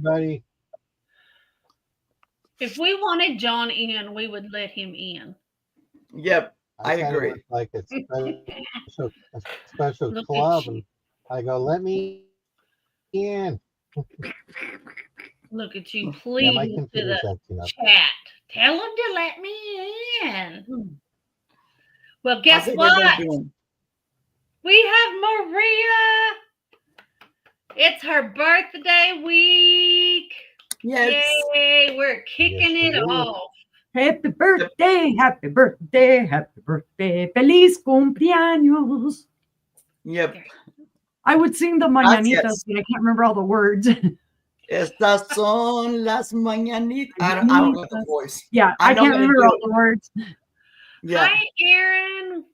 everybody. If we wanted John in, we would let him in. Yep, I agree. It like a special Look club, at you. and I go, let me in. Look at you Yeah, my pleading to computer's the acting up. chat. Tell him to let me in. Well, How's guess everybody what? doing? We have Maria. It's her birthday week. Yes. Yay, we're kicking Yes, it it is. off. Happy birthday, happy birthday, happy birthday. Feliz cumpleaños. Yep. I would sing the mañanitas, Gracias. but I can't remember all the words. Estas son las mañanitas. I don't got the voice. Yeah, I I know can't how to remember do all it. the words. Yeah. Hi, Aaron.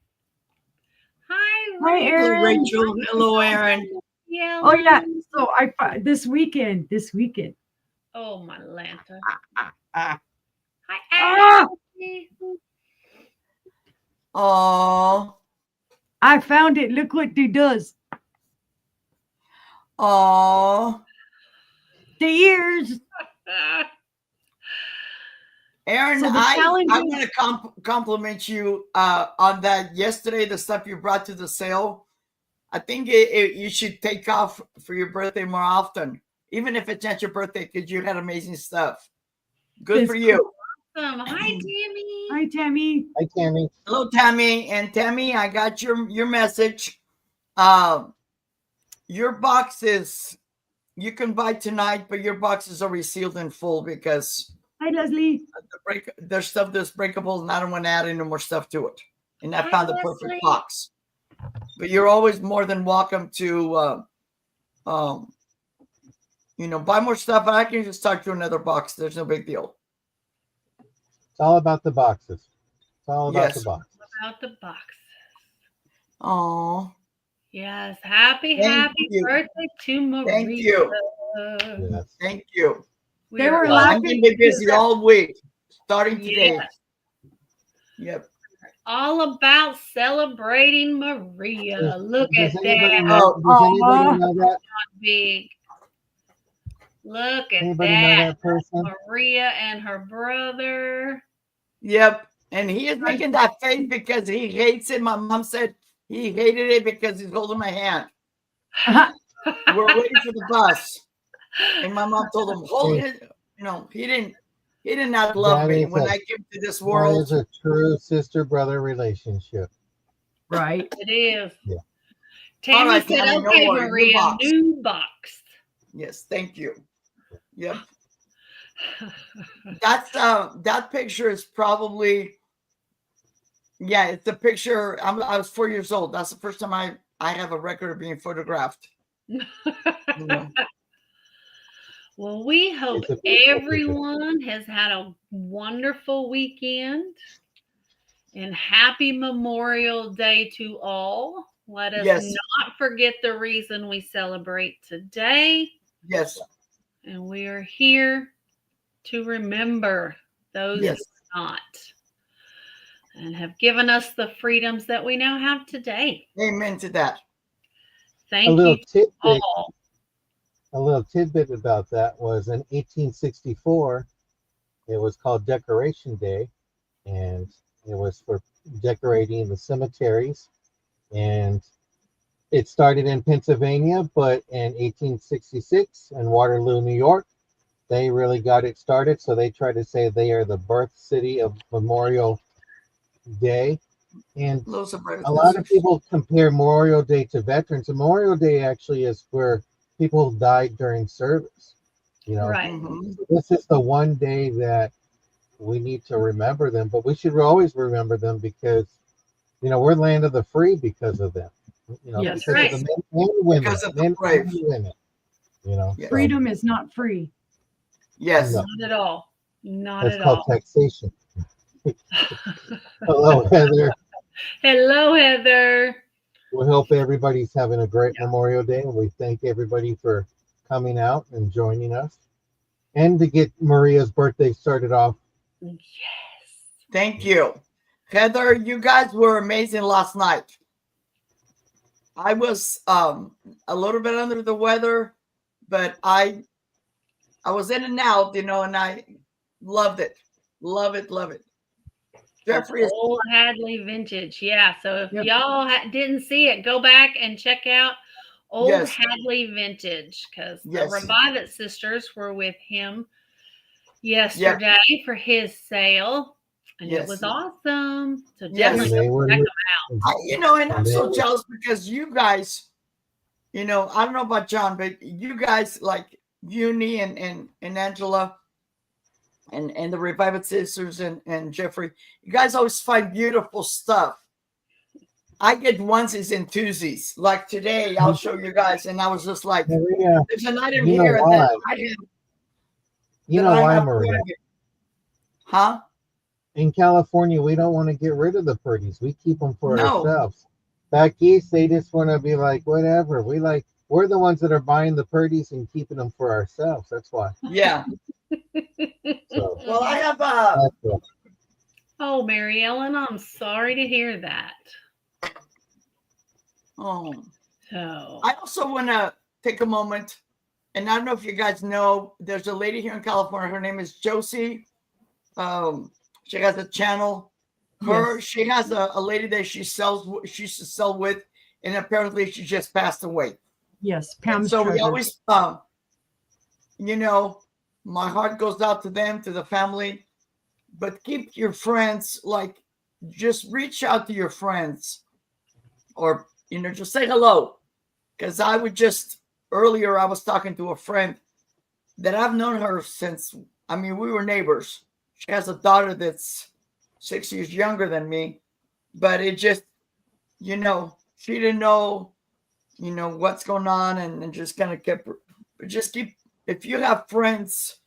Hi, Hi, Rachel. Hello, Aaron. Rachel. Hello, Aaron. Oh yeah. So this weekend. Oh, my Lanta. Ah. Hi, Ah! Ashley. Oh. I found it. Look what it does. Oh. The ears. Aaron, So the I challenge want to compliment you on that yesterday, the stuff you brought to the sale. I think you should take off for your birthday more often, even if it's not your birthday, because you had amazing stuff. Good It's for you. Awesome. Hi, Tammy. Hi, Tammy. Hi, Tammy. Hello, Tammy. And Tammy, I got your message. Your boxes you can buy tonight, but your boxes are sealed in full because Hi, Leslie. there's stuff that's breakable, and I don't want to add any more stuff to it. And I Hi, found the Leslie. perfect box. But you're always more than welcome to, buy more stuff, and I can just start you another box. There's no big deal. It's all about the boxes. It's all about Yes. the boxes. About the box. Oh, Yes. Happy Thank you. birthday to Maria. thank you. Yes. Thank you. We They are were I'm laughing. going to be busy all week, starting today. Yes. Yep. all about celebrating Maria. Look at Does anybody that. know, does anybody know that? Big. Look at Anybody know that. that person? Maria and her brother. Yep. And he is making that face because he hates it. My mom said he hated it because he's holding my hand. We're waiting for the bus. And my mom told him, hold it. He did not love me when I came to this That world. is a true sister-brother relationship. Right. It is. Yeah. Tammy All right, said, Tammy, no okay, worries, new Maria, box." new box. Yes, thank you. Yep. That picture is probably, it's the picture. I was 4 years old. That's the first time I have a record of being photographed. Well, we hope It's a beautiful everyone has had a wonderful weekend and happy Memorial Day to all. Let us Yes. not forget the reason we celebrate today. Yes. And we are here to remember those Yes. who are not and have given us the freedoms that we now have today. Amen to that. Thank A little you to tidbit. all. A little tidbit about that was in 1864, it was called Decoration Day, and it was for decorating the cemeteries. And it started in Pennsylvania, but in 1866 in Waterloo, New York, they really got it started. So they try to say they are the birth city of Memorial Day. And a lot of people compare Memorial Day to Veterans. And Memorial Day actually is where people died during service. Right. Mhm. This is the one day that we need to remember them, but we should always remember them because, we're land of the free because of them. Yes. Because Right. of the men and women. Because of the Men brave. and women. Yes. Freedom is not free. Yes. No. Not at all. Not That's at called all. taxation. Hello, Heather. Hello, Heather. We hope everybody's having a great Memorial Day, and we thank everybody for coming out and joining us, and to get Maria's birthday started off. Yes. Thank you. Heather, you guys were amazing last night. I was a little bit under the weather, but I I was in and out, and I loved it. Love it. Jeffrey is Old Hadley vintage. Yeah. So if Yep. y'all didn't see it, go back and check out Old Yes. Hadley vintage, because the Yes. Revive It sisters were with him yesterday for his sale, and it was awesome. So Yes. definitely They were, check them out. and I'm so jealous because you guys, I don't know about John, but you guys like Uni and Angela and the Revive It sisters and Jeffrey, you guys always find beautiful stuff. I get onesies and twosies. Like today, I'll show you guys, and I was just like, Maria, there's an item you know here why? that I have. you that know I why, have Maria? Huh? In California, we don't want to get rid of the pretties. We keep them for No. ourselves. Back east, they just want to be like, whatever. We're the ones that are buying the pretties and keeping them for ourselves. That's why. Yeah. So Well, I have that's it. Oh, Mary Ellen, I'm sorry to hear that. Oh. So I also want to take a moment, and I don't know if you guys know, there's a lady here in California. Her name is Josie. She has a channel. She has a lady that she used to sell with, and apparently she just passed away. Yes, Pam's So we treasure. always, my heart goes out to them, to the family. But keep your friends, like, just reach out to your friends, or just say hello. Because earlier I was talking to a friend that I've known her since, we were neighbors. She has a daughter that's 6 years younger than me, but it just, she didn't know, what's going on, and just kind of if you have friends,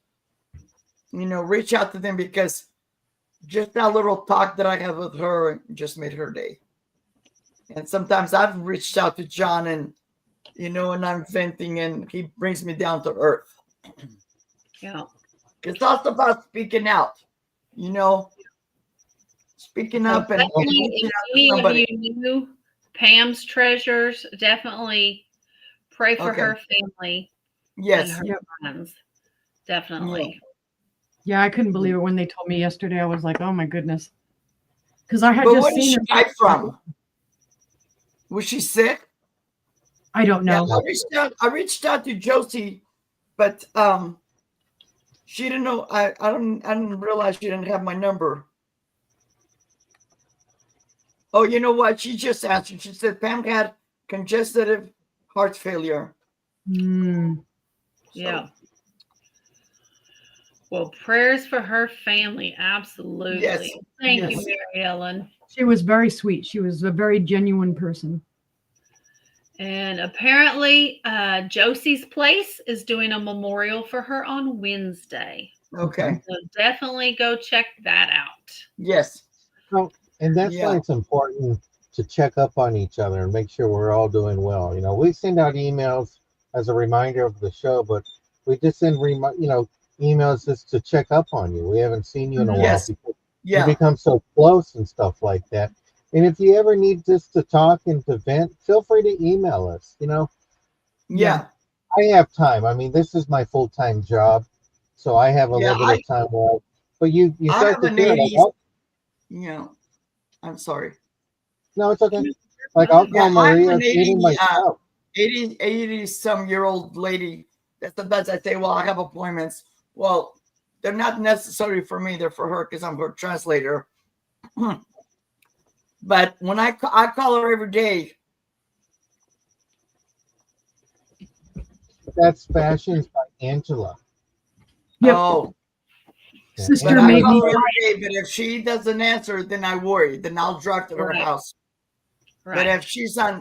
reach out to them, because just that little talk that I have with her just made her day. And sometimes I've reached out to John, and and I'm venting, and he brings me down to earth. yeah. It's also about speaking out, speaking up and Definitely, reaching if out to any of somebody. you knew Pam's treasures, definitely pray for Okay. her family and Yes. her friends. Definitely. Yeah, I couldn't believe it when they told me yesterday. I was like, oh my goodness. Because I had But just where did seen she her. die from? Was she sick? I don't know. Yeah, I reached out to Josie, but she didn't know. I didn't realize she didn't have my number. Oh, you know what? She just answered. She said Pam had congestive heart failure. Mm. Yeah. Well, prayers for her family. Absolutely. Yes. Thank Yes. you, Mary Ellen. She was very sweet. She was a very genuine person. And apparently, Josie's Place is doing a memorial for her on Wednesday. Okay. So definitely go check that out. Yes. So, and that's Yeah. why it's important to check up on each other and make sure we're all doing well. We send out emails as a reminder of the show, but we just send emails just to check up on you. We haven't seen you in a while Yes. because Yeah. you become so close and stuff like that. And if you ever need just to talk and to vent, feel free to email us. Yeah. I have time. This is my full-time job, so I have a Yeah, little bit of time. But you I start have to an feel 80s. I'm sorry. no, it's okay. Like I'll Yeah, call I'm Maria, an 80, even myself. 80 some year old lady. That's the best. I say, well, I have appointments. Well, they're not necessary for me. They're for her because I'm her translator. But when I call her every day. That's Fashions by Angela. Yep. Oh, Sister but I made call me. her every day. But if she doesn't answer, then I worry. Then I'll drive to her Right. house. Right. But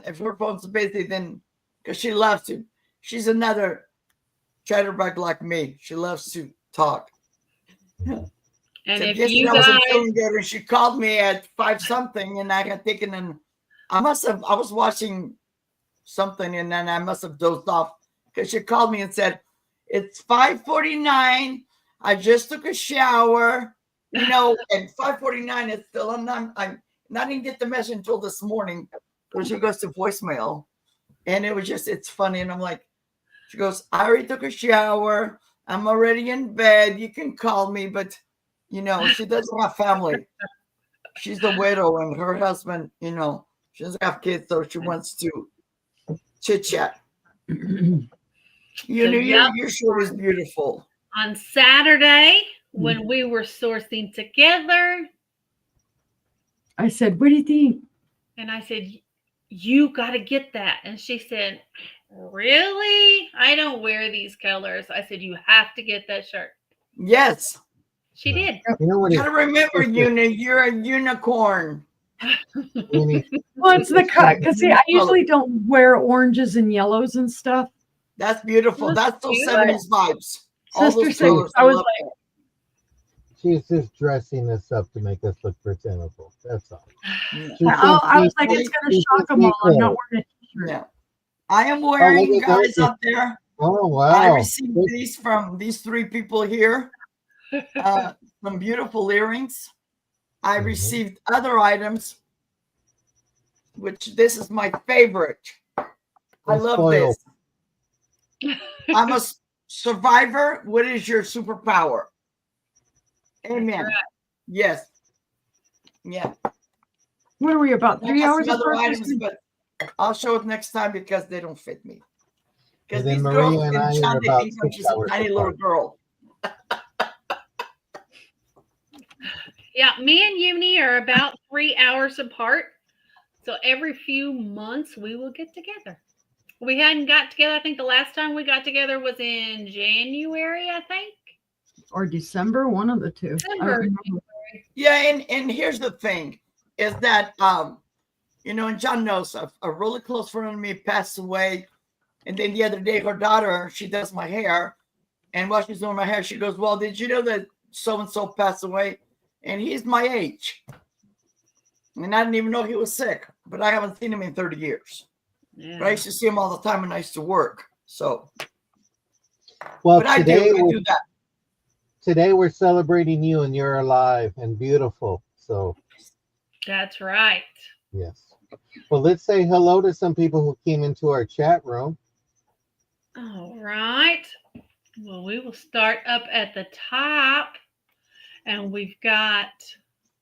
if her phone's busy, then because she loves to, she's another chatterbug like me. She loves to talk. And So if yesterday you I wasn't guys, feeling good, and she called me at 5 something, and I had taken I was watching something, and then I must have dozed off because she called me and said, it's 5:49. I just took a shower, and 5:49 is still, I didn't get the message until this morning, because she goes to voicemail, and it was just, it's funny. And I'm like, she goes, I already took a shower. I'm already in bed. You can call me, but you know, she doesn't have family. She's a widow, and her husband, you know, she doesn't have kids, so she wants to chit chat. You know, your shirt is beautiful. On Saturday, when we were sourcing together, I said, "What do you think?" and I said, "You got to get that." And she said, "Really? I don't wear these colors." I said, "You have to get that shirt." Yes. She did. You know what? You gotta remember, you're a unicorn. Well, it's the cut. Because see, I usually don't wear oranges and yellows and stuff. That's beautiful. That's those 70s vibes. All Sister those said, colors. I was love like, She's just dressing us up to make us look presentable. That's all. it. She I was like, thinks it's gonna she shock them thinks all. I'm we not could. wearing a t-shirt. Yeah. I am wearing, look at guys, those. out there. Oh wow! I received these from these three people here. Some beautiful earrings. I received other items, which this is my favorite. I love this. I'm a survivor. What is your superpower? Amen. Right. Yes. Yeah. What are we about? 3 hours other items, but I'll show it next time because they don't fit me. Because these girls in John, they think I'm just a tiny little girl. Yeah, me and Uni are about 3 hours apart. So every few months we will get together. We hadn't got together. I think the last time we got together was in January, I think. Or December, one of the two. December. Yeah, and here's the thing, is that you know, and John knows a really close friend of me passed away. And then the other day, her daughter, she does my hair. And while she's doing my hair, she goes, "Well, did you know that so-and-so passed away? And he's my age." And I didn't even know he was sick, but I haven't seen him in 30 years. Yeah. But I used to see him all the time when I used to work. So, well, but today I do that. Today we're celebrating you, and you're alive and beautiful. So that's right. Yes. Well, let's say hello to some people who came into our chat room. All right. Well, we will start up at the top, and we've got,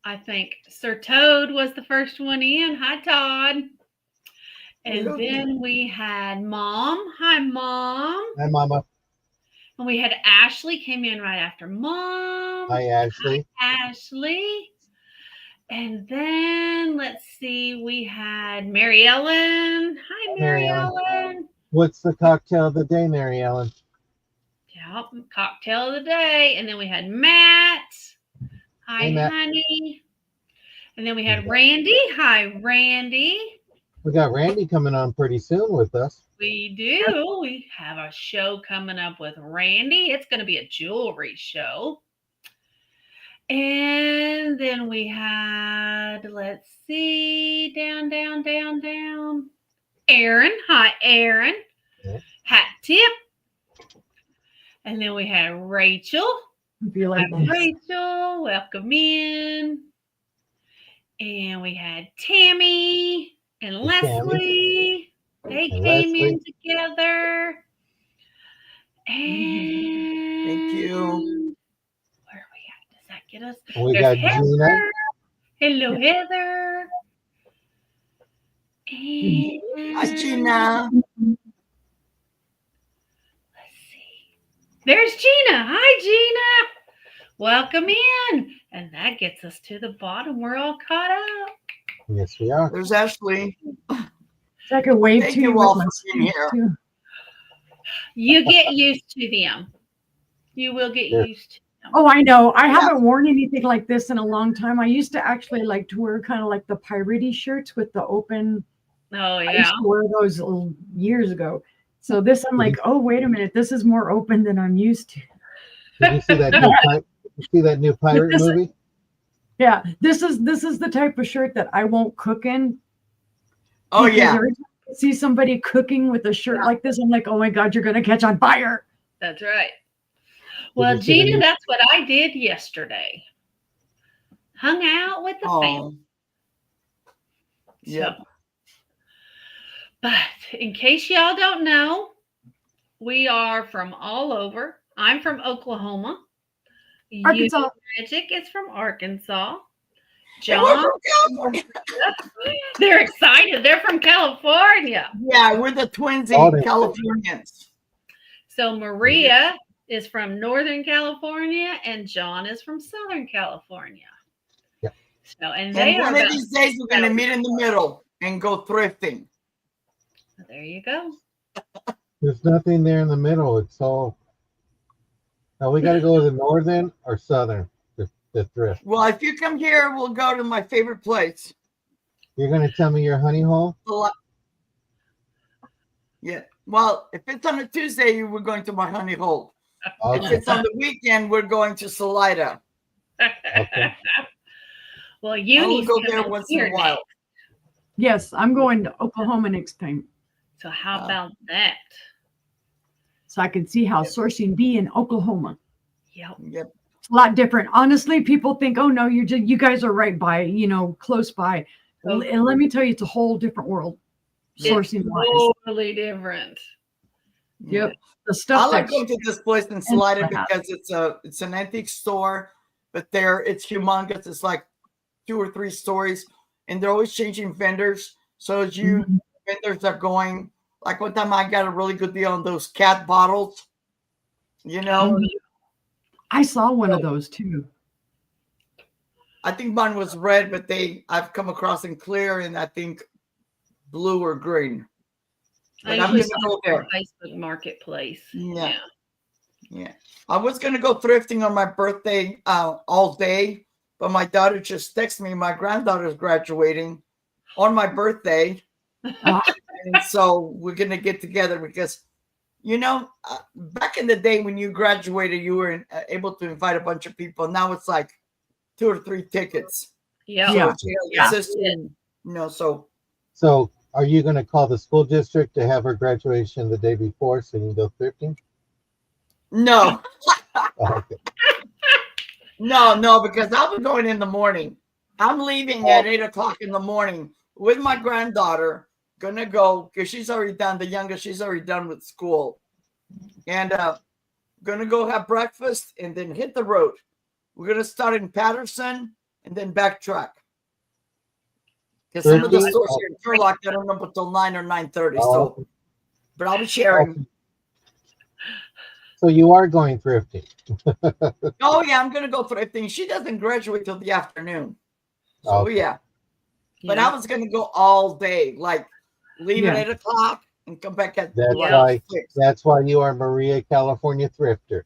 I think, Sir Toad was the first one in. Hi, Todd. And then we had Mom. Hi, Mom. Hi, Mama. And we had Ashley came in right after Mom. Hi, Ashley. Hi, Ashley. And then let's see, we had Mary Ellen. Hi, Mary Ellen. What's the cocktail of the day, Mary Ellen? Yep, cocktail of the day. And then we had Matt. Hi, Matt. honey. And then we had Randy. Hi, Randy. We got Randy coming on pretty soon with us. We do. We have a show coming up with Randy. It's going to be a jewelry show. And then we had, let's see, down. Aaron. Hi, Aaron. Yeah. Hat Tip. And then we had Rachel. Rachel, welcome in. And we had Tammy and Leslie. They came in together. And thank you. Where are we at? Does that get us? We got Gina. Hello, Heather. And hi, Gina. Let's see. There's Gina. Hi, Gina. Welcome in. And that gets us to the bottom. We're all caught up. Yes, we are. There's Ashley. I can wave Thank to you all with for being here. too. You get used to them. You will get used to them. Oh, I know. I haven't worn anything like this in a long time. I used to actually like to wear kind of like the piratey shirts with the open. Oh, yeah. I used to wear those years ago. So this, I'm like, oh, wait a minute. This is more open than I'm used to. Did you see that new pirate movie? Yeah, this is the type of shirt that I won't cook in. Oh, yeah. Every time I see somebody cooking with a shirt like this, I'm like, oh my God, you're going to catch on fire. That's right. Well, Gina, that's what I did yesterday. Hung out with the family. Yeah. So, but in case y'all don't know, we are from all over. I'm from Oklahoma. Arkansas. Unimagique is from Arkansas. And we're John, from California. they're excited. They're from California. Yeah, we're the twinsy Golden. Californians. So Maria is from Northern California, and John is from Southern California. Yeah. So, and they And are one of about, these days we're gonna meet in the middle and go thrifting. there you go. There's nothing there in the middle. It's all. Now we got to go to the northern or southern to thrift. Well, if you come here, we'll go to my favorite place. You're going to tell me your honey hole? Yeah. Well, if it's on a Tuesday, we're going to my honey hole. If Okay. it's on the weekend, we're going to Salida. Okay. Well, I will Uni's go there coming once in here a while. next. Yes, I'm going to Oklahoma next time, So how about that? so I can see how sourcing be in Oklahoma. Yep. Yep. It's a lot different. Honestly, people think, oh no, you guys are right by, close by. Okay. And let me tell you, it's a whole different world. Sourcing wise. Totally different. Yep. The I stuff like that going to this place in Salida the house. because it's an antique store, but it's humongous. It's like 2 or 3 stories, and they're always changing vendors. So as vendors are going, like one time I got a really good deal on those cat bottles. I saw one of those too. I think mine was red, but I've come across in clear and I think blue or green. But I'm usually gonna go there. Facebook Marketplace. Yeah. I was gonna go thrifting on my birthday all day, but my daughter just texted me. My granddaughter's graduating on my birthday, and so we're gonna get together because, back in the day when you graduated, you were able to invite a bunch of people. Now it's like 2 or 3 tickets. Yep. Yeah. So are you going to call the school district to have her graduation the day before so you can go thrifting? No, Oh, okay. no, because I'll be going in the morning. I'm leaving at 8:00 in the morning with my granddaughter. Gonna go because she's already done. The youngest, she's already done with school, and gonna go have breakfast and then hit the road. We're gonna start in Patterson and then backtrack. Because some of the stores here in Turlock, they don't open until 9 or 9:30. So, but I'll be sharing. So you are going thrifting. Oh yeah, I'm gonna go thrifting. She doesn't graduate till the afternoon. So Okay. yeah. But I was gonna go all day, like leave at 8:00 and come back at That's 6. That's why you are Maria, California thrifter.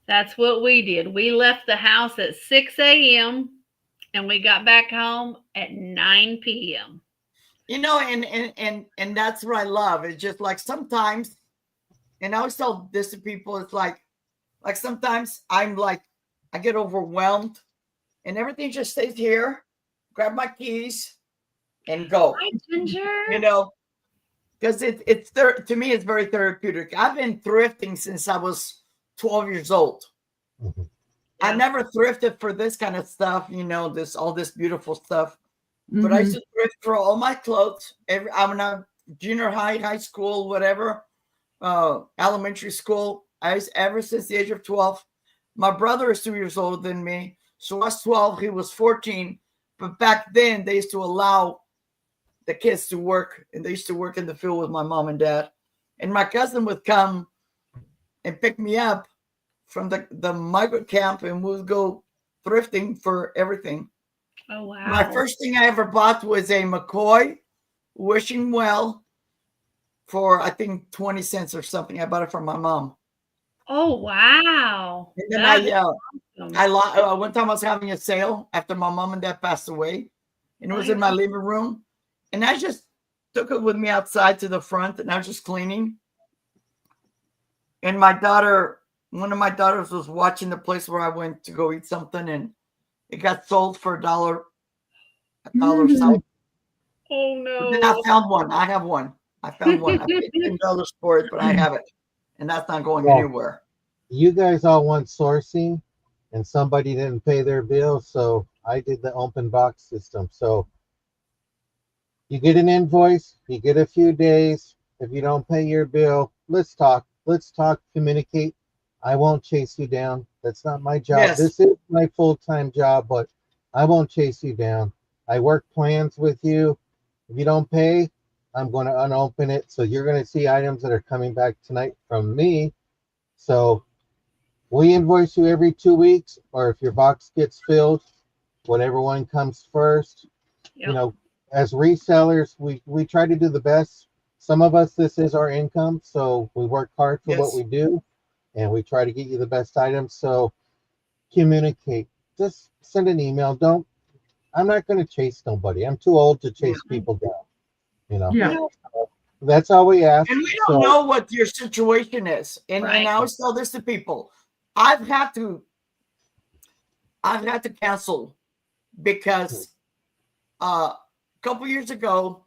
That's what we did. We left the house at 6 a.m. and we got back home at 9 p.m. And that's what I love. It's just like sometimes, and I always tell this to people, it's like sometimes I'm like, I get overwhelmed and everything just stays here, grab my keys and go. Hi, Ginger. Because to me, it's very therapeutic. I've been thrifting since I was 12 years old. Mm-hmm. I never thrifted for this kind of stuff, all this beautiful stuff. But I used to thrift for all my clothes. I'm in junior high school, whatever, elementary school. Ever since the age of 12. My brother is 2 years older than me. So I was 12, he was 14. But back then, they used to allow the kids to work, and they used to work in the field with my mom and dad. And my cousin would come and pick me up from the migrant camp, and we would go thrifting for everything. Oh, wow. My first thing I ever bought was a McCoy wishing well for, I think, 20 cents or something. I bought it from my mom. Oh, wow. And then one time I was having a sale after my mom and dad passed away, and it was in my living room. And I just took it with me outside to the front, and I was just cleaning. And one of my daughters was watching the place where I went to go eat something, and it got sold for $1. $1. Oh, no. Then I found one. I have one. I found one. I paid $10 for it, but I have it. And that's not going anywhere. You guys all want sourcing, and somebody didn't pay their bill, so I did the open box system. So you get an invoice, you get a few days. If you don't pay your bill, let's talk, communicate. I won't chase you down. That's not my job. Yes. This is my full-time job, but I won't chase you down. I work plans with you. If you don't pay, I'm going to unopen it. So you're going to see items that are coming back tonight from me. So we invoice you every 2 weeks, or if your box gets filled, whatever one comes first. Yep. You know, as resellers, we try to do the best. Some of us, this is our income, so we work hard for what Yes. we do, and we try to get you the best items. So communicate. Just send an email. I'm not going to chase nobody. I'm too old to chase people down. You know, Yeah. that's all we ask. And we don't know what your situation is. And Right. I always tell this to people. I've had to cancel because a couple years ago,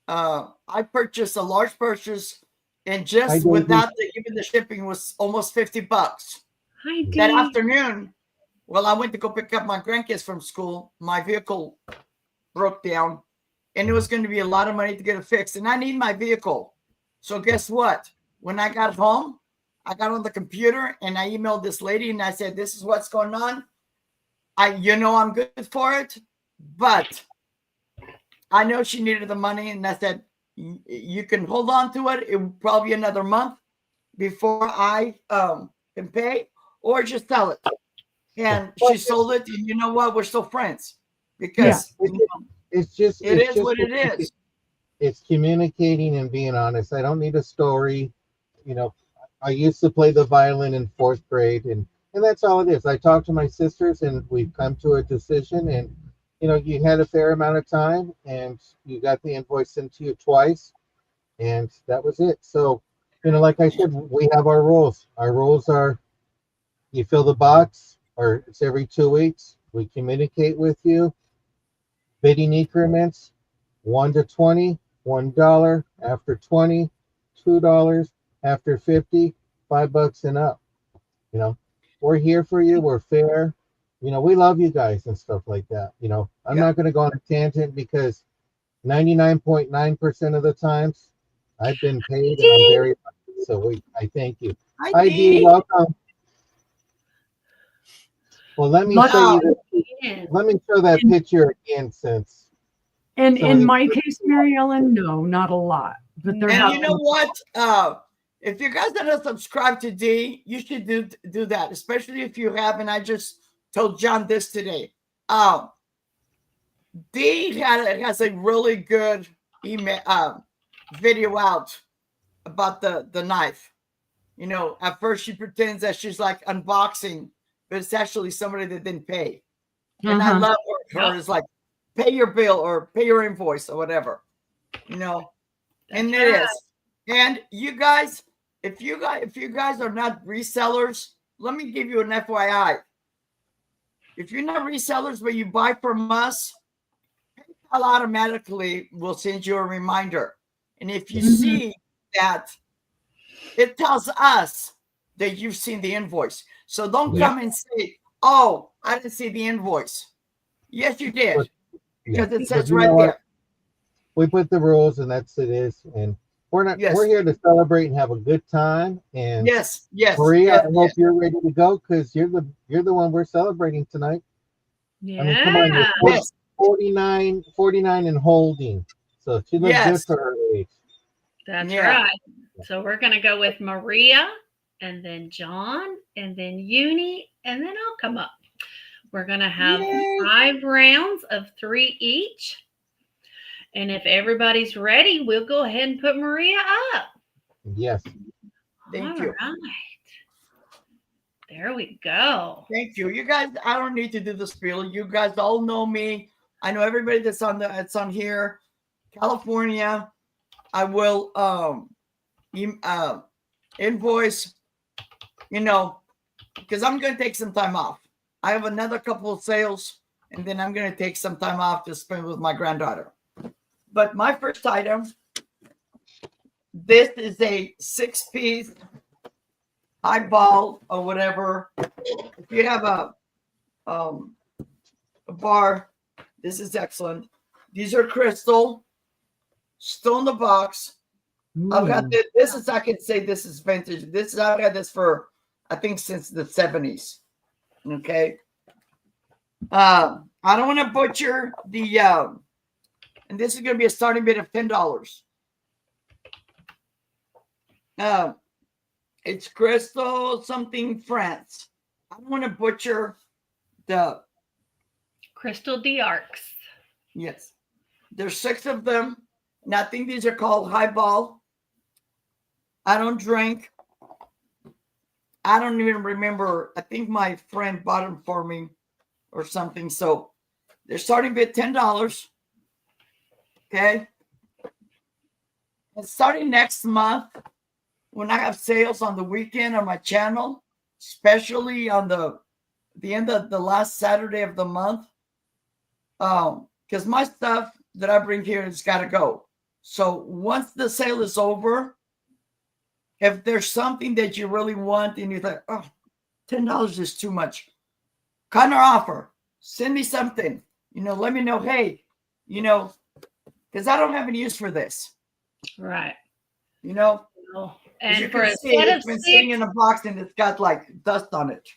I purchased a large purchase, and just without even the shipping was almost $50. Hi, Dee. That afternoon, well, I went to go pick up my grandkids from school. My vehicle broke down, and it was going to be a lot of money to get it fixed. And I need my vehicle. So guess what? When I got home, I got on the computer and I emailed this lady and I said, "This is what's going on. I'm good for it, but I know she needed the money." And I said, "You can hold on to it. It will probably be another month before I can pay, or just sell it." And she sold it. And you know what? We're still friends because it's just what it is. It's communicating and being honest. I don't need a story. You know, I used to play the violin in 4th grade, and that's all it is. I talked to my sisters, and we've come to a decision. And you know, you had a fair amount of time, and you got the invoice sent to you twice, and that was it. So, you know, like I said, we have our rules. Our rules are: you fill the box, or it's every 2 weeks. We communicate with you. Bidding increments: 1 to 20, $1 after 20, $2 after 50, $5 and up. You know, we're here for you. We're fair. You know, we love you guys and stuff like that. You know, I'm not going to go on a tangent because 99.9% of the times I've been paid, and I'm very lucky. So I thank you. Hi, Dee, welcome. Well, let me show you. Let me show that picture again, since. And in my case, Mary Ellen, no, not a lot. But there. And you know what? If you guys are not subscribed to Dee, you should do that, especially if you have. And I just told John this today. Dee has a really good email video out about the knife. You know, at first she pretends that she's like unboxing, but it's actually somebody that didn't pay. And I love her. It's like, pay your bill or pay your invoice or whatever, you know. And it is. And you guys, if you guys are not resellers, let me give you an FYI. If you're not resellers but you buy from us, PayPal automatically will send you a reminder. And if you see that, it tells us that you've seen the invoice. So don't come and say, "Oh, I didn't see the invoice." Yes, you did. Because it says right there. We put the rules, and that's it is. And we're here to celebrate and have a good time. And yes, Maria, I hope you're ready to go, because you're the one we're celebrating tonight. Yeah. I mean, come on, you're 49 and holding. So she looks good for her age. That's right. So we're gonna go with Maria, and then John, and then Uni, and then I'll come up. We're going to have 5 rounds of 3 each. And if everybody's ready, we'll go ahead and put Maria up. Yes. Thank you. Right. There we go. Thank you. You guys, I don't need to do the spiel. You guys all know me. I know everybody that's on here. California. I will invoice, you know, because I'm going to take some time off. I have another couple of sales, and then I'm going to take some time off to spend with my granddaughter. But my first item, this is a 6-piece highball or whatever. If you have a bar, this is excellent. These are crystal, still in the box. I've got this is, I can say this is vintage. I've had this for I think since the 70s. Okay. I don't want to butcher the, and this is going to be a starting bid of $10. It's Crystal something France. I don't want to butcher the. Crystal d'Arcs. Yes. There's 6 of them. And I think these are called highball. I don't drink. I don't even remember. I think my friend bought them for me or something. So they're starting bid $10. Okay. And starting next month, when I have sales on the weekend on my channel, especially on the end of the last Saturday of the month, because my stuff that I bring here has got to go. So once the sale is over, if there's something that you really want and you're like, oh, $10 is too much, counter offer, send me something, let me know, hey, because I don't have any use for this. Right. As you And for can a see, set of it's been sitting 6, in a box and it's got like dust on it.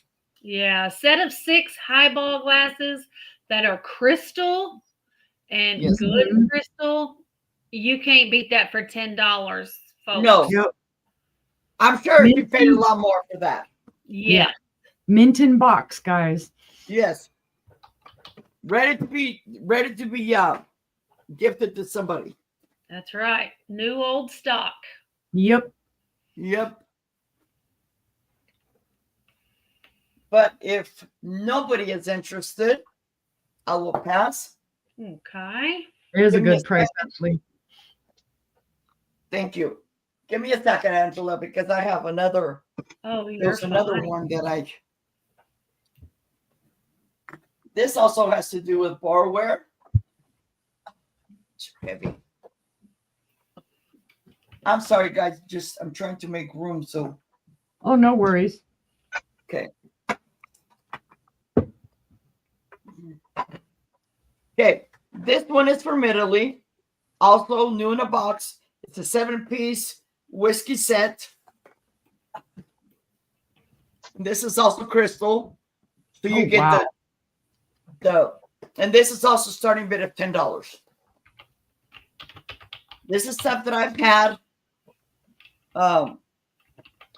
yeah, a set of 6 highball glasses that are crystal and Yes. good crystal, you can't beat that for $10, folks. No. Yep. I'm sure you paid a lot more for that. Yeah. Mint in box, guys. Yes. Ready to be gifted to somebody. That's right. New old stock. Yep. But if nobody is interested, I will pass. Okay. It is a Give me a good price, second. actually. Thank you. Give me a second, Angela, because I have another. Oh, you're There's another fine. one that this also has to do with barware. It's heavy. I'm sorry, guys. I'm trying to make room. So, Oh, no worries. okay. Okay. This one is from Italy. Also new in a box. It's a 7-piece whiskey set. This is also crystal. So you get and this is also starting bid of $10. This is stuff that I've had.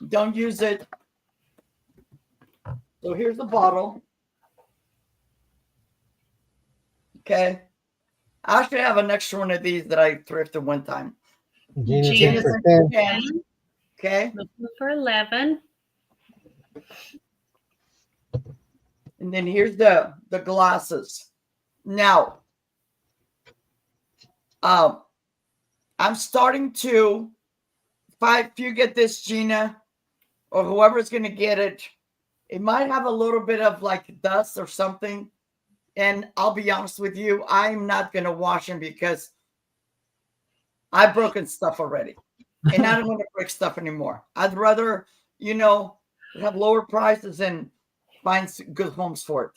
Don't use it. So here's the bottle. Okay. I actually have an extra one of these that I thrifted one time. Gina's in Gina's for in 10. Okay. Looking for 11. And then here's the glasses. Now, I'm starting to, if you get this, Gina, or whoever's going to get it, it might have a little bit of like dust or something. And I'll be honest with you, I'm not going to wash them because I've broken stuff already. And I don't want to break stuff anymore. I'd rather, have lower prices and find good homes for it.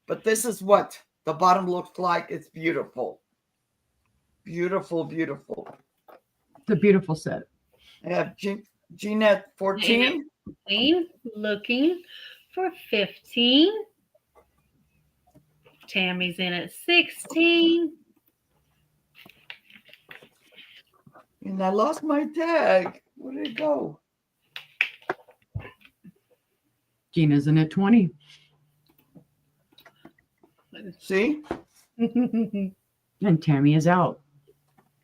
But this is what the bottom looks like. It's beautiful. Beautiful, beautiful. It's a beautiful set. I have Gina 14. Looking for 15. Tammy's in at 16. And I lost my tag. Where did it go? Gina's in at 20. See? And Tammy is out.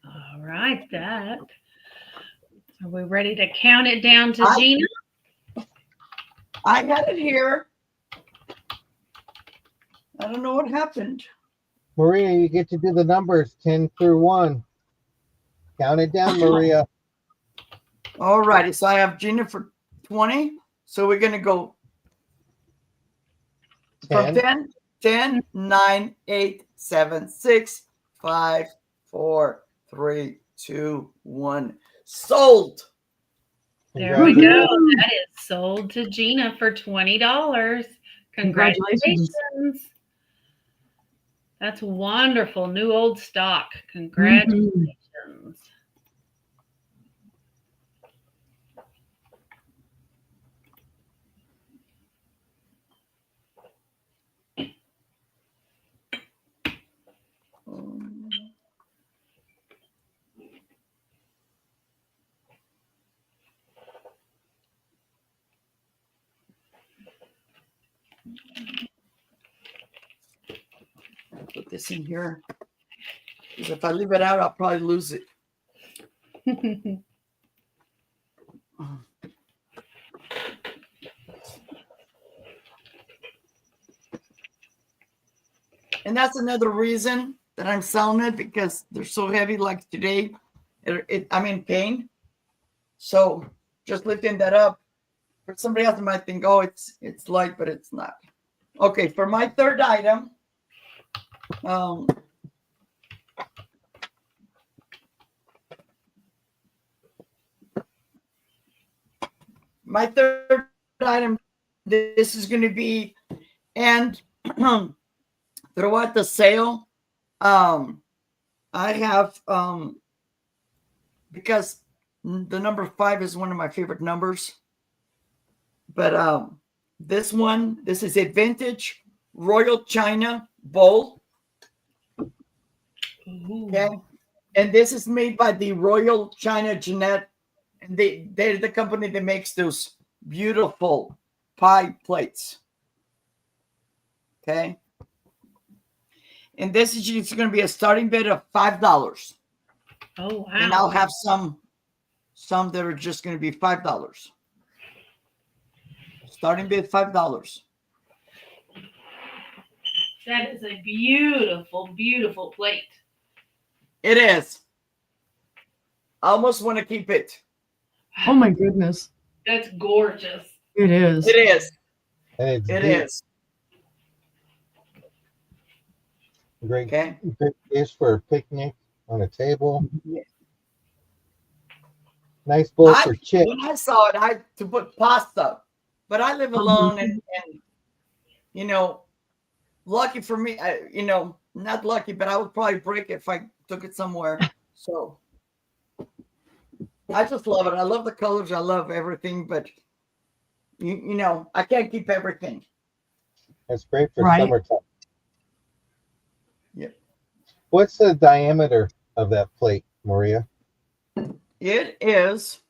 All right, that. Are we ready to count it down to Gina? I got it here. I don't know what happened. Maria, you get to do the numbers 10 through 1. Count it down, Maria. All righty. So I have Gina for 20. So we're going to go from 10, 9, 8, 7, 6, 5, 4, 3, 2, 1. Sold. There we go. That is sold to Gina for $20. Congratulations. That's wonderful. New old stock. Congratulations. this in here. Because if I leave it out, I'll probably lose it. And that's another reason that I'm selling it, because they're so heavy. Like today, I'm in pain. So just lifting that up, for somebody else, might think, oh, it's light, but it's not. Okay, for my third item, my third item, this is going to be, and throughout the sale, I have, because the number 5 is one of my favorite numbers, but this is a vintage Royal China bowl. Okay, and this is made by the Royal China Jeanette, and they're the company that makes those beautiful pie plates. Okay, and this is just going to be a starting bid of $5. Oh wow! And I'll have some that are just going to be $5. Starting bid $5. That is a beautiful, beautiful plate. It is. I almost want to keep it. Oh my goodness. That's gorgeous. It is. It is. And it's It deep. is. Great, Okay. great dish for a picnic on a table. Yeah. Nice bowl for chips. When I saw it, I had to put pasta, but I live alone, and you know, lucky for me, not lucky, but I would probably break it if I took it somewhere. So I just love it. I love the colors. I love everything, but you know, I can't keep everything. It's great for Right. summertime. Yep. What's the diameter of that plate, Maria? It is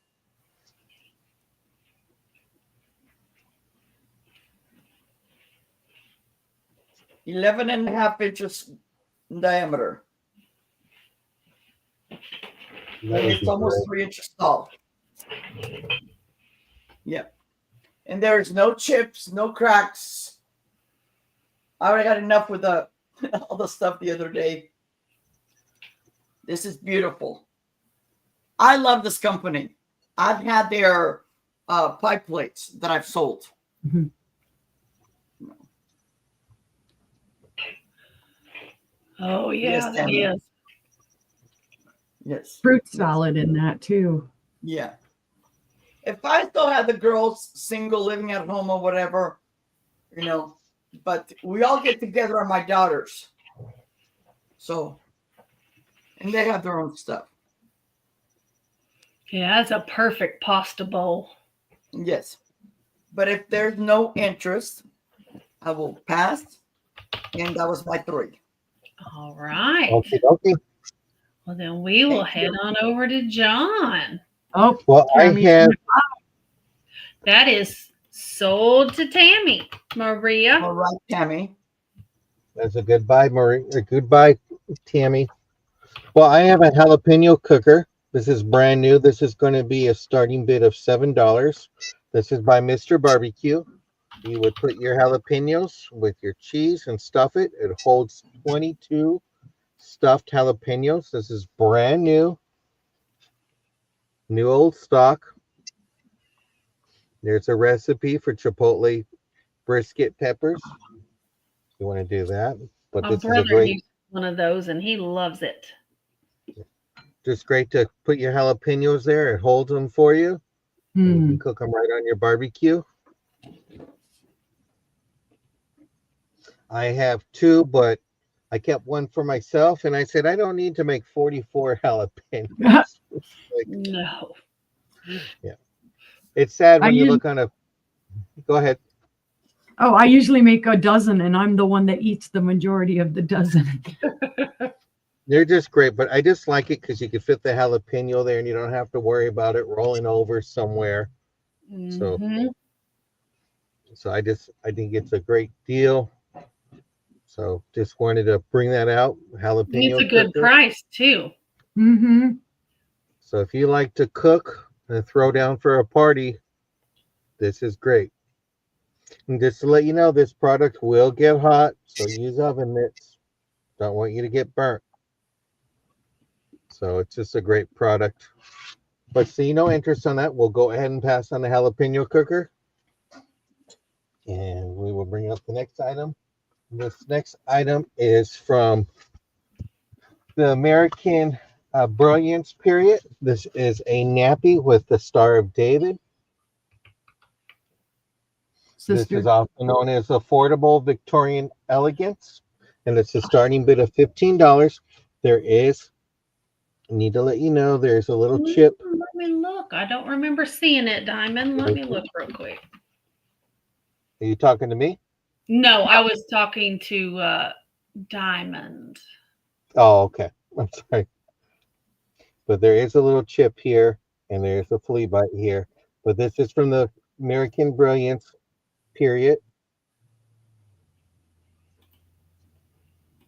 11.5 inches in diameter. That And would it's be almost great. 3 inches tall. Yep. And there's no chips, no cracks. I already had enough with all the stuff the other day. This is beautiful. I love this company. I've had their pie plates that I've sold. Mhm. Oh yeah, Yes, that Tammy. is. Yes. Fruit salad in that too. Yeah. If I still had the girls single living at home or whatever, but we all get together on my daughters. So, and they have their own stuff. Yeah, that's a perfect pasta bowl. Yes. But if there's no interest, I will pass. And that was my 3. All right. Okay, okay. Well, then we will Thank head you. on over to John. Oh, Well, Tammy. I have That is sold to Tammy. Maria. All right, Tammy. that's a goodbye, Maria. Goodbye, Tammy. Well, I have a jalapeno cooker. This is brand new. This is going to be a starting bid of $7. This is by Mr. Barbecue. You would put your jalapenos with your cheese and stuff it. It holds 22 stuffed jalapenos. This is brand new. New old stock. There's a recipe for chipotle brisket peppers. You want to do that. But My this is a brother great, used one of those and he loves it. just great to put your jalapenos there. It holds them for you. And you Hmm. can cook them right on your barbecue. I have 2, but I kept one for myself, and I said I don't need to make 44 jalapenos. No. It's sad I when you use- look on a. Go ahead. Oh, I usually make a dozen, and I'm the one that eats the majority of the dozen. They're just great, but I just like it because you can fit the jalapeno there, and you don't have to worry about it rolling over somewhere. Mhm. So I think it's a great deal. So just wanted to bring that out. Jalapeno It's a good cooker. price too. Mm-hmm. So if you like to cook and throw down for a party, this is great. And just to let you know, this product will get hot, so use oven mitts. Don't want you to get burnt. So it's just a great product. But see no interest on that. We'll go ahead and pass on the jalapeno cooker. And we will bring up the next item. This next item is from the American Brilliance period. This is a nappy with the Star of David. This Sister. is often known as affordable Victorian elegance, and it's a starting bid of $15. There is, I need to let you know, there's a little chip. Let me look. I don't remember seeing it, Diamond. Let me look real quick. Are you talking to me? No, I was talking to Diamond. Oh, okay. I'm sorry. But there is a little chip here, and there's a flea bite here. But this is from the American Brilliance period.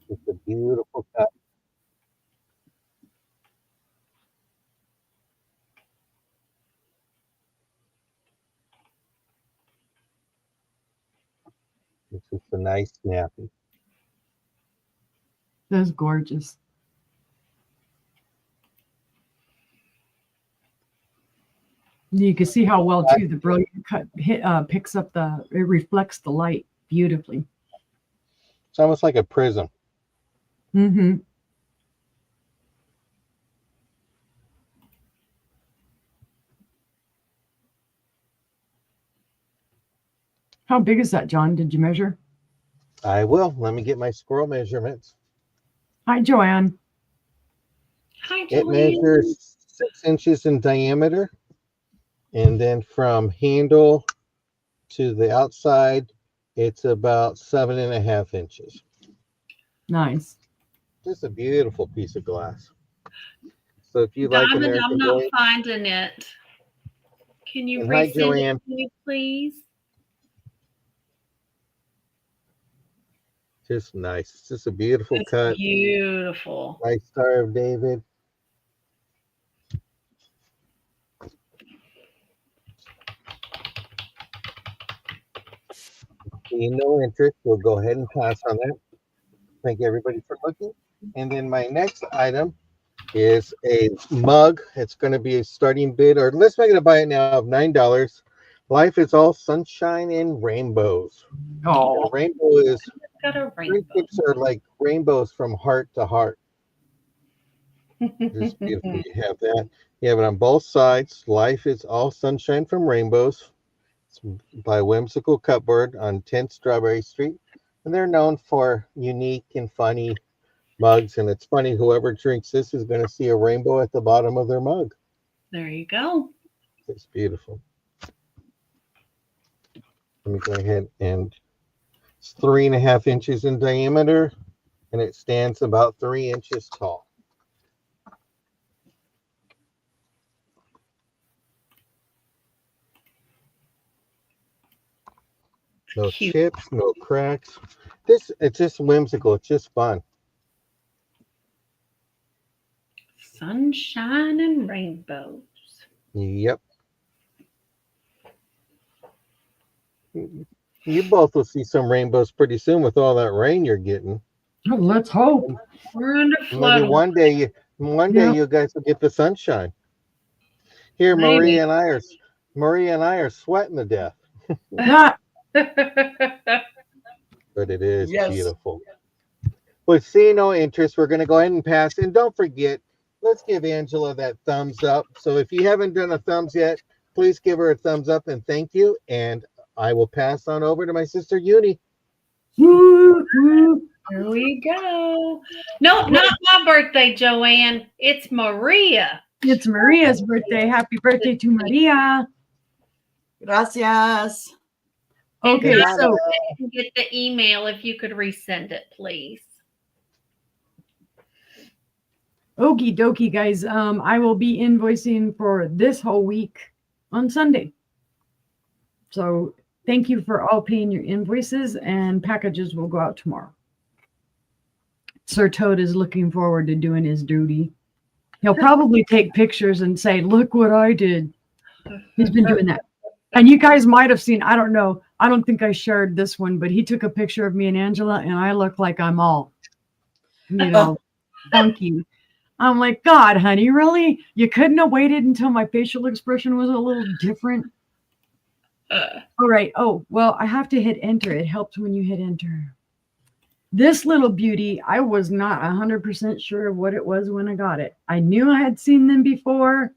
It's a beautiful cut. It's just a nice nappy. That's gorgeous. You can see how well too the brilliant cut picks up it reflects the light beautifully. It's almost like a prism. Mm-hmm. How big is that, John? Did you measure? I will. Let me get my squirrel measurements. Hi, Joanne. Hi, It Joanne. measures 6 inches in diameter. And then from handle to the outside, it's about 7.5 inches. Nice. Just a beautiful piece of glass. So if you like Diamond, American I'm not Brilliance, finding it. Can you and hi, resend Joanne. it to me, please? Just nice. It's just a beautiful It's cut. beautiful. Nice Star of David. Seeing no interest, we'll go ahead and pass on that. Thank everybody for looking. And then my next item is a mug. It's going to be a starting bid, or let's make it a buy it now of $9. Life is all sunshine and rainbows. Oh, The rainbow is, Got a rainbow. friendships are like rainbows from heart to heart. Just beautiful. You have that. You have it on both sides. Life is all sunshine from rainbows. It's by Whimsical Cupboard on 10th Strawberry Street. And they're known for unique and funny mugs. And it's funny, whoever drinks this is going to see a rainbow at the bottom of their mug. There you go. It's beautiful. Let me go ahead and it's 3.5 inches in diameter, and it stands about 3 inches tall. No Cute. chips, no cracks. It's just whimsical. It's just fun. Sunshine and rainbows. Yep. You both will see some rainbows pretty soon with all that rain you're getting. let's hope. We're under Maybe flood. one day you guys will get the sunshine. Here, Maybe. Maria and I are sweating to death, Not but it is Yes. beautiful. With seeing no interest, we're going to go ahead and pass. And don't forget, let's give Angela that thumbs up. So if you haven't done a thumbs yet, please give her a thumbs up and thank you. And I will pass on over to my sister Uni. woo, woo. Here we go. No, not my birthday, Joanne. It's Maria. It's Maria's birthday. Happy birthday to Maria. Gracias. Okay, Good so Get the email if you could resend it, please. okie dokie, guys. I will be invoicing for this whole week on Sunday. So thank you for all paying your invoices, and packages will go out tomorrow. Sir Toad is looking forward to doing his duty. He'll probably take pictures and say, look what I did. He's been doing that. And you guys might have seen, I don't know, I don't think I shared this one, but he took a picture of me and Angela, and I look like I'm all, funky. I'm like, God, honey, really? You couldn't have waited until my facial expression was a little different? All right. Oh, well, I have to hit enter. It helps when you hit enter. This little beauty, I was not 100% sure of what it was when I got it. I knew I had seen them before.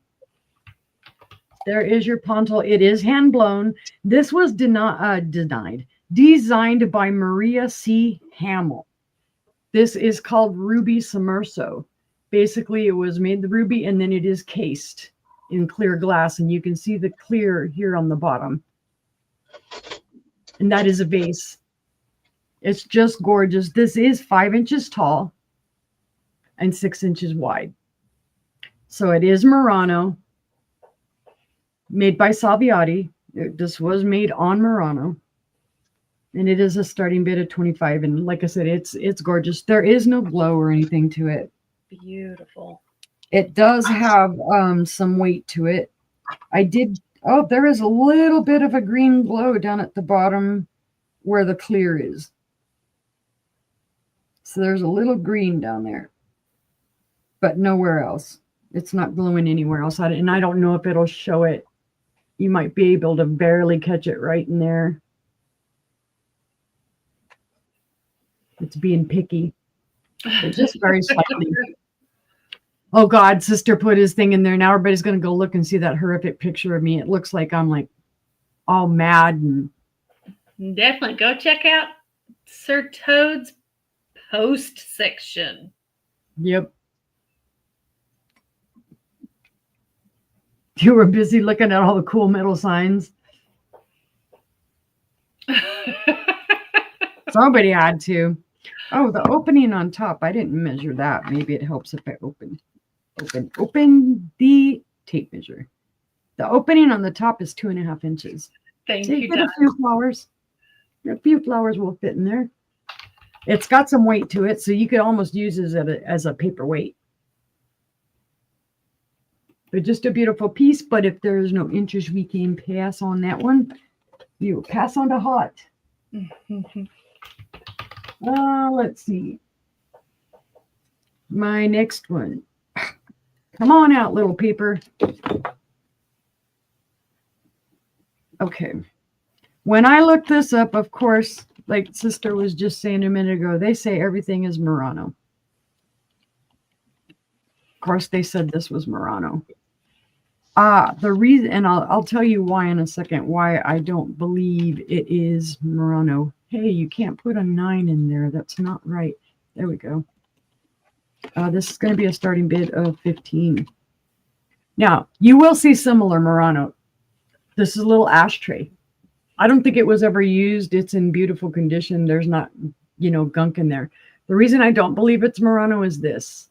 There is your pontal. It is hand blown. This was designed by Maria C. Hamill. This is called Ruby Sommerso. Basically, it was made the ruby, and then it is cased in clear glass, and you can see the clear here on the bottom. And that is a vase. It's just gorgeous. This is 5 inches tall and 6 inches wide. So it is Murano, made by Salviati. This was made on Murano. And it is a starting bid of 25. And like I said, it's gorgeous. There is no glow or anything to it. Beautiful. It does have some weight to it. There is a little bit of a green glow down at the bottom where the clear is. So there's a little green down there, but nowhere else. It's not glowing anywhere else. And I don't know if it'll show it. You might be able to barely catch it right in there. It's being picky, but just very slightly. Oh God, Sister put his thing in there. Now everybody's going to go look and see that horrific picture of me. It looks like I'm like all mad. And definitely go check out Sir Toad's post section. Yep. You were busy looking at all the cool metal signs. Somebody had to. Oh, the opening on top. I didn't measure that. Maybe it helps if I open the tape measure. The opening on the top is 2.5 inches. Thank So you, get a few flowers. A few flowers will fit in there. It's got some weight to it, so you could almost use it as a paperweight. But just a beautiful piece. But if there is no interest, we can pass on that one. You pass on to hot. Let's see. My next one. Come on out, little paper. Okay. When I looked this up, of course, like Sister was just saying a minute ago, they say everything is Murano. Of course, they said this was Murano. The reason, and I'll tell you why in a second, why I don't believe it is Murano. Hey, you can't put a 9 in there. That's not right. There we go. This is going to be a starting bid of 15. Now, you will see similar Murano. This is a little ashtray. I don't think it was ever used. It's in beautiful condition. There's not, gunk in there. The reason I don't believe it's Murano is this.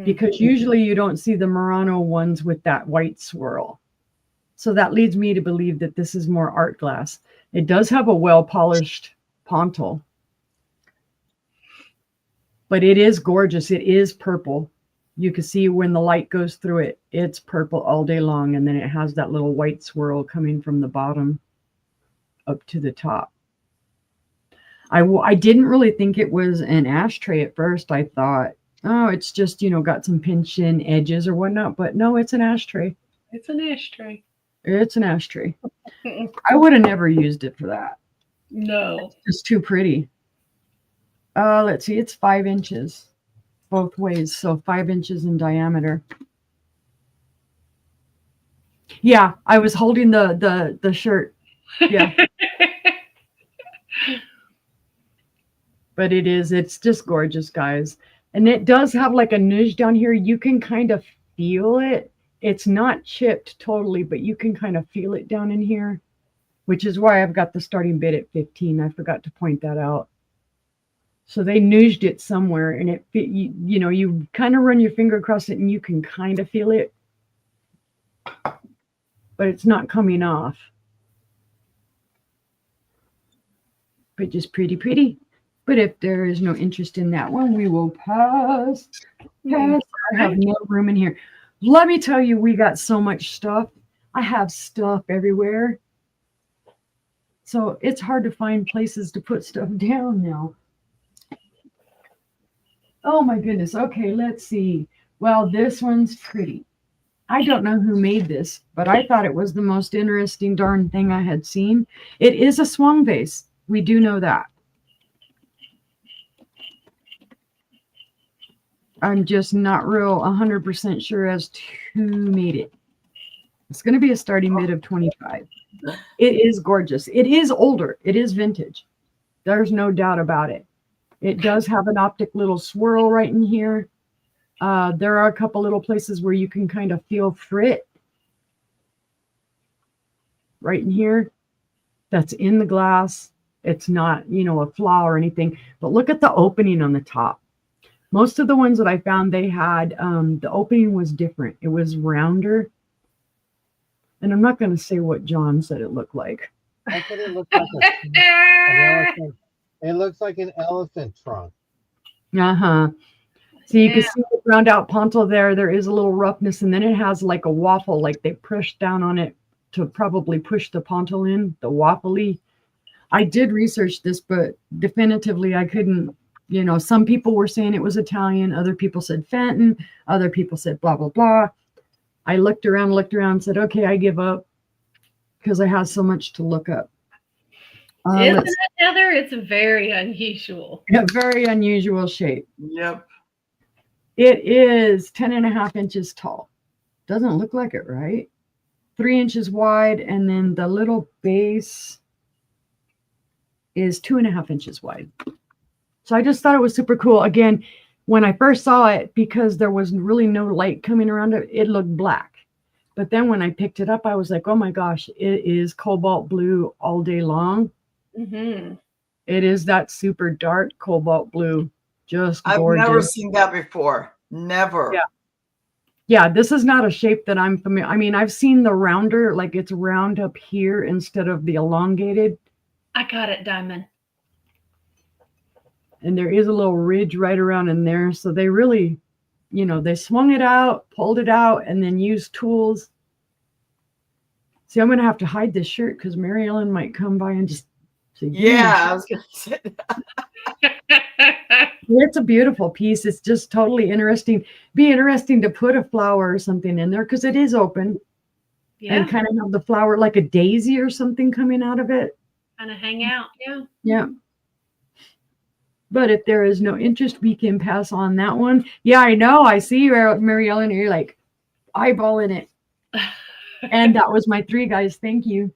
Because usually you don't see the Murano ones with that white swirl. So that leads me to believe that this is more art glass. It does have a well-polished pontal. But it is gorgeous. It is purple. You can see when the light goes through it, it's purple all day long. And then it has that little white swirl coming from the bottom up to the top. I didn't really think it was an ashtray at first. I thought, oh, it's just, got some pinch in edges or whatnot. But no, it's an ashtray. It's an ashtray. It's an ashtray. I would have never used it for that. No. It's too pretty. Let's see. It's 5 inches both ways. So 5 inches in diameter. Yeah, I was holding the shirt. Yeah. But it's just gorgeous, guys. And it does have like a nudge down here. You can kind of feel it. It's not chipped totally, but you can kind of feel it down in here, which is why I've got the starting bid at 15. I forgot to point that out. So they nudged it somewhere, and it you kind of run your finger across it and you can kind of feel it, but it's not coming off. But just pretty. But if there is no interest in that one, we will pass. Pass. I have no room in here. Let me tell you, we got so much stuff. I have stuff everywhere. So it's hard to find places to put stuff down now. Oh my goodness. Okay, let's see. Well, this one's pretty. I don't know who made this, but I thought it was the most interesting darn thing I had seen. It is a swung vase. We do know that. I'm just not real 100% sure as to who made it. It's going to be a starting bid of 25. It is gorgeous. It is older. It is vintage. There's no doubt about it. It does have an optic little swirl right in here. There are a couple little places where you can kind of feel frit right in here. That's in the glass. It's not, a flaw or anything. But look at the opening on the top. Most of the ones that I found, they had, the opening was different. It was rounder. And I'm not going to say what John said it looked like. I thought it looked like an elephant. It looks like an elephant trunk. Uh-huh. So you can see the round out pontil there. There is a little roughness, and then it has like a waffle, like they pushed down on it to probably push the pontil in, the waffly. I did research this, but definitively I couldn't, some people were saying it was Italian. Other people said Fenton. Other people said blah, blah, blah. I looked around and said, okay, I give up because I have so much to look up. Isn't it, Heather? It's very unusual. A very unusual shape. Yep. It is 10.5 inches tall. Doesn't look like it, right? 3 inches wide, and then the little base is 2.5 inches wide. So I just thought it was super cool. Again, when I first saw it, because there was really no light coming around it, it looked black. But then when I picked it up, I was like, oh my gosh, it is cobalt blue all day long. Mm-hmm. It is that super dark cobalt blue. Just gorgeous. I've never seen that before. Never. Yeah. Yeah, this is not a shape that I'm familiar. I mean, I've seen the rounder, like it's round up here instead of the elongated. I got it, Diamond. And there is a little ridge right around in there. So they really, they swung it out, pulled it out, and then used tools. See, I'm going to have to hide this shirt because Mary Ellen might come by and just say, yeah, I was going to say that. It's a beautiful piece. It's just totally interesting. Be interesting to put a flower or something in there because it is open. Yeah. And kind of have the flower like a daisy or something coming out of it. Kind of hang out. Yeah. Yeah. But if there is no interest, we can pass on that one. Yeah, I know. I see you, Mary Ellen, and you're like eyeballing it. And that was my 3, guys. Thank you.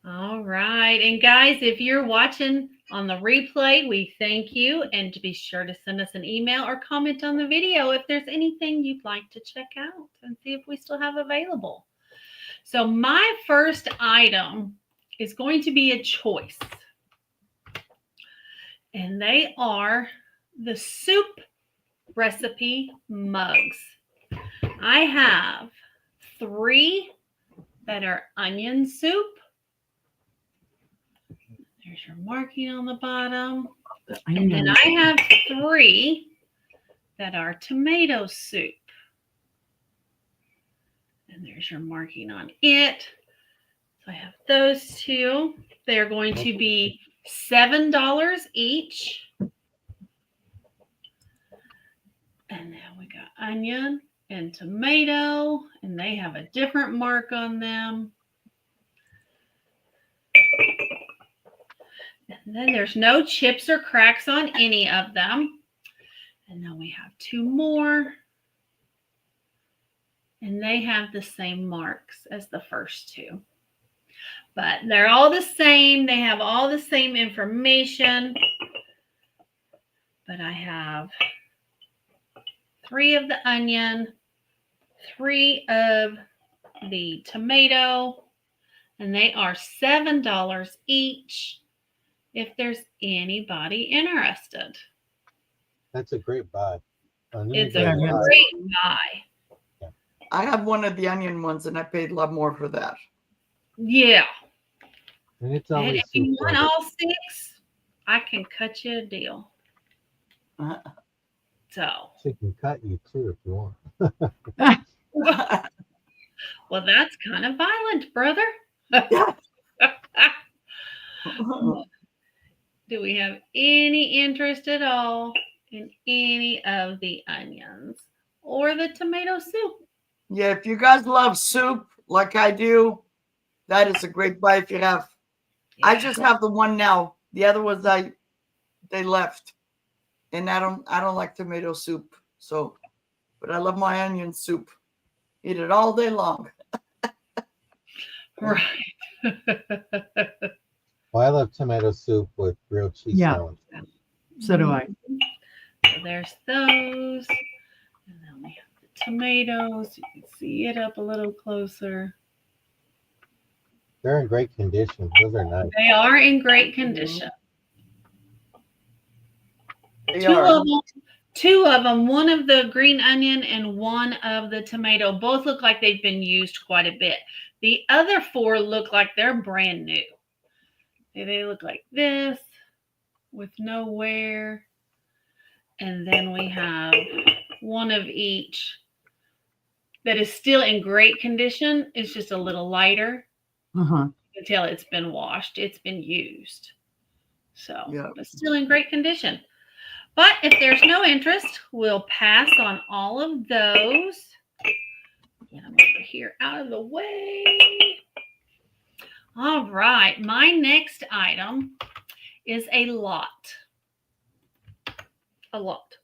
All right. And guys, if you're watching on the replay, we thank you. And to be sure to send us an email or comment on the video if there's anything you'd like to check out and see if we still have available. So my first item is going to be a choice. And they are the soup recipe mugs. I have 3 that are onion soup. There's your marking on the bottom. And then I have 3 that are tomato soup. And there's your marking on it. So I have those 2. They are going to be $7 each. And then we got onion and tomato, and they have a different mark on them. And then there's no chips or cracks on any of them. And then we have 2 more. And they have the same marks as the first 2. But they're all the same. They have all the same information. But I have 3 of the onion, 3 of the tomato, and they are $7 each if there's anybody interested. That's a great buy. It's a great buy. Yeah. I have one of the onion ones, and I paid a lot more for that. Yeah. And it's always if you want all 6, I can cut you a deal. So, She can cut you too if you want. well, that's kind of violent, brother. Do we have any interest at all in any of the onions or the tomato soup? Yeah, if you guys love soup like I do, that is a great buy if you have. I Yeah. just have the one now. The other ones they left. And I don't like tomato soup. So, but I love my onion soup. Eat it all day long. Right. Well, I love tomato soup with grilled cheese Yeah. sandwich. So do I. So there's those. And then we have the tomatoes. You can see it up a little closer. They're in great condition. Those are nice. They are in great condition. They Two are. of them. Two of them, one of the green onion and one of the tomato, both look like they've been used quite a bit. The other four look like they're brand new. They look like this with no wear. And then we have one of each that is still in great condition. It's just a little lighter. Uh-huh. You can tell it's been washed. It's been used. So, Yeah. but still in great condition. But if there's no interest, we'll pass on all of those. Get them over here out of the way. All right. My next item is a lot. A lot.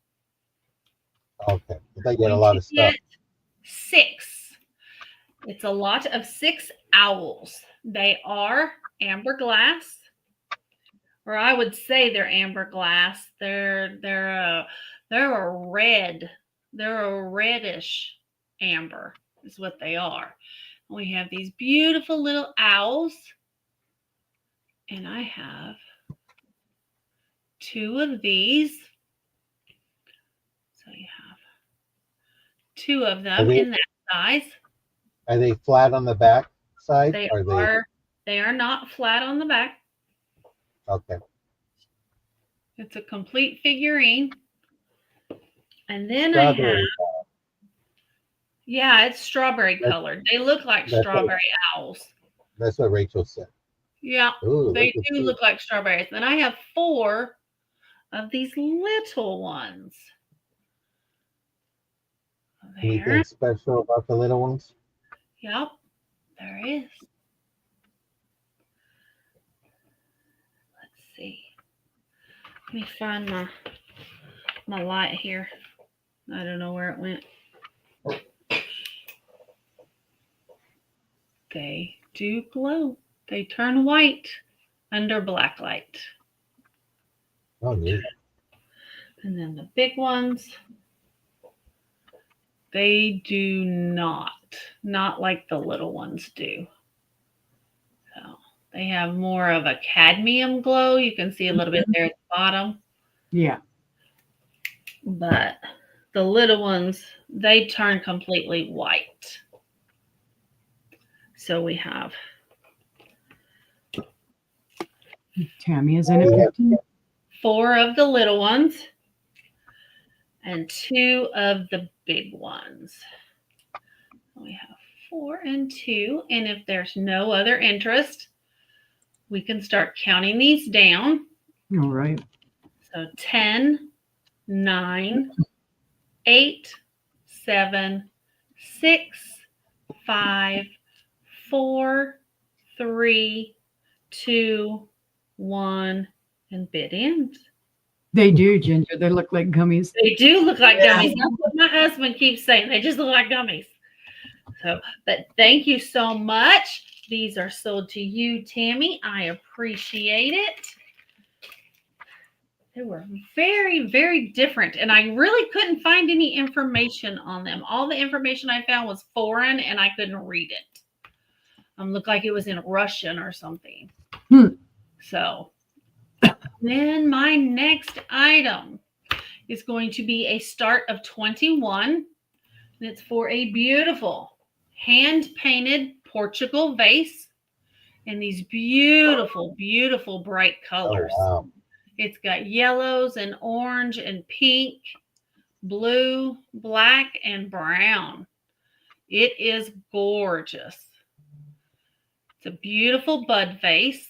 Okay. They get a lot of stuff. 6. It's a lot of 6 owls. They are amber glass. Or I would say they're amber glass. They're a red. They're a reddish amber is what they are. We have these beautiful little owls. And I have 2 of these. So you have 2 of them in that size. Are they flat on the back side? They are not flat on the back. Okay. It's a complete figurine. And then Strawberry. I have, yeah, it's strawberry colored. They look like strawberry owls. That's what Rachel said. Yeah, Ooh, they do look like strawberries. Then I have 4 of these little ones. Anything special about the little ones? Yep, there is. Let's see. Let me find my light here. I don't know where it went. They do glow. They turn white under black light. Oh, neat. And then the big ones, they do not like the little ones do. So they have more of a cadmium glow. You can see a little bit there at the bottom. Yeah. But the little ones, they turn completely white. So we have Tammy is in it. 15. 4 of the little ones and 2 of the big ones. We have 4 and 2. And if there's no other interest, we can start counting these down. All right. So 10, 9, 8, 7, 6, 5, 4, 3, 2, 1, and bid ends. They do, Ginger. They look like gummies. They do look like gummies. That's what my husband keeps saying. They just look like gummies. So, but thank you so much. These are sold to you, Tammy. I appreciate it. They were very, very different. And I really couldn't find any information on them. All the information I found was foreign and I couldn't read it. Looked like it was in Russian or something. So then my next item is going to be a start of 21. And it's for a beautiful hand-painted Portugal vase in these beautiful, beautiful bright colors. Oh, wow. It's got yellows and orange and pink, blue, black, and brown. It is gorgeous. It's a beautiful bud vase.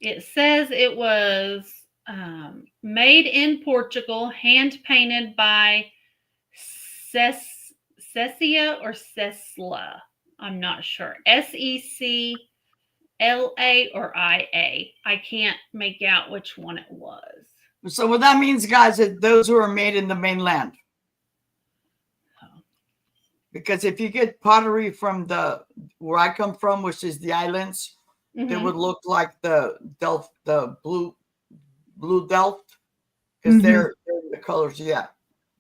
It says it was made in Portugal, hand painted by Cecia or Cesla. I'm not sure. SECLA or IA. I can't make out which one it was. So what that means, guys, is those who are made in the mainland. Because if you get pottery from where I come from, which is the islands, they would look like the Delft, the blue Delft, because they're the colors. Yeah,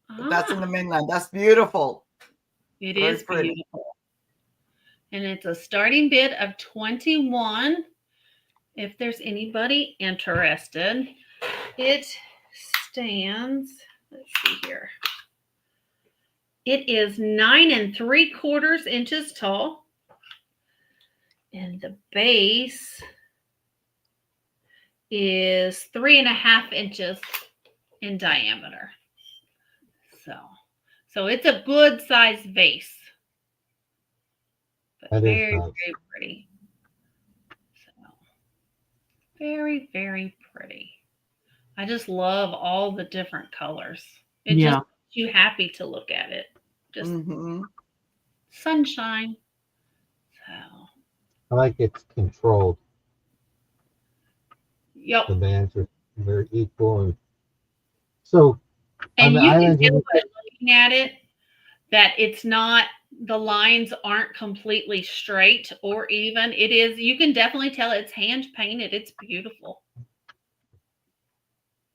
but that's in the mainland. That's beautiful. It is beautiful, and it's a starting bid of 21. If there's anybody interested, it stands. Let's see here. It is 9 3/4 inches tall, and the base is 3.5 inches in diameter. So it's a good sized vase, but very, very pretty. So very, very pretty. I just love all the different colors. It just makes you happy to look at it. Just sunshine. So I like it's controlled. Yep. The bands are very equal, and so and you can tell by looking at it that it's not, the lines aren't completely straight or even. It is, you can definitely tell it's hand painted. It's beautiful.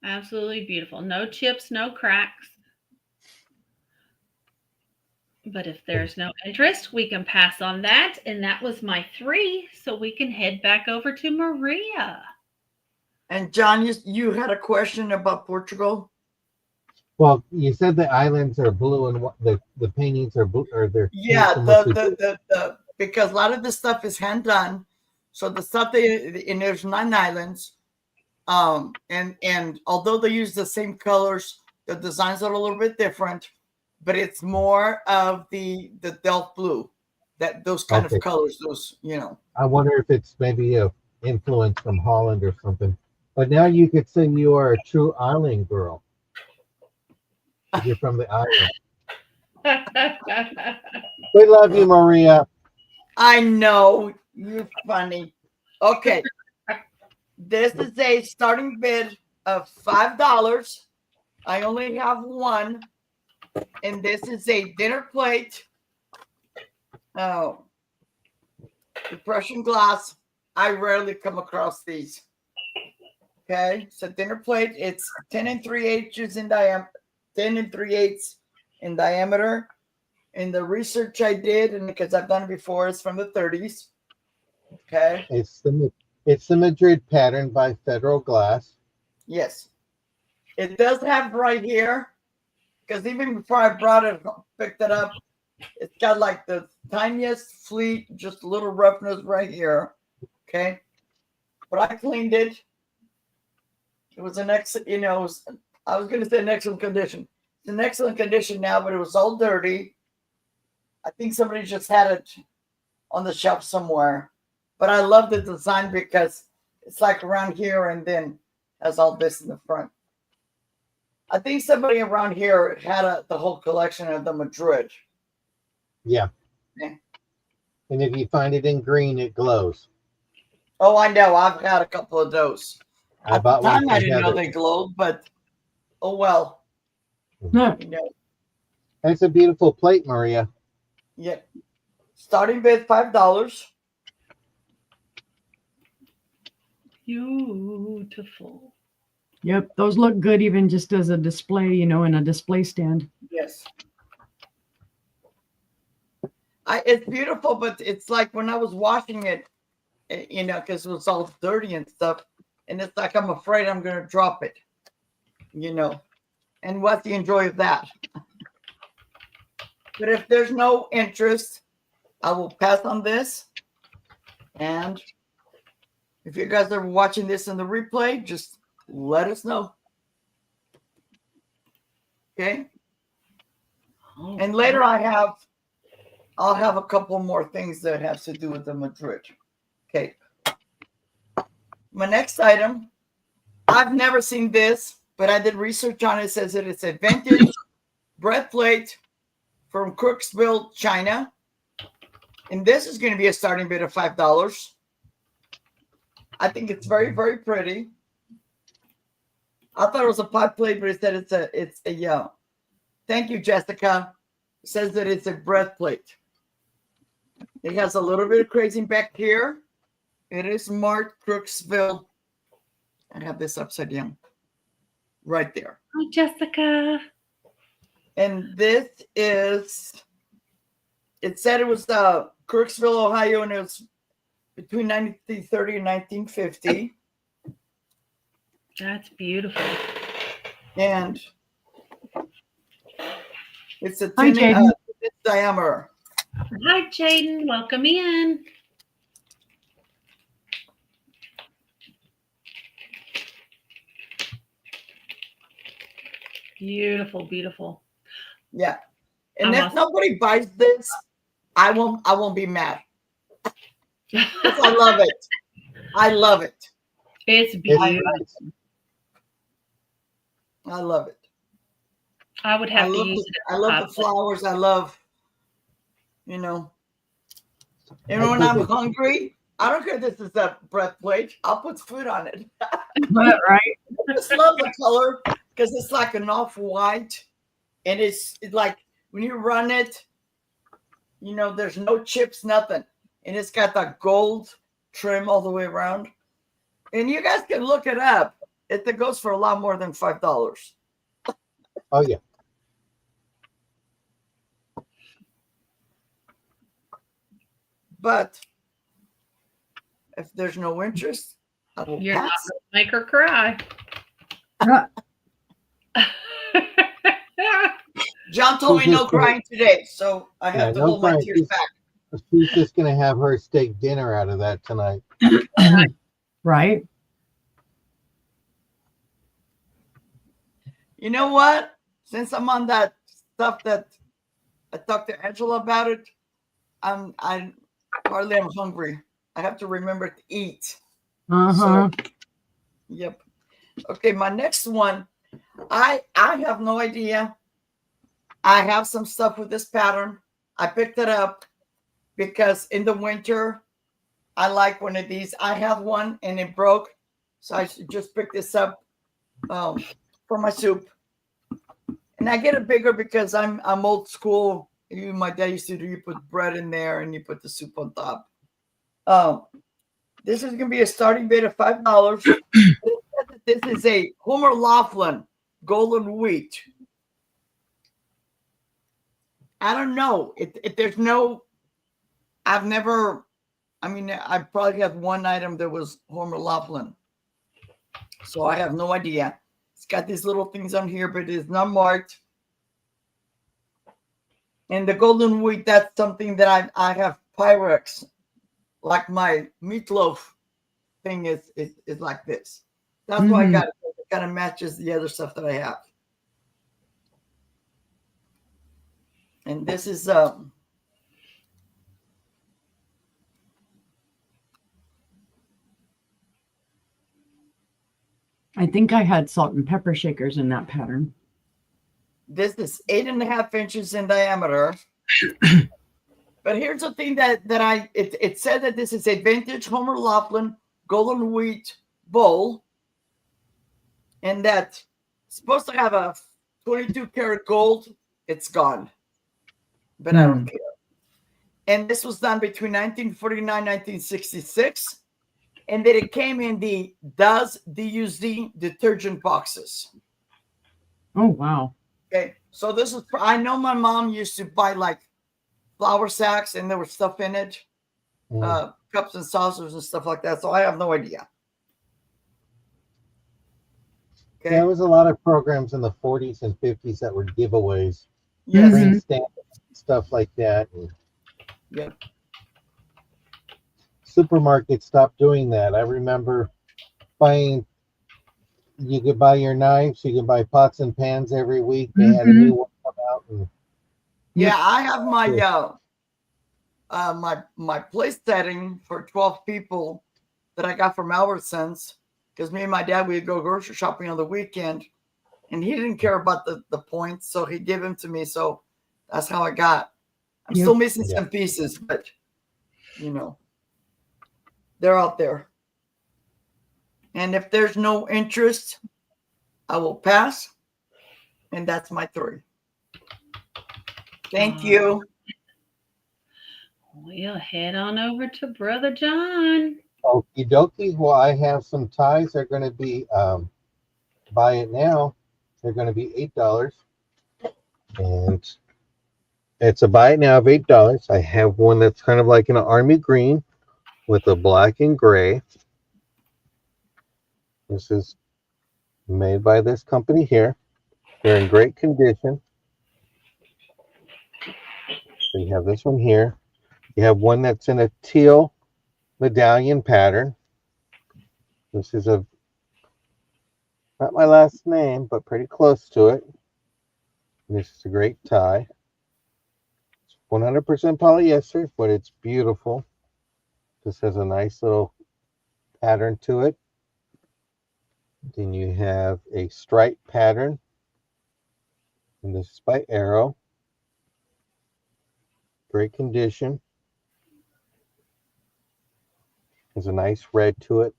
Absolutely beautiful. No chips, no cracks. But if there's no interest, we can pass on that. And that was my 3. So we can head back over to Maria. And John, you had a question about Portugal? Well, you said the islands are blue and the paintings are blue, or they're because a lot of the stuff is hand done. So the stuff and there's 9 islands. And although they use the same colors, the designs are a little bit different, but it's more of the Delft blue, those kind of colors, those, I wonder if it's maybe a influence from Holland or something. But now you could say you are a true island girl. You're from the island. We love you, Maria. I know. You're funny. Okay. This is a starting bid of $5. I only have one. And this is a dinner plate. Oh. Depression glass. I rarely come across these. Okay. So dinner plate. It's 10 3/8 in diameter. 10 3/8 in diameter. And the research I did, and because I've done it before, is from the 30s. Okay. It's the Madrid pattern by Federal Glass. Yes. It does have right here, because even before I brought it, picked it up, it's got like the tiniest fleet, just a little roughness right here. Okay. But I cleaned it. It was an excellent, I was going to say an excellent condition. It's in excellent condition now, but it was all dirty. I think somebody just had it on the shelf somewhere. But I love the design because it's like around here and then has all this in the front. I think somebody around here had the whole collection of the Madrid. Yeah. And if you find it in green, it glows. Oh, I know. I've had a couple of those. At the time, I didn't know they glowed, but oh well. It's a beautiful plate, Maria. Yeah. Starting bid $5. Beautiful. Yep, those look good even just as a display, in a display stand. Yes. It's beautiful, but it's like when I was washing it, because it was all dirty and stuff, and it's like I'm afraid I'm going to drop it, and what's the joy of that? But if there's no interest, I will pass on this. And if you guys are watching this in the replay, just let us know. Okay. Oh, And later I'll have a couple more things that has to do with the Madrid. Okay. My next item, I've never seen this, but I did research on it. It says that it's a vintage bread plate from Crooksville, China. And this is going to be a starting bid of $5. I think it's very, very pretty. I thought it was a pot plate, but it said it's a thank you, Jessica. It says that it's a bread plate. It has a little bit of crazing back here. It is marked Crooksville. I have this upside down right there. oh, Jessica. And this is, it said it was Crooksville, Ohio, and it was between 1930 and 1950. That's beautiful. And it's a Hi, 10 Jaden. inch diameter. Hi, Jaden. Welcome in. Beautiful, beautiful. Yeah. And I'm if awesome. nobody buys this, I won't be mad. 'Cause I love it. I love it. It's It's beautiful. nice. I love it. I would I have to love use the, it. I as a love pot the plate. flowers. I love, and I when think I'm it- hungry, I don't care if this is a bread plate. I'll put food on it. Right? I just love the color because it's like an off-white, and it's like when you run it, there's no chips, nothing, and it's got that gold trim all the way around. And you guys can look it up. It goes for a lot more than $5. Oh yeah. But if there's no interest, I will You're not pass. going to make her cry. John told me She's no just gonna- crying today, so I Yeah, have to no hold my crying. tears back. She's just gonna have her steak dinner out of that tonight. Right? You know what? Since I'm on that stuff that I talked to Angela about it, I'm hungry. I have to remember to eat. Uh-huh. Yep. Okay, my next one, I have no idea. I have some stuff with this pattern. I picked it up because in the winter, I like one of these. I have one and it broke, so I should just pick this up for my soup. And I get it bigger because I'm old school. My dad used to do. You put bread in there and you put the soup on top. This is gonna be a starting bid of $5. This is a Homer Laughlin golden wheat. I don't know if there's no. I've never. I mean, I probably have one item that was Homer Laughlin, so I have no idea. It's got these little things on here, but it is not marked. And the golden wheat, that's something that I have Pyrex, like my meatloaf thing is like this. That's why I got it. It kind of matches the other stuff that I have. And this is I think I had salt and pepper shakers in that pattern. this is 8.5 inches in diameter. But here's the thing that it said that this is a vintage Homer Laughlin golden wheat bowl, and that supposed to have a 22 karat gold. It's gone, but I don't care. And this was done between 1949 and 1966, and then it came in the DUZ detergent boxes. Oh, wow. Okay, so this is, I know my mom used to buy like flour sacks and there was stuff in it, cups and saucers and stuff like that. So I have no idea. Okay. There was a lot of programs in the 40s and 50s that were giveaways, Yes. ring stamps, stuff like that. And Yep. supermarkets stopped doing that. I remember buying you could buy your knives. You can buy pots and pans every week. They had a new one come out, and Yeah, I have my place setting for 12 people that I got from Albertsons, because me and my dad, we'd go grocery shopping on the weekend, and he didn't care about the points, so he gave them to me. So that's how I got. I'm still missing Yeah. some pieces, but you know, they're out there. And if there's no interest, I will pass. And that's my 3. Thank you. We'll head on over to Brother John. Okie dokie. Well, I have some ties. They're going to be buy it now. They're going to be $8, and it's a buy it now of $8. I have one that's kind of like an army green with a black and gray. This is made by this company here. They're in great condition. So you have this one here. You have one that's in a teal medallion pattern. This is not my last name, but pretty close to it. And this is a great tie. It's 100% polyester, but it's beautiful. This has a nice little pattern to it. Then you have a stripe pattern, and this is by Arrow. Great condition. There's a nice red to it.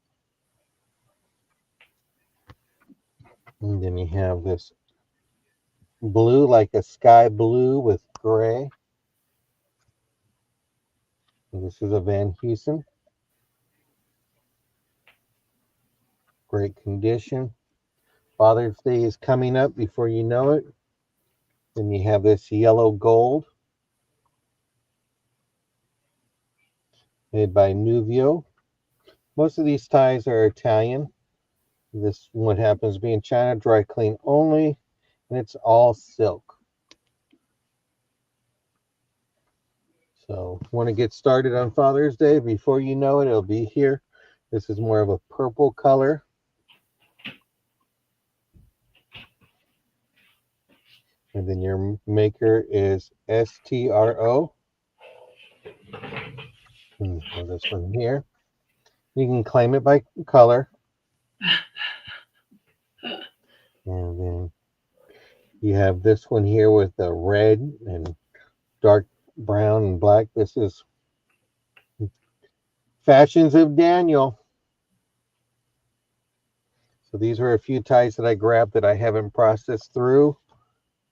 And then you have this blue, like a sky blue with gray. And this is a Van Heusen. Great condition. Father's Day is coming up before you know it. Then you have this yellow gold, made by Nuvio. Most of these ties are Italian. This one happens to be in China, dry clean only, and it's all silk. So want to get started on Father's Day. Before you know it, it'll be here. This is more of a purple color. And then your maker is STRO. And this one here. You can claim it by color. And then you have this one here with the red and dark brown and black. This is Fashions of Daniel. So these are a few ties that I grabbed that I haven't processed through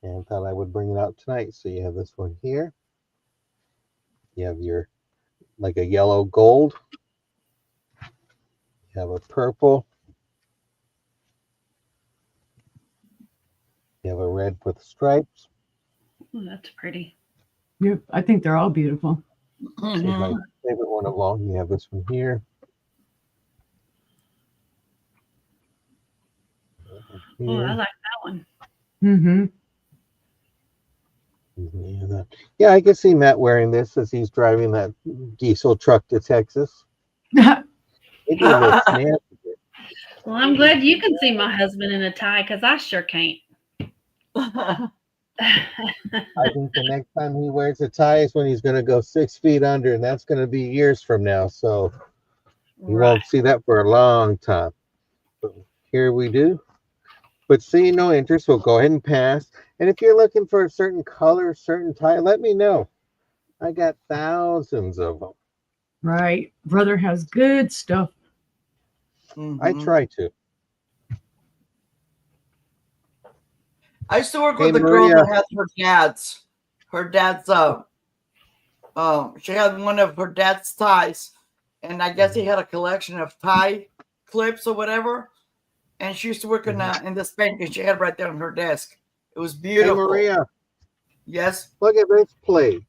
and thought I would bring it out tonight. So you have this one here. You have your like a yellow gold. You have a purple. You have a red with stripes. Oh, that's pretty. Yep, I think they're all beautiful. This is my favorite one of all. You have this one here. Oh, I like that one. Mm-hmm. Yeah, I can see Matt wearing this as he's driving that diesel truck to Texas. Maybe a little snazzy. Well, I'm glad you can see my husband in a tie because I sure can't. I think the next time he wears a tie is when he's going to go 6 feet under, and that's going to be years from now. So you won't see that for a long time. But here we do. But seeing no interest, we'll go ahead and pass. And if you're looking for a certain color, certain tie, let me know. I got thousands of them. Right. Brother has good stuff. I try to. I used to work with a girl that had her dad's. She had one of her dad's ties, and I guess he had a collection of tie clips or whatever. And she used to work in this bank, and she had it right there on her desk. It was beautiful. Hey, Maria. Yes. Look at this plate.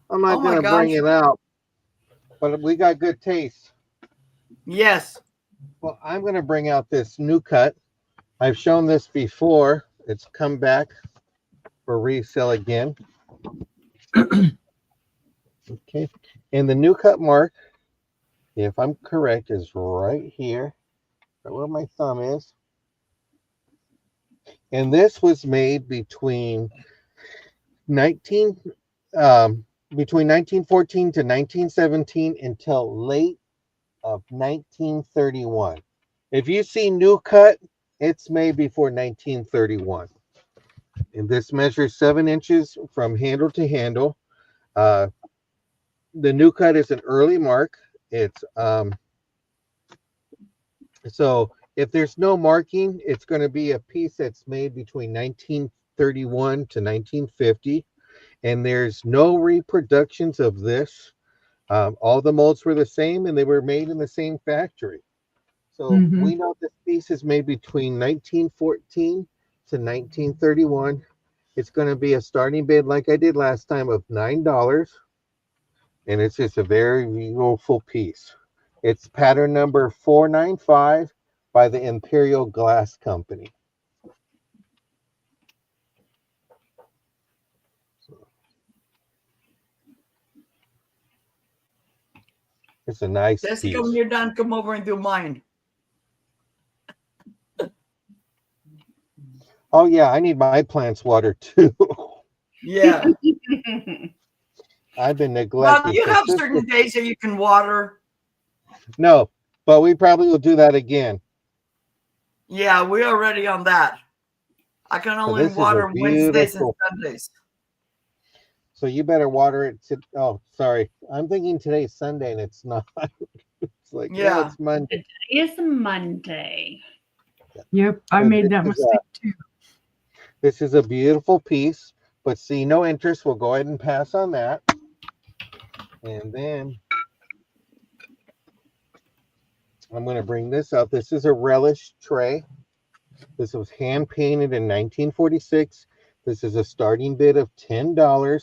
I'm not going to bring it out, but we got good taste. Yes. Well, I'm going to bring out this new cut. I've shown this before. It's come back for resale again. Okay. And the new cut mark, if I'm correct, is right here, right where my thumb is. And this was made between 19 between 1914 to 1917 until late of 1931. If you see new cut, it's made before 1931. And this measures 7 inches from handle to handle. The new cut is an early mark. It's so if there's no marking, it's going to be a piece that's made between 1931 to 1950. And there's no reproductions of this. All the molds were the same and they were made in the same factory. So we know this piece is made between 1914 to 1931. It's going to be a starting bid like I did last time of $9. And it's just a very beautiful piece. It's pattern number 495 by the Imperial Glass Company. It's a nice Jessica, piece. when you're done, come over and do mine. Oh yeah, I need my plants watered too. Yeah. I've been Well, neglecting. you have certain days that you can water. No, but we probably will do that again. Yeah, we're already on that. I can only this is a water Wednesdays and beautiful- Sundays. So you better water it. Oh, sorry. I'm thinking today's Sunday and it's not. It's like, yeah, Yeah. it's Monday. It's Monday. Yep, I So made this that is mistake too. This is a beautiful piece, but see no interest. We'll go ahead and pass on that. And then I'm going to bring this up. This is a relish tray. This was hand painted in 1946. This is a starting bid of $10.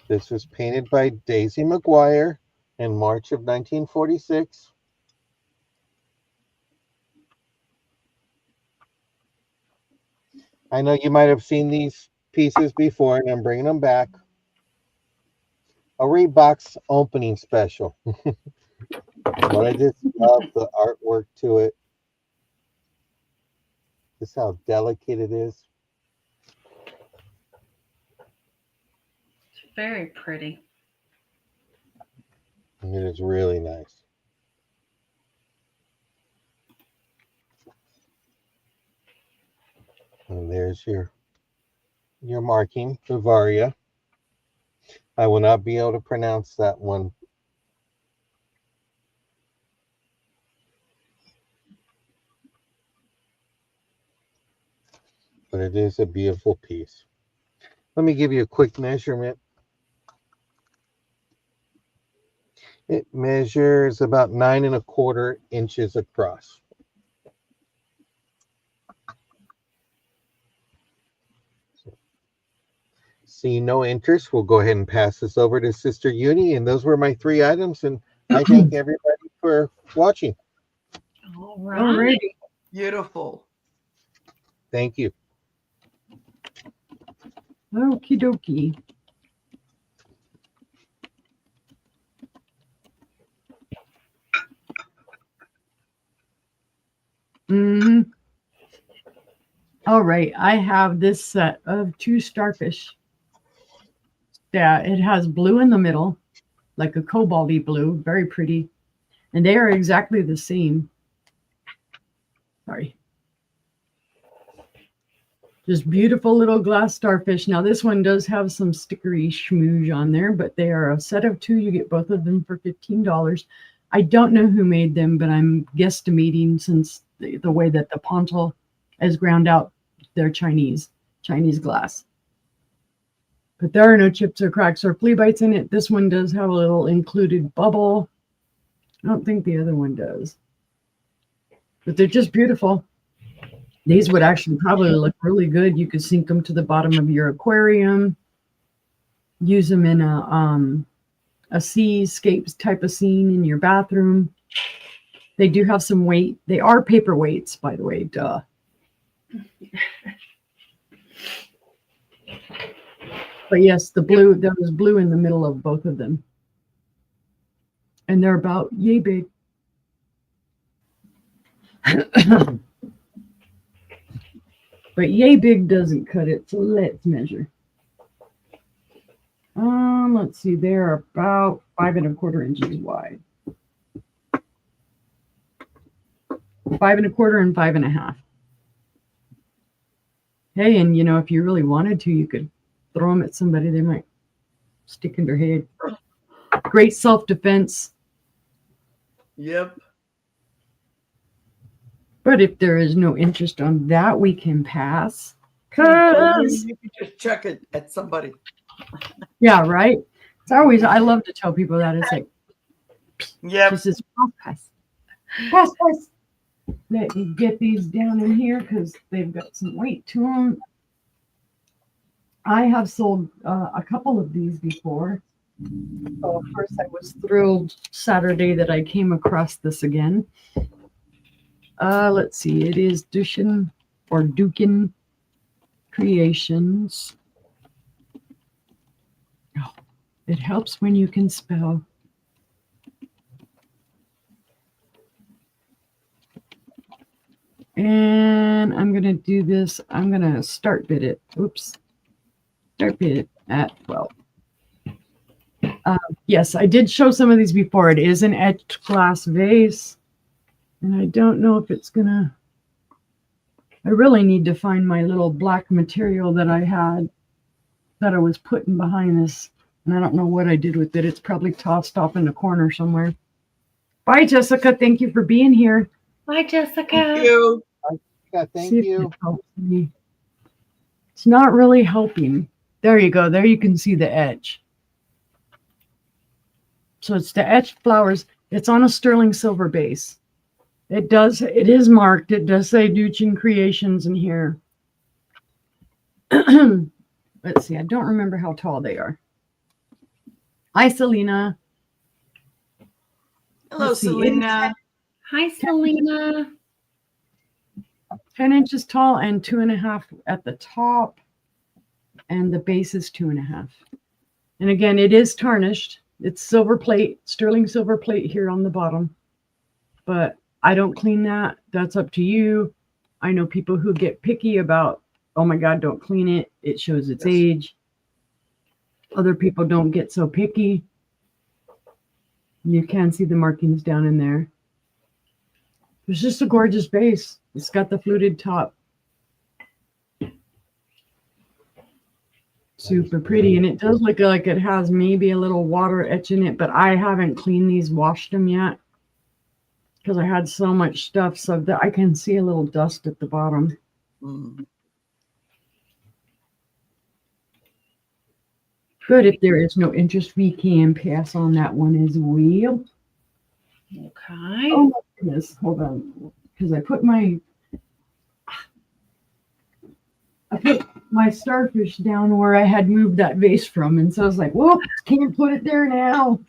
This was painted by Daisy McGuire in March of 1946. I know you might have seen these pieces before, and I'm bringing them back. A Reeboks opening special. But I just love the artwork to it. Just how delicate it is. It's very pretty. And it is really nice. And there's your marking, Bavaria. I will not be able to pronounce that one. But it is a beautiful piece. Let me give you a quick measurement. It measures about 9 1/4 inches across. See no interest, we'll go ahead and pass this over to Sister Uni. And those were my 3 items. And I thank everybody for watching. All right. Alrighty. Beautiful. Thank you. Okie dokie. All right, I have this set of 2 starfish. Yeah, it has blue in the middle, like a cobalty blue, very pretty. And they are exactly the same. Sorry. Just beautiful little glass starfish. Now this one does have some stickery schmooze on there, but they are a set of 2. You get both of them for $15. I don't know who made them, but I'm guesstimating since the way that the pontal is ground out, they're Chinese glass. But there are no chips or cracks or flea bites in it. This one does have a little included bubble. I don't think the other one does. But they're just beautiful. These would actually probably look really good. You could sink them to the bottom of your aquarium. Use them in a seascapes type of scene in your bathroom. They do have some weight. They are paperweights, by the way. Duh. But yes, the blue, there was blue in the middle of both of them. And they're about yay big. But yay big doesn't cut it, so let's measure. Let's see, they're about 5 1/4 inches wide. 5 1/4 and 5 1/2. Hey, and you know, if you really wanted to, you could throw them at somebody, they might stick in their head. Great self-defense. Yep. But if there is no interest on that, we can pass. Cause You can just chuck it at somebody. yeah, right. It's always, I love to tell people that. It's like, Yep. she says, pass. Pass. Let me get these down in here because they've got some weight to them. I have sold a couple of these before. So of course, I was thrilled Saturday that I came across this again. Let's see. It is Dukin Creations. Oh, it helps when you can spell. And I'm going to do this. I'm going to start bid it. Oops. Start bid at 12. Yes, I did show some of these before. It is an etched glass vase. And I don't know if it's going to... I really need to find my little black material that I had that I was putting behind this. And I don't know what I did with it. It's probably tossed off in a corner somewhere. Bye, Jessica. Thank you for being here. Bye, Jessica. Thank you. Yeah, thank See if you. it helps me. It's not really helping. There you go. There you can see the edge. So it's the etched flowers. It's on a sterling silver base. It is marked. It does say Dukin Creations in here. Let's see. I don't remember how tall they are. Hi, Selena. Hello, Let's see. Selena. Hi, Selena. 10 inches tall and 2.5 at the top. And the base is 2.5. And again, it is tarnished. It's silver plate, sterling silver plate here on the bottom. But I don't clean that. That's up to you. I know people who get picky about, oh my God, don't clean it. It shows its age. Other people don't get so picky. You can see the markings down in there. It's just a gorgeous base. It's got the fluted top. Super pretty. And it does look like it has maybe a little water etch in it, but I haven't cleaned these, washed them yet. Because I had so much stuff so that I can see a little dust at the bottom. Mm. But if there is no interest, we can pass on that one as well. Okay. Oh my goodness, hold on. Because I put my starfish down where I had moved that vase from. And so I was like, whoop, can't put it there now.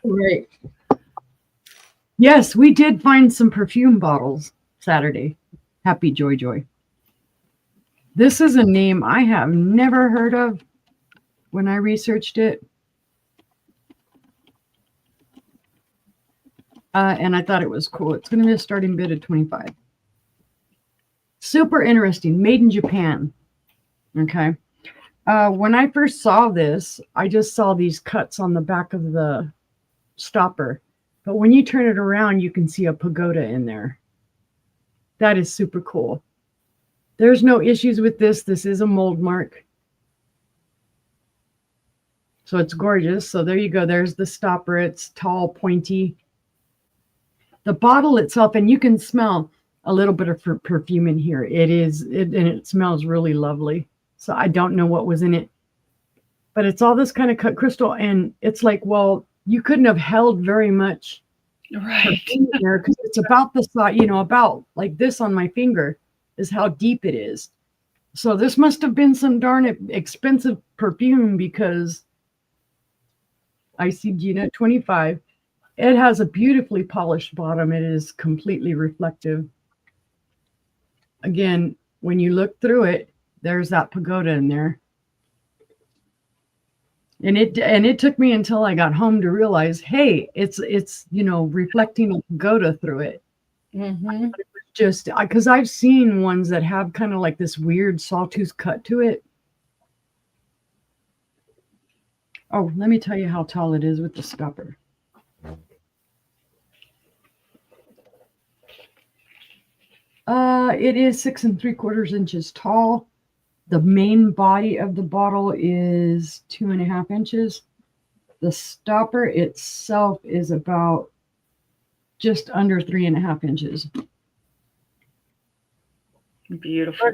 Right. Yes, we did find some perfume bottles Saturday. Happy Joy Joy. This is a name I have never heard of when I researched it. And I thought it was cool. It's going to be a starting bid of 25. Super interesting. Made in Japan. Okay. When I first saw this, I just saw these cuts on the back of the stopper. But when you turn it around, you can see a pagoda in there. That is super cool. There's no issues with this. This is a mold mark. So it's gorgeous. So there you go. There's the stopper. It's tall, pointy. The bottle itself, and you can smell a little bit of perfume in here. And it smells really lovely. So I don't know what was in it. But it's all this kind of cut crystal. And it's like, well, you couldn't have held very much Right. in there because it's about the size, about like this on my finger is how deep it is. So this must have been some darn expensive perfume because I see Gina 25. It has a beautifully polished bottom. It is completely reflective. Again, when you look through it, there's that pagoda in there. And it took me until I got home to realize, hey, it's reflecting a pagoda through it. Mm-hmm. Just because I've seen ones that have kind of like this weird sawtooth cut to it. Oh, let me tell you how tall it is with the stopper. It is 6 3/4 inches tall. The main body of the bottle is 2.5 inches. The stopper itself is about just under 3.5 inches. Beautiful.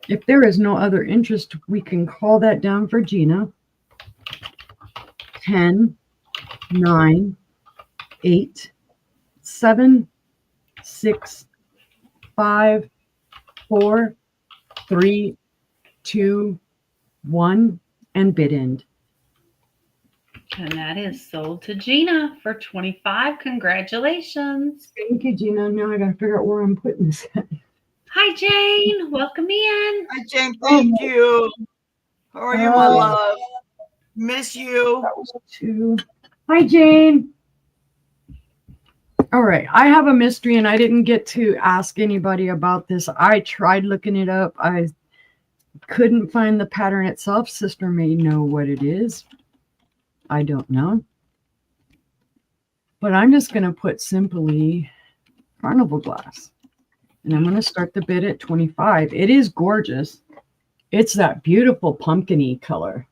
If there is no other interest, we can call that down for Gina. 10, 9, 8, 7, 6, 5, 4, 3, 2, 1, and bid end. And that is sold to Gina for $25. Congratulations. Thank you, Gina. Now I gotta figure out where I'm putting this at. Hi, Jane. Welcome in. Hi, Jane. Thank you. How are you, my Oh. love? Miss you. That was 2. Hi, Jane. All right. I have a mystery and I didn't get to ask anybody about this. I tried looking it up. I couldn't find the pattern itself. Sister may know what it is. I don't know. But I'm just going to put simply carnival glass. And I'm going to start the bid at 25. It is gorgeous. It's that beautiful pumpkin-y color.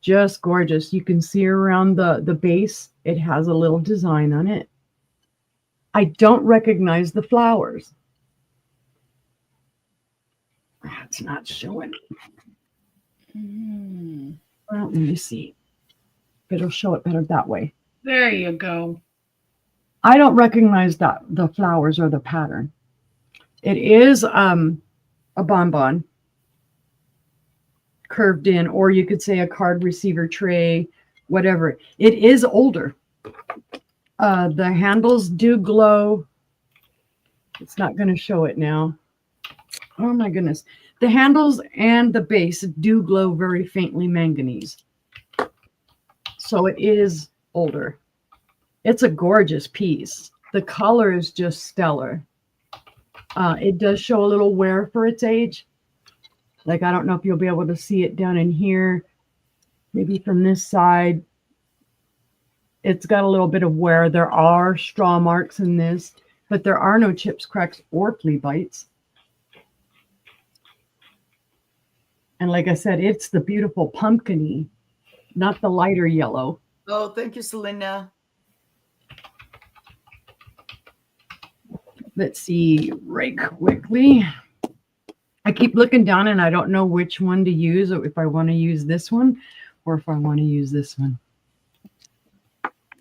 Just gorgeous. You can see around the base, it has a little design on it. I don't recognize the flowers. It's not showing. Well, let me see. It'll show it better that way. There you go. I don't recognize the flowers or the pattern. It is a bonbon curved in, or you could say a card receiver tray, whatever. It is older. The handles do glow. It's not going to show it now. Oh my goodness. The handles and the base do glow very faintly manganese. So it is older. It's a gorgeous piece. The color is just stellar. It does show a little wear for its age. Like, I don't know if you'll be able to see it down in here. Maybe from this side. It's got a little bit of wear. There are straw marks in this, but there are no chips, cracks, or flea bites. And like I said, it's the beautiful pumpkin-y, not the lighter yellow. Oh, thank you, Selena. Let's see, right quickly. I keep looking down and I don't know which one to use, or if I want to use this one or if I want to use this one.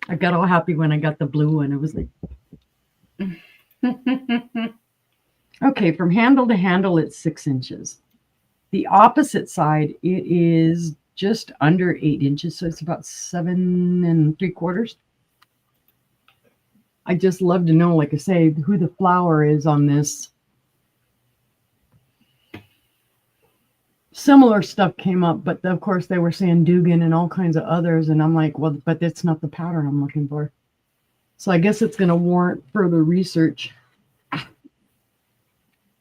I got all happy when I got the blue one. It was like, okay, from handle to handle, it's 6 inches. The opposite side, it is just under 8 inches. So it's about 7 3/4. I just love to know, like I say, who the flower is on this. Similar stuff came up, but of course they were saying Dugan and all kinds of others. And I'm like, well, but that's not the pattern I'm looking for. So I guess it's going to warrant further research.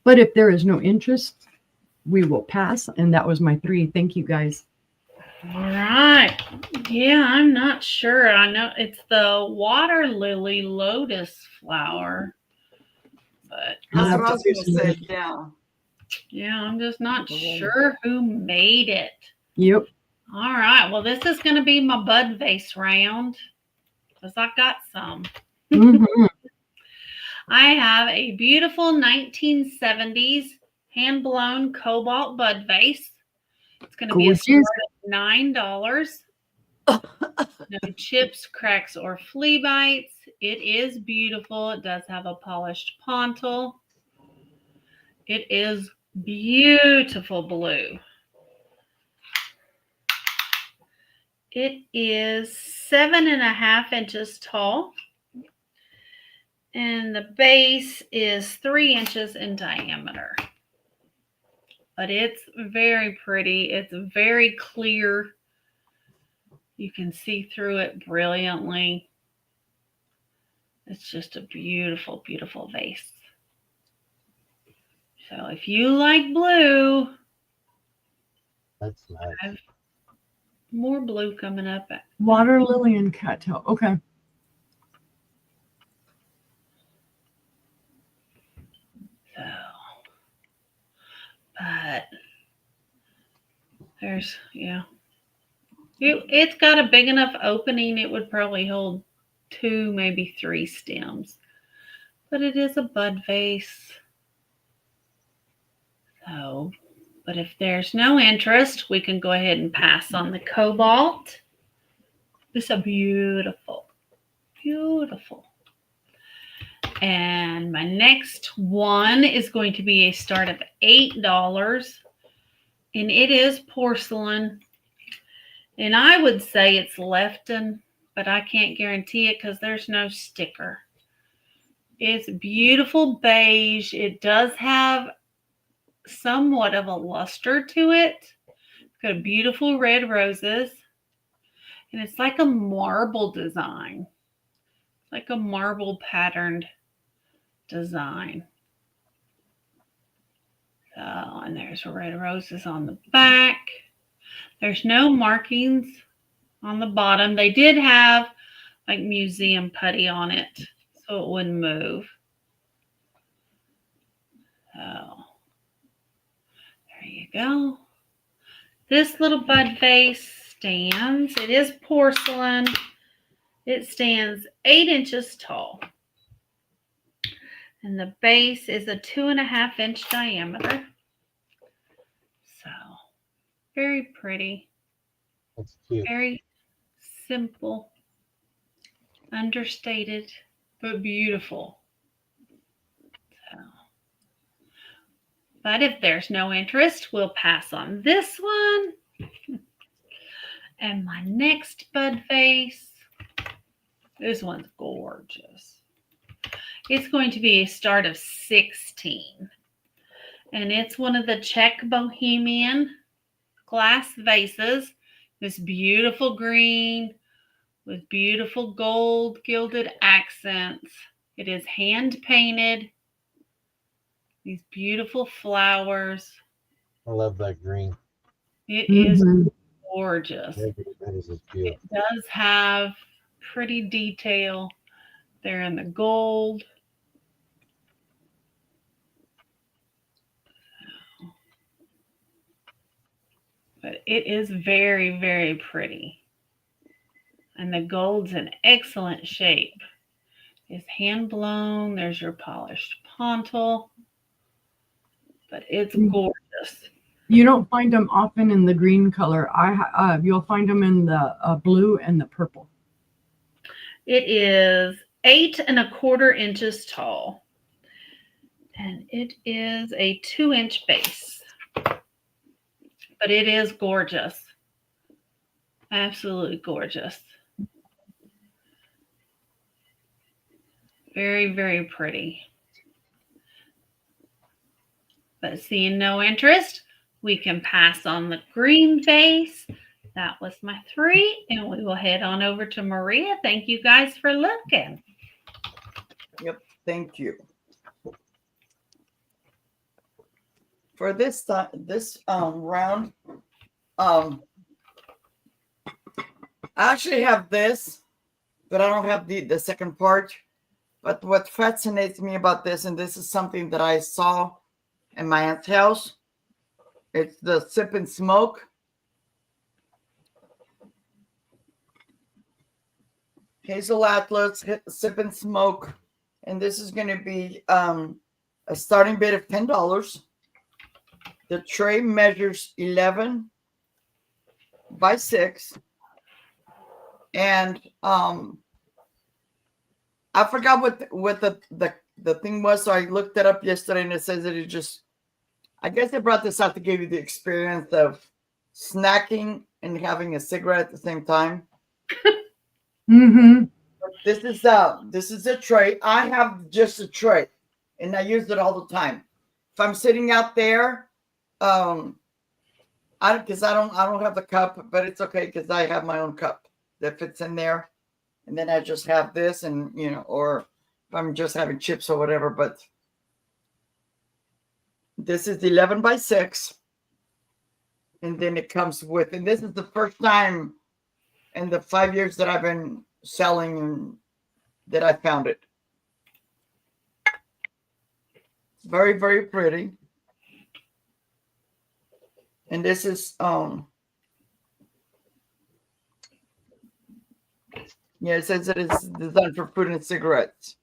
But if there is no interest, we will pass. And that was my 3. Thank you, guys. All right. Yeah, I'm not sure. I know it's the water lily lotus flower. But That's what I was going to say. Yeah. yeah, I'm just not sure who made it. Yep. All right. Well, this is going to be my bud vase round because I got some. Mm-hmm. I have a beautiful 1970s hand-blown cobalt bud vase. It's going to be a start of $9. No chips, cracks, or flea bites. It is beautiful. It does have a polished pontil. It is beautiful blue. It is 7.5 inches tall. And the base is 3 inches in diameter. But it's very pretty. It's very clear. You can see through it brilliantly. It's just a beautiful, beautiful vase. So if you like blue, That's nice. I have more blue coming up. Water lily and cattail. Okay. So, but there's, yeah. It's got a big enough opening. It would probably hold 2, maybe 3 stems. But it is a bud vase. So, but if there's no interest, we can go ahead and pass on the cobalt. This is beautiful, beautiful. And my next one is going to be a start of $8. And it is porcelain. And I would say it's Lefton, but I can't guarantee it because there's no sticker. It's beautiful beige. It does have somewhat of a luster to it. It's got beautiful red roses. And it's like a marble design. Like a marble patterned design. So, and there's red roses on the back. There's no markings on the bottom. They did have like museum putty on it so it wouldn't move. So there you go. This little bud vase stands. It is porcelain. It stands 8 inches tall. And the base is a 2.5-inch diameter. So very pretty. That's cute. Very simple, understated, but beautiful. So, but if there's no interest, we'll pass on this one. And my next bud vase, this one's gorgeous. It's going to be a start of 16. And it's one of the Czech Bohemian glass vases. This beautiful green with beautiful gold gilded accents. It is hand painted. These beautiful flowers. I love that green. It is Mhm. gorgeous. That is just beautiful. It does have pretty detail there in the gold. But it is very, very pretty. And the gold's in excellent shape. It's hand blown. There's your polished pontil. But it's gorgeous. You don't find them often in the green color. You'll find them in the blue and the purple. It is 8.25 inches tall. And it is a 2-inch base. But it is gorgeous. Absolutely gorgeous. Very, very pretty. But seeing no interest, we can pass on the green vase. That was my 3. And we will head on over to Maria. Thank you guys for looking. Yep, thank you. For this round, I actually have this, but I don't have the second part. But what fascinates me about this, and this is something that I saw in my aunt's house, it's the sip and smoke. Hazel Atlas, sip and smoke. And this is going to be a starting bid of $10. The tray measures 11 by 6. And I forgot what the thing was, so I looked it up yesterday, and it says that it just, I guess they brought this out to give you the experience of snacking and having a cigarette at the same time. Mm-hmm. This is a tray. I have just a tray, and I use it all the time. If I'm sitting out there, because I don't have the cup, but it's okay because I have my own cup that fits in there, and then I just have this, and or I'm just having chips or whatever. But this is 11 by 6. And then it comes with, and this is the first time in the 5 years that I've been selling that I found it. It's very, very pretty. And this is, yeah, it says that it's designed for food and cigarettes.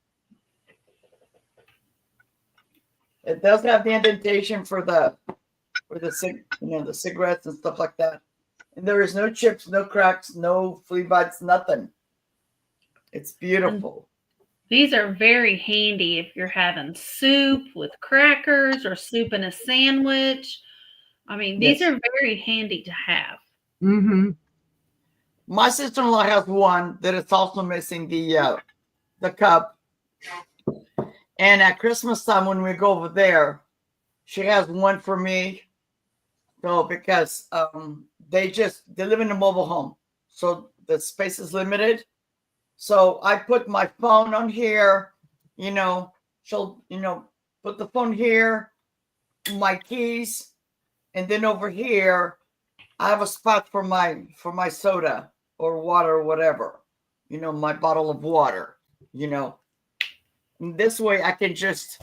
It does have the indentation for the the cigarettes and stuff like that. And there is no chips, no cracks, no flea bites, nothing. It's beautiful. These are very handy if you're having soup with crackers or soup in a sandwich. I mean, these Yes. are very handy to have. Mm-hmm. My sister-in-law has one that is also missing the cup. And at Christmas time, when we go over there, she has one for me. So because they live in a mobile home, so the space is limited. So I put my phone on here. She'll put the phone here, my keys, and then over here, I have a spot for my soda or water or whatever. My bottle of water. And this way I can just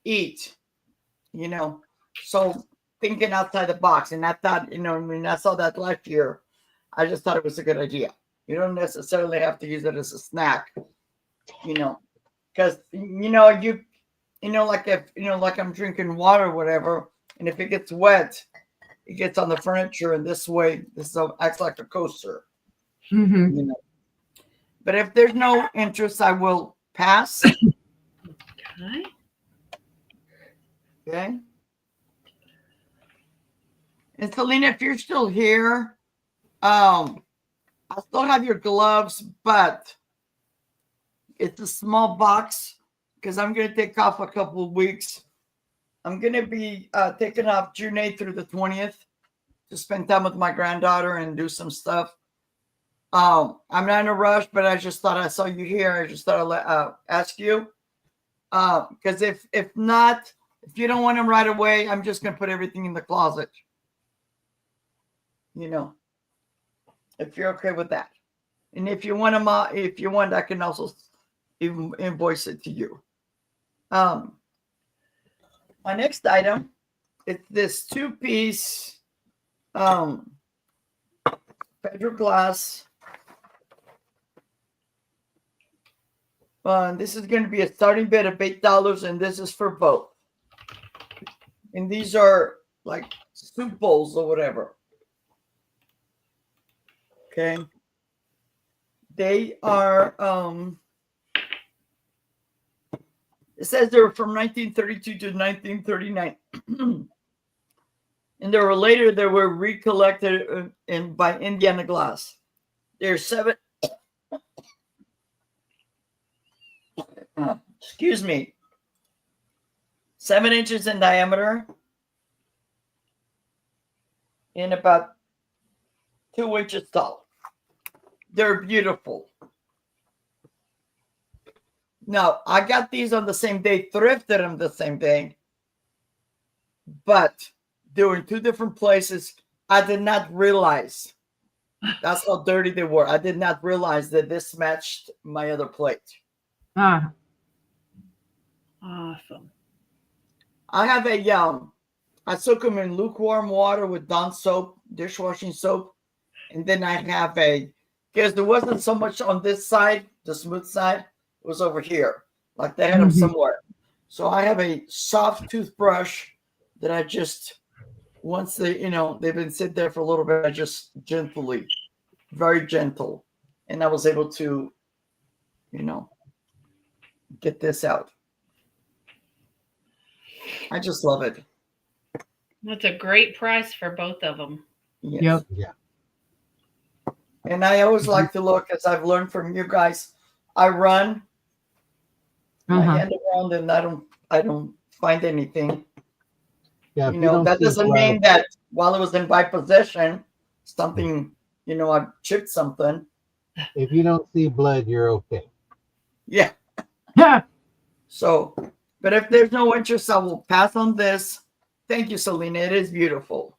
eat. So thinking outside the box, and I thought, when I saw that last year, I just thought it was a good idea. You don't necessarily have to use it as a snack, because like like I'm drinking water or whatever, and if it gets wet, it gets on the furniture, and this way, this acts like a coaster. Mm-hmm. But if there's no interest, I will pass. Okay. Okay. And Selena, if you're still here, I still have your gloves, but it's a small box because I'm going to take off a couple of weeks. I'm going to be taking off June 8th through the 20th to spend time with my granddaughter and do some stuff. I'm not in a rush, but I just thought I saw you here. I just thought I'd ask you. Because if you don't want them right away, I'm just going to put everything in the closet. If you're okay with that. And if you want them, I can also even invoice it to you. My next item is this 2-piece Pedro glass. This is going to be a starting bid of $8, and this is for both. And these are like soup bowls or whatever. Okay. They are, it says they were from 1932 to 1939. And they were recollected by Indiana Glass. There's 7, excuse me, 7 inches in diameter and about 2 inches tall. They're beautiful. Now, I got these on the same day, thrifted them the same day, but they were in 2 different places. I did not realize that's how dirty they were. I did not realize that this matched my other plate. Ah. Awesome. I have I soak them in lukewarm water with Dawn soap, dishwashing soap. And then I have because there wasn't so much on this side, the smooth side, it was over here. Like they had them somewhere. So I have a soft toothbrush that I just, once they've been sitting there for a little bit, I just gently, very gentle. And I was able to, get this out. I just love it. That's a great price for both of them. Yes. Yep. Yeah. And I always like to look, as I've learned from you guys. I run my hand around and I don't find anything. Yeah. That doesn't mean that while it was in my possession, something, I chipped something. If you don't see blood, you're okay. Yeah. Yeah. So, but if there's no interest, I will pass on this. Thank you, Selena. It is beautiful.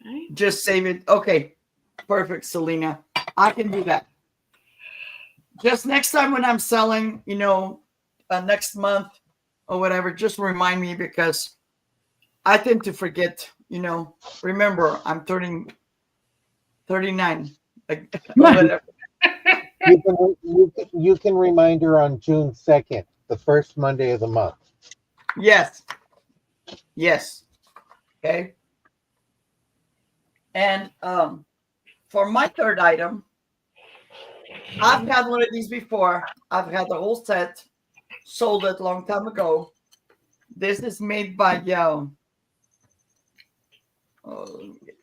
Okay. Just save it. Okay. Perfect, Selena. I can do that. Just next time when I'm selling, next month or whatever, just remind me because I tend to forget, remember, I'm turning 39. Like, whatever. You can remind her on June 2nd, the first Monday of the month. Yes. Yes. Okay. And for my third item, I've had one of these before. I've had the whole set, sold it a long time ago. This is made by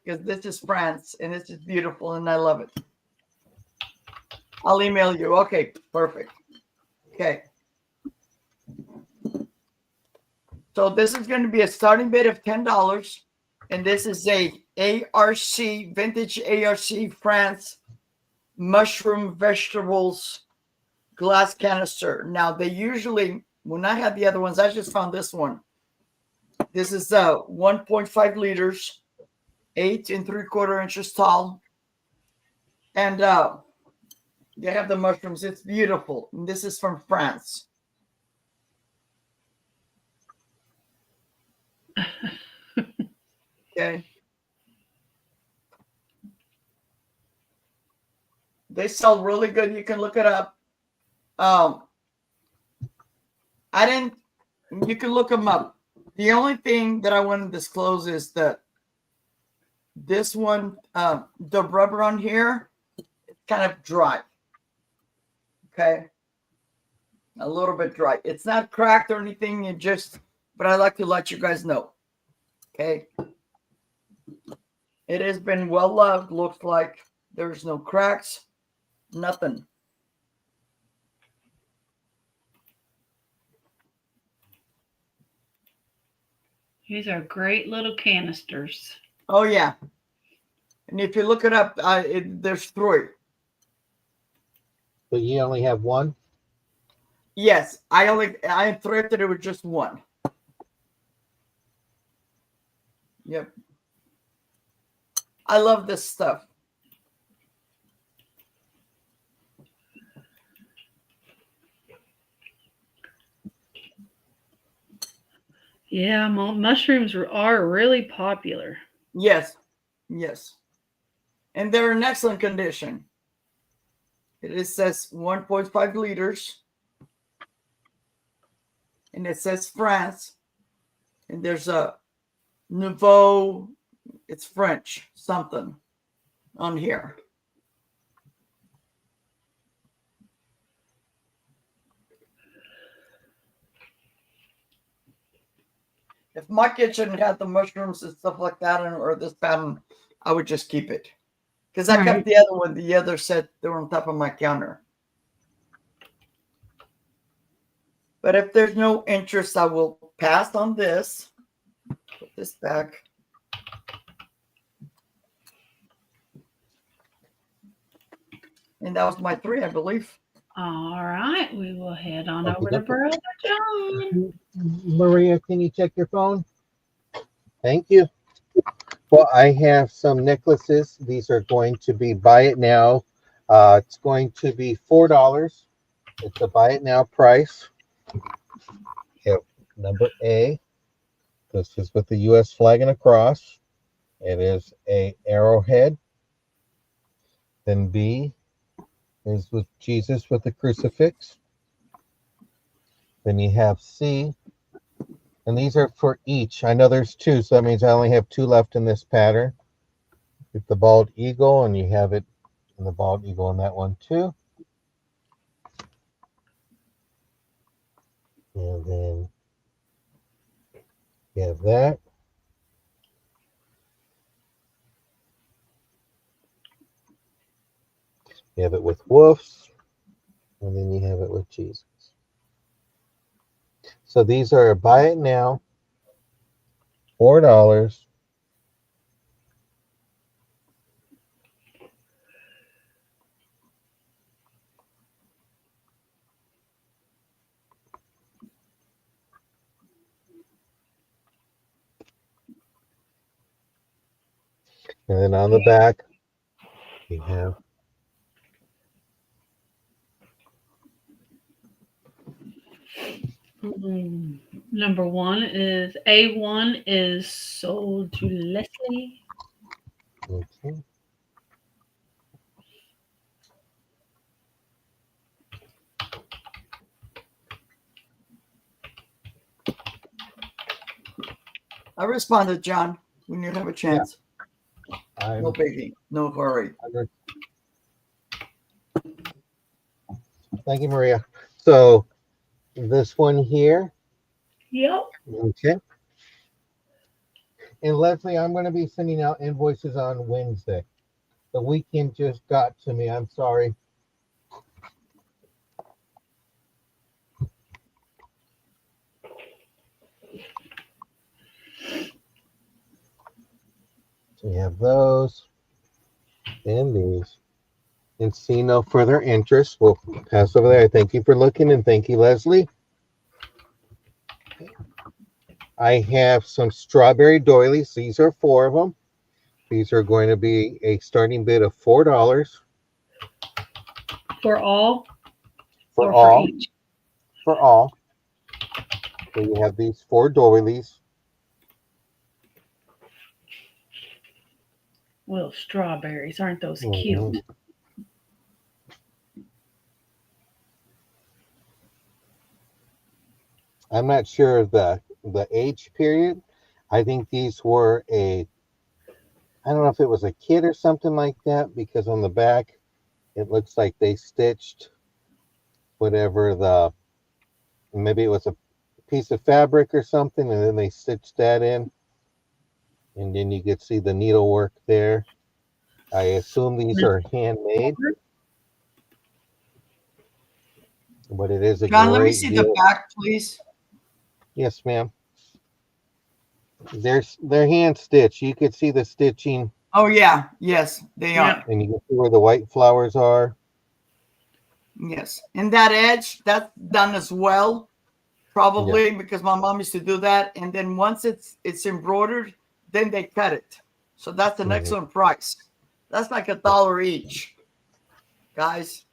because this is France and this is beautiful and I love it. I'll email you. Okay, perfect. Okay. So this is going to be a starting bid of $10. And this is a ARC, vintage ARC France mushroom vegetables glass canister. Now they usually, when I had the other ones, I just found this one. This is 1.5 liters, 8 3/4 inches tall. And they have the mushrooms. It's beautiful. And this is from France. Okay. They sell really good. You can look it up. You can look them up. The only thing that I want to disclose is that this one, the rubber on here, it's kind of dry. Okay. A little bit dry. It's not cracked or anything. But I like to let you guys know. Okay. It has been well loved. Looks like there's no cracks. Nothing. These are great little canisters. Oh, yeah. And if you look it up, there's 3. But you only have one? Yes. I thrifted it with just 1. Yep. I love this stuff. Yeah, mushrooms are really popular. Yes. Yes. And they're in excellent condition. It says 1.5 liters. And it says France. And there's a Nouveau, it's French, something on here. If my kitchen had the mushrooms and stuff like that, or this pattern, I would just keep it. Because I kept the other one, the other set, they were on top of my counter. But if there's no interest, I will pass on this. Put this back. And that was my 3, I believe. All right, we will head on over to Brother John. Maria, can you check your phone? Thank you. Well, I have some necklaces. These are going to be buy it now. It's going to be $4. It's a buy it now price. Yep. Number A. This is with the U.S. flag and a cross. It is a arrowhead. Then B is with Jesus with the crucifix. Then you have C. And these are for each. I know there's 2, so that means I only have 2 left in this pattern. With the bald eagle, and you have it in the bald eagle in that one too. And then you have that. You have it with wolves, and then you have it with Jesus. So these are buy it now, $4. And then on the back, you have Number one is A1 is sold to Leslie. okay. I responded, John, when you have a chance. No biggie. No hurry. Thank you, Maria. So this one here. Yep. Okay. And Leslie, I'm going to be sending out invoices on Wednesday. The weekend just got to me. I'm sorry. So we have those and these. And see no further interest. We'll pass over there. Thank you for looking, and thank you, Leslie. I have some strawberry doilies. These are 4 of them. These are going to be a starting bid of $4 For all? for or all. For each? For all. So you have these 4 doilies. Little strawberries. Aren't those cute? I'm not sure of the age period. I think these were I don't know if it was a kid or something like that, because on the back it looks like they stitched whatever maybe it was a piece of fabric or something, and then they stitched that in, and then you could see the needlework there. I assume these are handmade, but it is a John, let me great see deal. the back, please. Yes, ma'am. They're hand stitched. You could see the stitching. Oh yeah, yes, they are. And you can see where the white flowers are. Yes, and that edge, that's done as well, probably because my mom used to do that. And then once it's embroidered, then they cut it. So that's an excellent price. That's like $1 each, guys.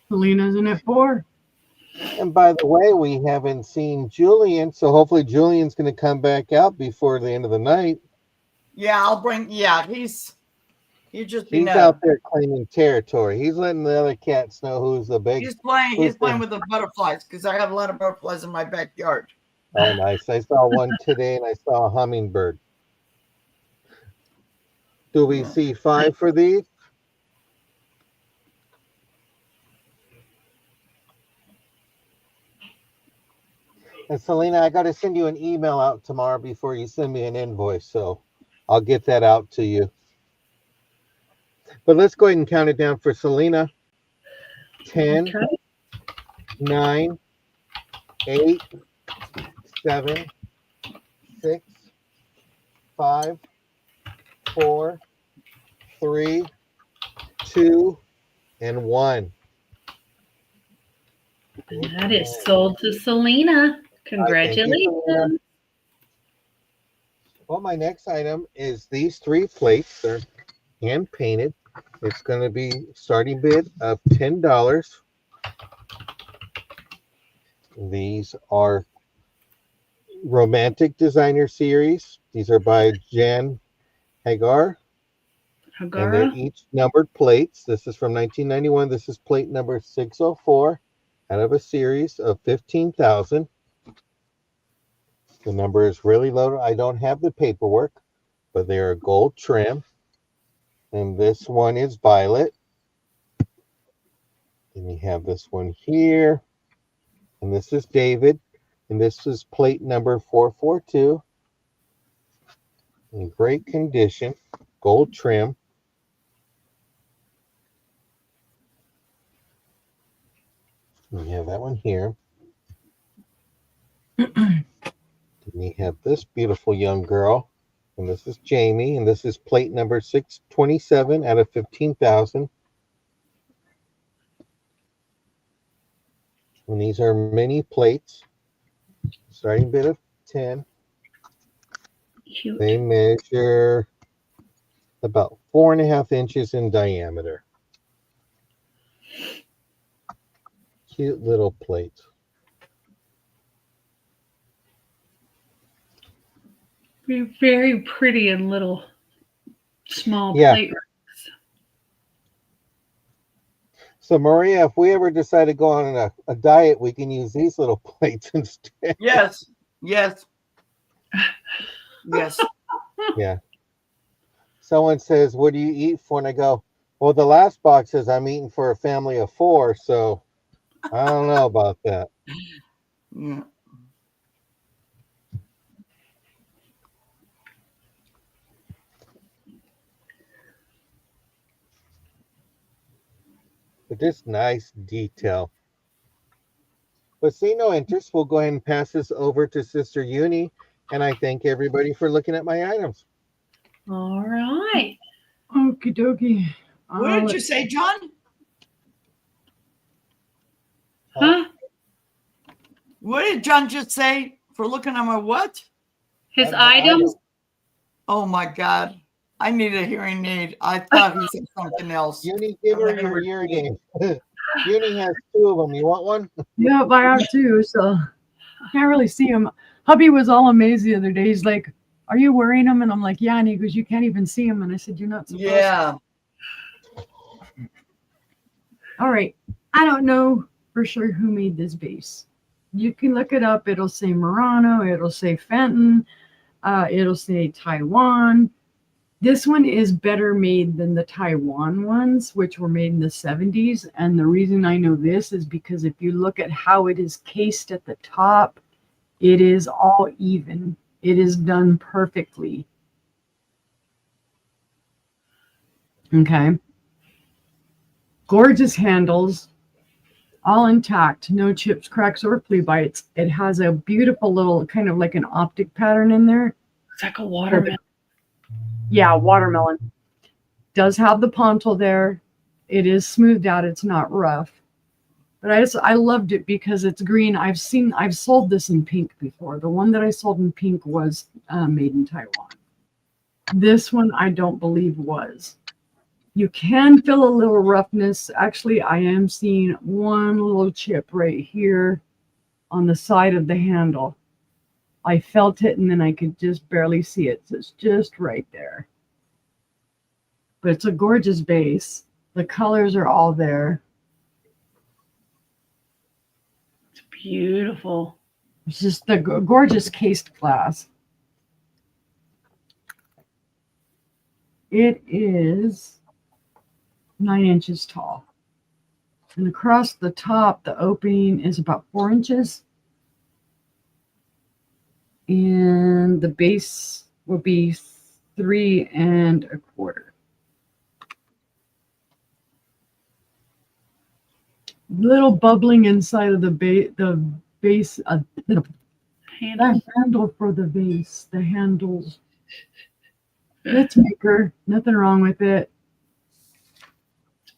Selena's in it 4. And by the way, we haven't seen Julian, so hopefully Julian's going to come back out before the end of the night. Yeah, I'll bring. Yeah, he's out there claiming territory. He's letting the other cats know who's the big. He's playing with the butterflies because I have a lot of butterflies in my backyard. Oh, nice! I saw one today, and I saw a hummingbird. Do we see 5 for these? And Selena, I got to send you an email out tomorrow before you send me an invoice, so I'll get that out to you. But let's go ahead and count it down for Selena. 10, 9, 8, 7, 6, 5, 4, 3, 2, and 1. That is sold to Selena. Congratulations. Well, my next item is these 3 plates. They're hand painted. It's going to be starting bid of $10. These are Romantic Designer Series. These are by Jan Hagar. And they're each numbered plates. This is from 1991. This is plate number 604 out of a series of 15,000. The number is really low. I don't have the paperwork, but they are gold trim. And this one is violet. And we have this one here. And this is David. And this is plate number 442. In great condition. Gold trim. We have that one here. We have this beautiful young girl, and this is Jamie, and this is plate number 627 out of 15,000. And these are mini plates, starting bid of 10. Cute. They measure about 4.5 inches in diameter. Cute little plate. Very pretty and little small Yeah. plate rings. So Maria, if we ever decide to go on a diet, we can use these little plates instead. Yes. Yes. Yes. Yeah. Someone says, "What do you eat for?" And I go, "Well, the last box says I'm eating for a family of 4, so I don't know about that." Yeah. But just nice detail. But see no interest, we'll go ahead and pass this over to Sister Uni. And I thank everybody for looking at my items. All right. Okie dokie. What did you say, John? Huh? What did John just say for looking at my what? His My items? Oh my God. I need a hearing aid. I thought he said something else. Uni, give her your hearing aid. Uni has 2 of them. You want one? Yep, I have too. So can't really see him. Hubby was all amazed the other day. He's like, "Are you wearing them?" And I'm like, "Yeah." And he goes, "You can't even see him." And I said, "You're not supposed Yeah. to." All right. I don't know for sure who made this vase. You can look it up. It'll say Murano. It'll say Fenton. It'll say Taiwan. This one is better made than the Taiwan ones, which were made in the 70s. And the reason I know this is because if you look at how it is cased at the top, it is all even. It is done perfectly. Okay. Gorgeous handles, all intact, no chips, cracks, or flea bites. It has a beautiful little kind of like an optic pattern in there. It's like a watermelon. Yeah, watermelon. Does have the pontil there. It is smoothed out. It's not rough. But I loved it because it's green. I've sold this in pink before. The one that I sold in pink was made in Taiwan. This one I don't believe was. You can feel a little roughness. Actually, I am seeing one little chip right here on the side of the handle. I felt it and then I could just barely see it. So it's just right there. But it's a gorgeous vase. The colors are all there. It's beautiful. It's just the gorgeous cased glass. It is 9 inches tall. And across the top, the opening is about 4 inches. And the base will be 3 1/4. Little bubbling inside of the base, the handle for the vase, the handles. It's maker, nothing wrong with it.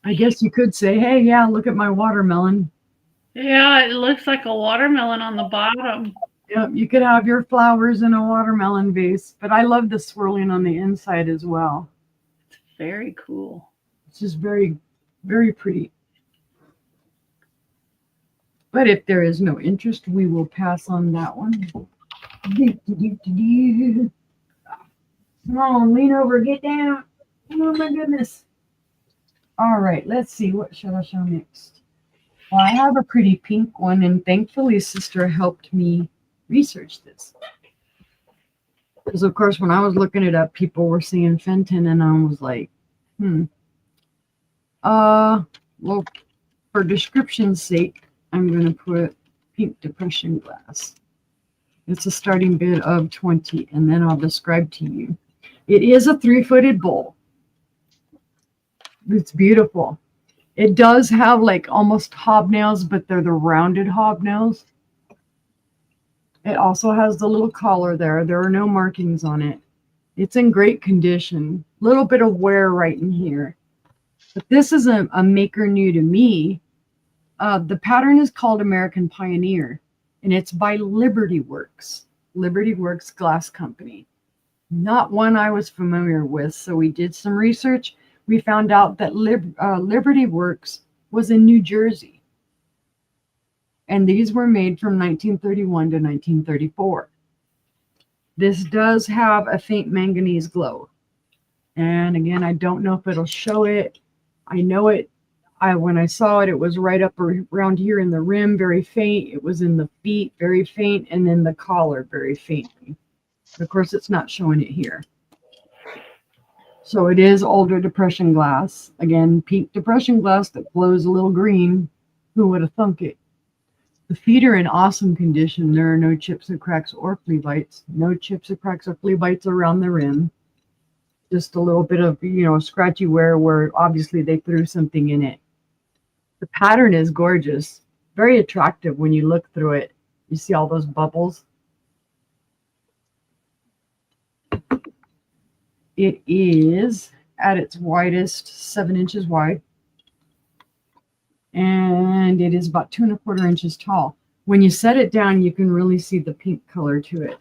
I guess you could say, "Hey, yeah, look at my watermelon." Yeah, it looks like a watermelon on the bottom. Yep, you could have your flowers in a watermelon vase, but I love the swirling on the inside as well. It's very cool. It's just very, very pretty. But if there is no interest, we will pass on that one. Come on, lean over, get down. Oh my goodness. All right, let's see. What should I show next? Well, I have a pretty pink one, and thankfully Sister helped me research this. Because of course, when I was looking it up, people were saying Fenton, and I was like, well, for description's sake, I'm going to put pink depression glass. It's a starting bid of 20, and then I'll describe to you. It is a 3-footed bowl. It's beautiful. It does have like almost hobnails, but they're the rounded hobnails. It also has the little collar there. There are no markings on it. It's in great condition. Little bit of wear right in here. But this is a maker new to me. The pattern is called American Pioneer, and it's by Liberty Works. Liberty Works Glass Company. Not one I was familiar with. So we did some research. We found out that Liberty Works was in New Jersey. And these were made from 1931 to 1934. This does have a faint manganese glow. And again, I don't know if it'll show it. I know it. When I saw it, it was right up around here in the rim, very faint. It was in the feet, very faint, and then the collar, very faintly. Of course, it's not showing it here. So it is older depression glass. Again, pink depression glass that glows a little green. Who would have thunk it? The feet are in awesome condition. There are no chips or cracks or flea bites. No chips or cracks or flea bites around the rim. Just a little bit of, scratchy wear where obviously they threw something in it. The pattern is gorgeous. Very attractive when you look through it. You see all those bubbles? It is at its widest 7 inches wide. And it is about 2 1/4 inches tall. When you set it down, you can really see the pink color to it.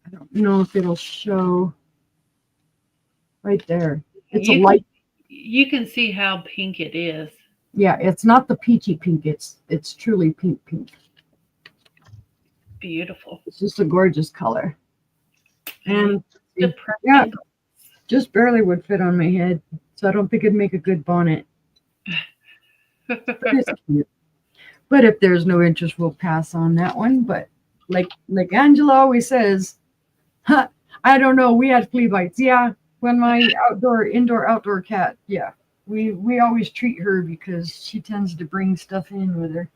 I don't know if it'll show right there. It's a light. You can see how pink it is. Yeah, it's not the peachy pink. It's truly pink. Beautiful. It's just a gorgeous color. And Depression. yeah, just barely would fit on my head. So I don't think it'd make a good bonnet. But it's cute. But if there's no interest, we'll pass on that one. But like Angela always says, I don't know. We had flea bites. Yeah. When my indoor, outdoor cat. Yeah. We always treat her because she tends to bring stuff in with her.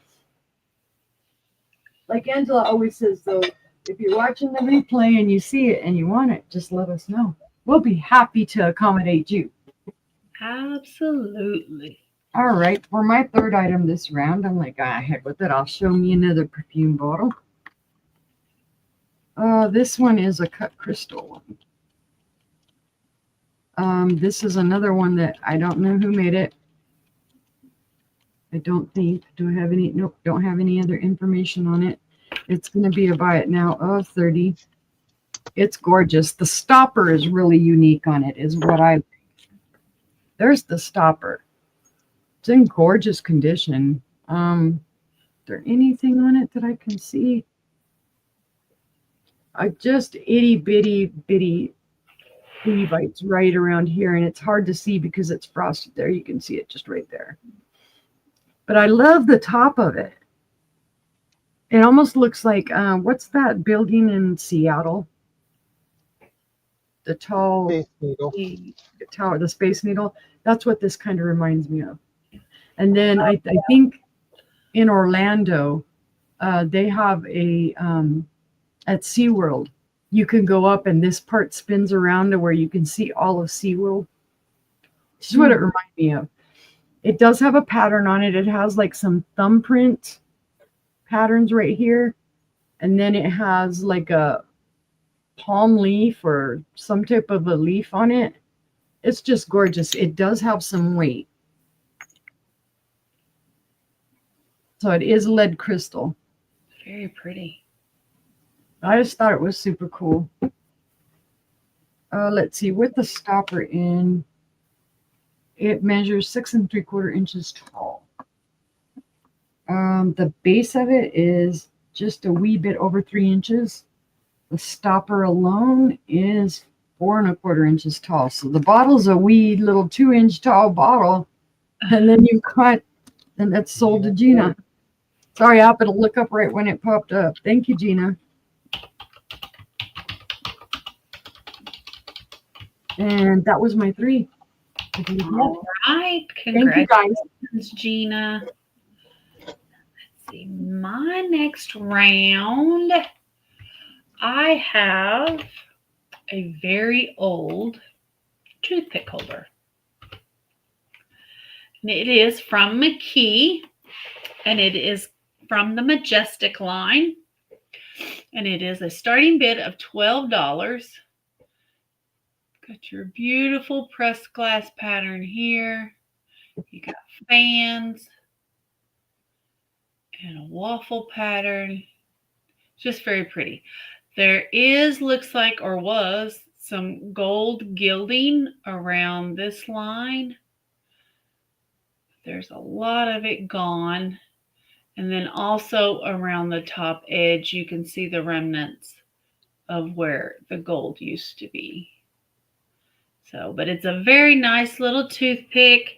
Like Angela always says, though, if you're watching the replay and you see it and you want it, just let us know. We'll be happy to accommodate you. Absolutely. All right. For my third item this round, I'm like, heck with it. I'll show me another perfume bottle. This one is a cut crystal one. This is another one that I don't know who made it. I don't think. Do I have any? Nope. Don't have any other information on it. It's going to be a buy it now of 30. It's gorgeous. The stopper is really unique on it, is what I like. There's the stopper. It's in gorgeous condition. Is there anything on it that I can see? I just itty bitty flea bites right around here, and it's hard to see because it's frosted there. You can see it just right there. But I love the top of it. It almost looks like, what's that building in Seattle? The tall Space Needle. the tower, the Space Needle. That's what this kind of reminds me of. And then I think in Orlando, they have a, at SeaWorld, you can go up and this part spins around to where you can see all of SeaWorld. This is what it reminds me of. It does have a pattern on it. It has like some thumbprint patterns right here. And then it has like a palm leaf or some type of a leaf on it. It's just gorgeous. It does have some weight. So it is lead crystal. Very pretty. I just thought it was super cool. Let's see, with the stopper in, it measures 6 3/4 inches tall. The base of it is just a wee bit over 3 inches. The stopper alone is 4 1/4 inches tall. So the bottle's a wee little 2-inch tall bottle. And then you cut, and that's sold to Gina. Sorry, I happened to look up right when it popped up. Thank you, Gina. And that was my 3. All right. Thank you, guys. Congratulations, Gina. Let's see. My next round, I have a very old toothpick holder. And it is from McKee, and it is from the Majestic line. And it is a starting bid of $12. Got your beautiful pressed glass pattern here. You got fans and a waffle pattern. Just very pretty. There is, looks like, or was, some gold gilding around this line. There's a lot of it gone. And then also around the top edge, you can see the remnants of where the gold used to be. So, but it's a very nice little toothpick.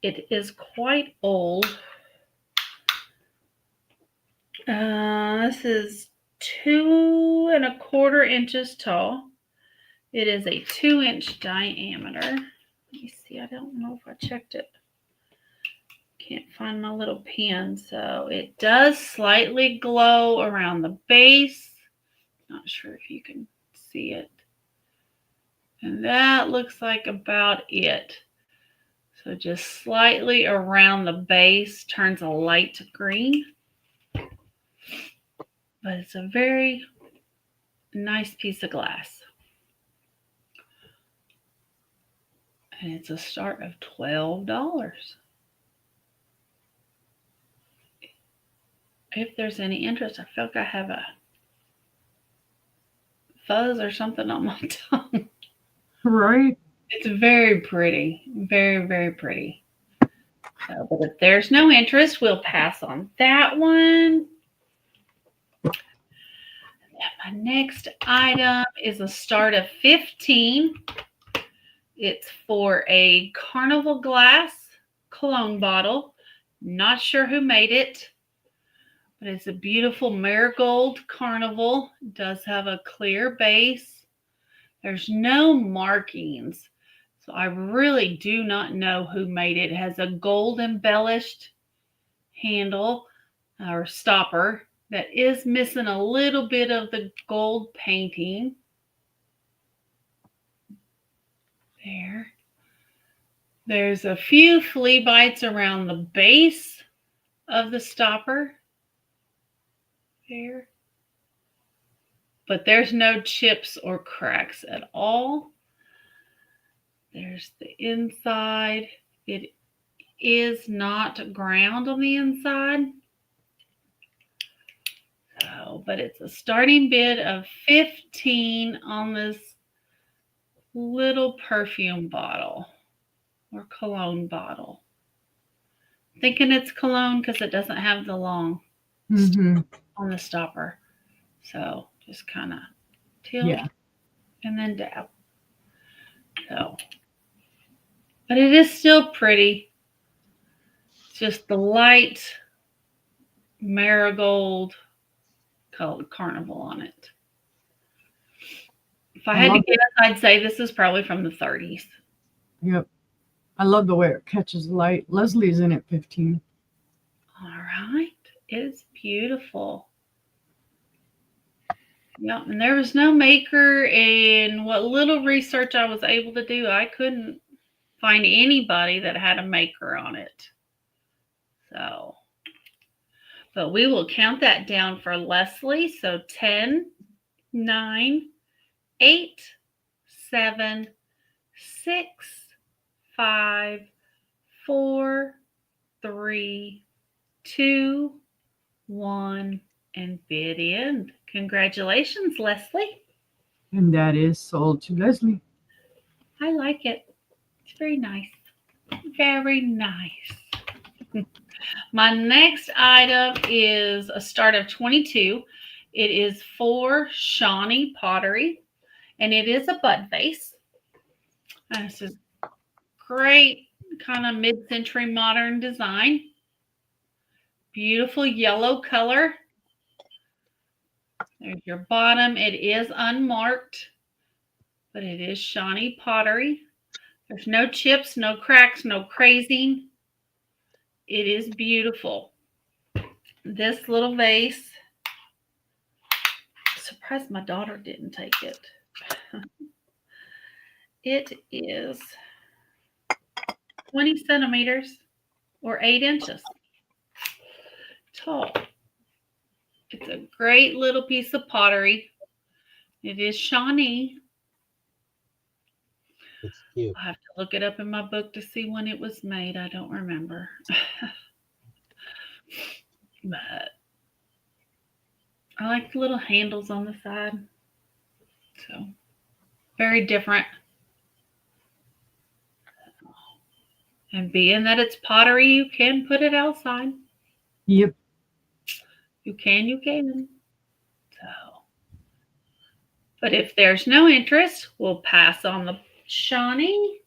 It is quite old. This is 2¼ inches tall. It is a 2-inch diameter. Let me see. I don't know if I checked it. Can't find my little pen. So it does slightly glow around the base. Not sure if you can see it. And that looks like about it. So just slightly around the base, turns a light green. But it's a very nice piece of glass. And it's a start of $12. If there's any interest, I feel like I have a fuzz or something on my tongue. Right. It's very pretty. Very, very pretty. So, but if there's no interest, we'll pass on that one. My next item is a start of 15. It's for a Carnival glass cologne bottle. Not sure who made it, but it's a beautiful marigold Carnival. It does have a clear base. There's no markings, so I really do not know who made it. It has a gold embellished handle or stopper that is missing a little bit of the gold painting. There. There's a few flea bites around the base of the stopper. There. But there's no chips or cracks at all. There's the inside. It is not ground on the inside. So, but it's a starting bid of 15 on this little perfume bottle or cologne bottle. Thinking it's cologne because it doesn't have the long on the stopper. So just kind of tilt and then dab. So, but it is still pretty. It's just the light marigold colored Carnival on it. If I had to guess, I'd say this is probably from the 30s. Yep. I love the way it catches light. Leslie's in at 15. All right. It's beautiful. Yep. And there was no maker, and what little research I was able to do, I couldn't find anybody that had a maker on it. So, but we will count that down for Leslie. So 10, 9, 8, 7, 6, 5, 4, 3, 2, 1, and bid end. Congratulations, Leslie. And that is sold to Leslie. I like it. It's very nice. Very nice. My next item is a start of 22. It is for Shawnee Pottery, and it is a bud vase. This is great kind of mid-century modern design. Beautiful yellow color. There's your bottom. It is unmarked, but it is Shawnee Pottery. There's no chips, no cracks, no crazing. It is beautiful. This little vase, I'm surprised my daughter didn't take it. It is 20 centimeters or 8 inches tall. It's a great little piece of pottery. It is Shawnee. It's cute. I have to look it up in my book to see when it was made. I don't remember. But I like the little handles on the side. So Very different. And being that it's pottery, you can put it outside. Yep. You can. So, but if there's no interest, we'll pass on the Shawnee.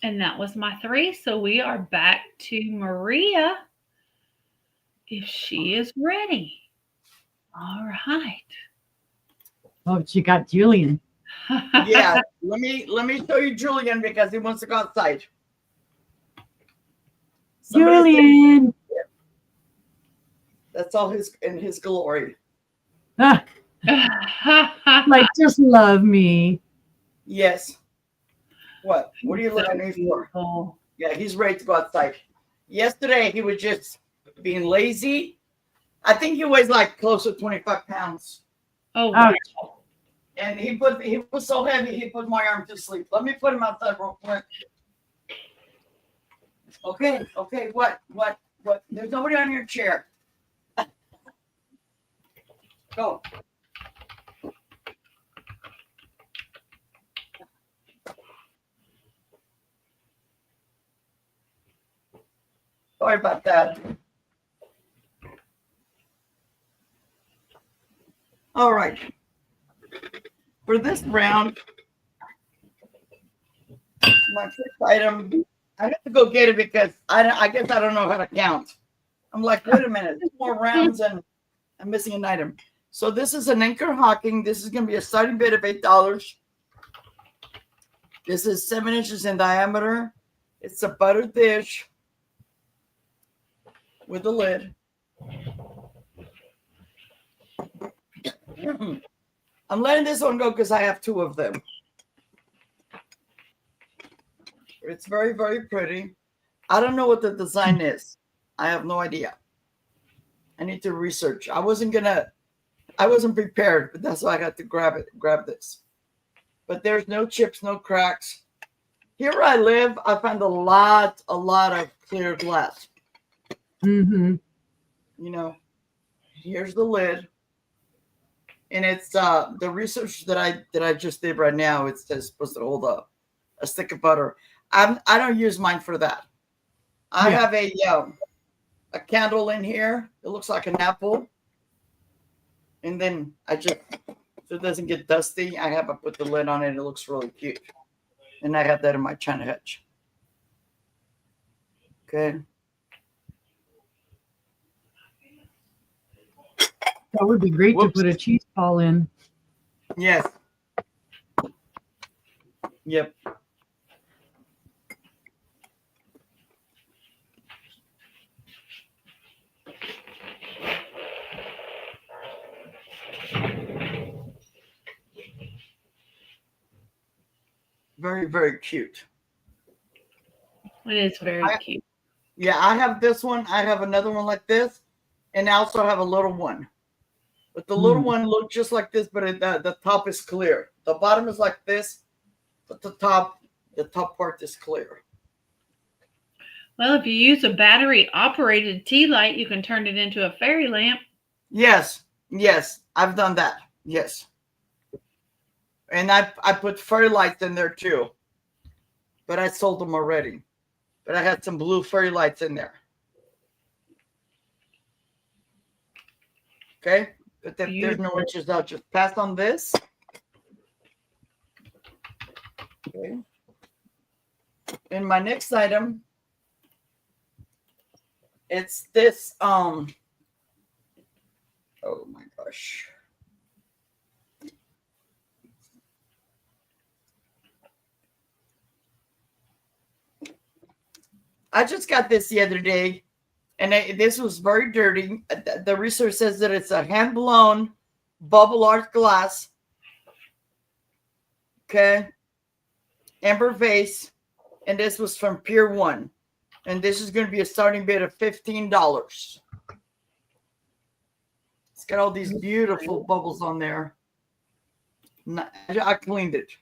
And that was my 3. So we are back to Maria if she is ready. All right. Oh, she got Julian. Yeah, let me show you Julian because he wants to go outside. Somebody said Julian. that's all in his glory. Ah, like, just love me. Yes. What? What are you looking at me for? Oh, Yeah, he's ready to go outside. Yesterday he was just being lazy. I think he weighs like close to 25 pounds. oh wow. And he was so heavy he put my arm to sleep. Let me put him outside real quick. Okay, what? There's nobody on your chair. Go. Sorry about that. All right. For this round, my first item, I have to go get it because I guess I don't know how to count. I'm like, wait a minute, there's more rounds and I'm missing an item. So this is an Anchor Hocking. This is going to be a starting bid of $8. This is 7 inches in diameter. It's a buttered dish with a lid. I'm letting this one go because I have 2 of them. It's very, very pretty. I don't know what the design is. I have no idea. I need to research. I wasn't prepared, but that's why I got to grab this. But there's no chips, no cracks. Here where I live, I found a lot of clear glass. Mm-hmm. You know, here's the lid. And it's the research that I just did right now. It's supposed to hold a stick of butter. I don't use mine for that. I have a candle in here. It looks like an apple. And then so it doesn't get dusty, I have to put the lid on it. It looks really cute. And I have that in my China hutch. Okay. That would be great to put a cheese ball in. Yes. Yep. Very, very cute. It is very cute. Yeah, I have this one. I have another one like this. And I also have a little one. But the little one looks just like this, but the top is clear. The bottom is like this, but the top part is clear. Well, if you use a battery-operated tea light, you can turn it into a fairy lamp. Yes, I've done that. Yes. And I put fairy lights in there too. But I sold them already. But I had some blue fairy lights in there. Okay? But if there's no inches, I'll just pass on this. Okay. And my next item, it's this, oh my gosh. I just got this the other day, and this was very dirty. The research says that it's a hand-blown bubble art glass. Okay. Amber vase. And this was from Pier 1. And this is going to be a starting bid of $15. It's got all these beautiful bubbles on there. I cleaned it.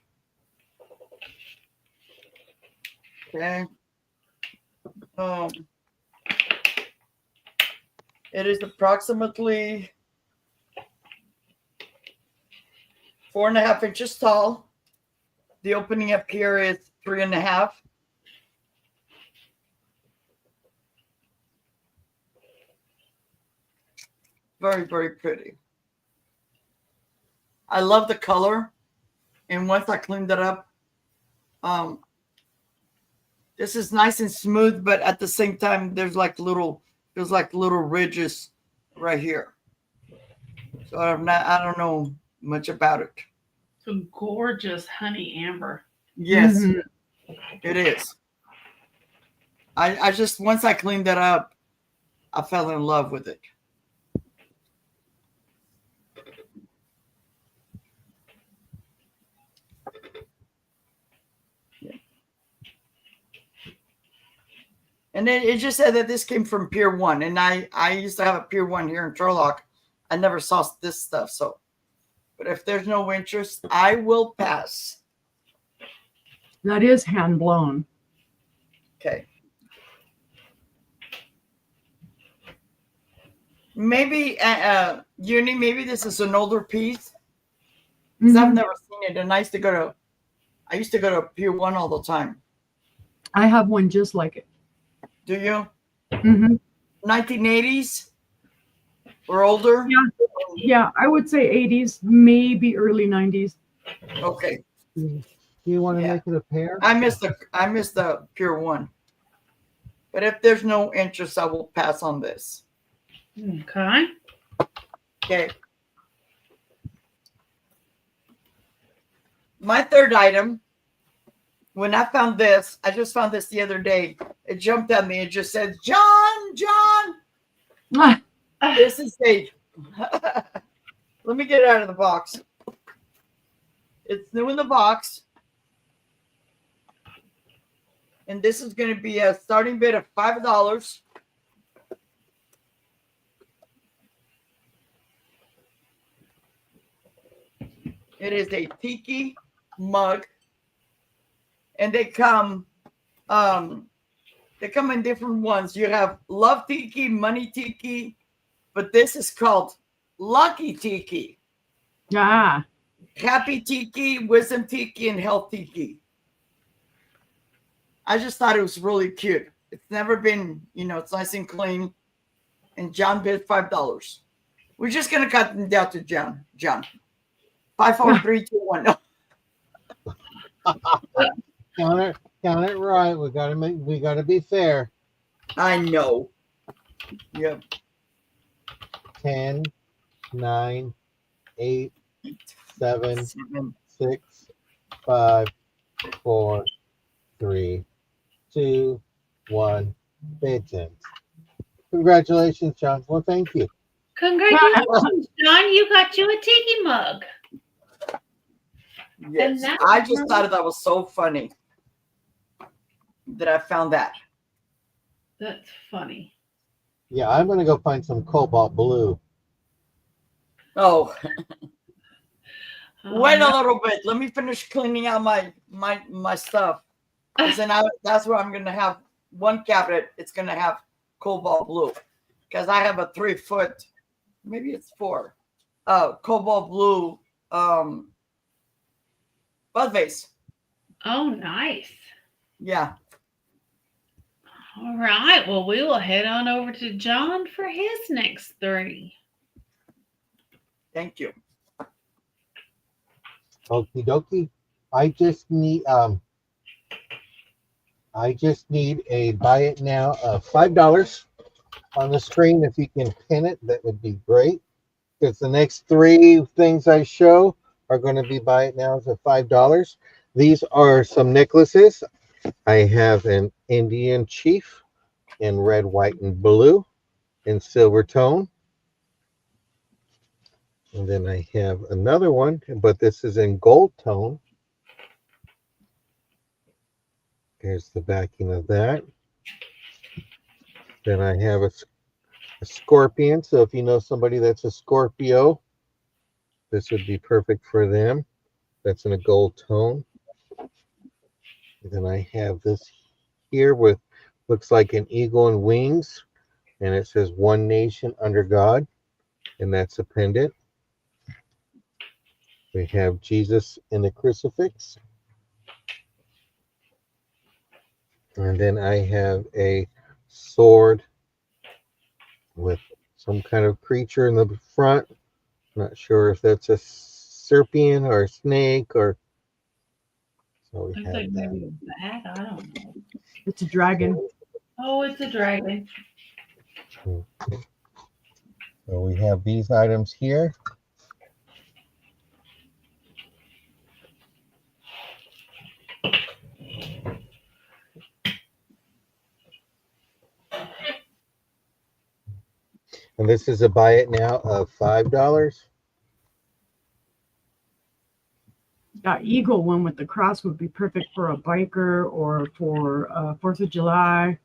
Okay. It is approximately 4.5 inches tall. The opening up here is 3.5. Very, very pretty. I love the color. And once I cleaned it up, this is nice and smooth, but at the same time, there's like little ridges right here. So I don't know much about it. Some gorgeous honey amber. Yes, Mhm. it is. I just, once I cleaned that up, I fell in love with it. And then it just said that this came from Pier 1. And I used to have a Pier 1 here in Turlock. I never saw this stuff. So, but if there's no interest, I will pass. That is hand blown. Okay. Maybe, Uni, maybe this is an older piece. Because I've never seen it. And I used to go to Pier 1 all the time. I have one just like it. Do you? Mm-hmm. 1980s or older? Yeah, I would say 80s, maybe early 90s. Okay. Do you want to Yeah. make it a pair? I missed the Pure 1. But if there's no interest, I will pass on this. Okay. Okay. My third item, when I found this, I just found this the other day. It jumped at me. It just said, John. This is a, let me get it out of the box. It's new in the box. And this is going to be a starting bid of $5. It is a tiki mug. And they come in different ones. You have love tiki, money tiki, but this is called lucky tiki. Ah, Happy tiki, wisdom tiki, and health tiki. I just thought it was really cute. It's never been, it's nice and clean. And John bid $5. We're just gonna cut them down to John. 5, 4, 3, 2, 1. No. Count it right. We gotta be fair. I know. Yep. 10, 9, 8, 7, 6, 5, 4, 3, 2, 1. Bid. Congratulations, John. Well, thank you. Congratulations, John. You got you a tiki mug. Yes. that I was just thought that was so funny that I found that. That's funny. Yeah, I'm gonna go find some cobalt blue. Oh, wait a Um, little bit. Let me finish cleaning out my stuff. 'Cause then that's where I'm gonna have one cabinet. It's gonna have cobalt blue because I have a 3-foot, maybe it's 4, cobalt blue bud vase. Oh, nice. Yeah. All right. Well, we will head on over to John for his next 3. Thank you. Okie dokie. I just need a buy it now of $5 on the screen. If you can pin it, that would be great. Because the next 3 things I show are going to be buy it now of $5. These are some necklaces. I have an Indian chief in red, white, and blue in silver tone. And then I have another one, but this is in gold tone. Here's the backing of that. Then I have a scorpion. So if you know somebody that's a Scorpio, this would be perfect for them. That's in a gold tone. And then I have this here with looks like an eagle and wings. And it says One Nation Under God. And that's a pendant. We have Jesus in the crucifix. And then I have a sword with some kind of creature in the front. Not sure if that's a serpent or a snake or. So we Looks have like that. maybe a bat. I don't know. It's a dragon. Oh, it's a dragon. So we have these items here. And this is a buy it now of $5. That eagle one with the cross would be perfect for a biker or for 4th of July.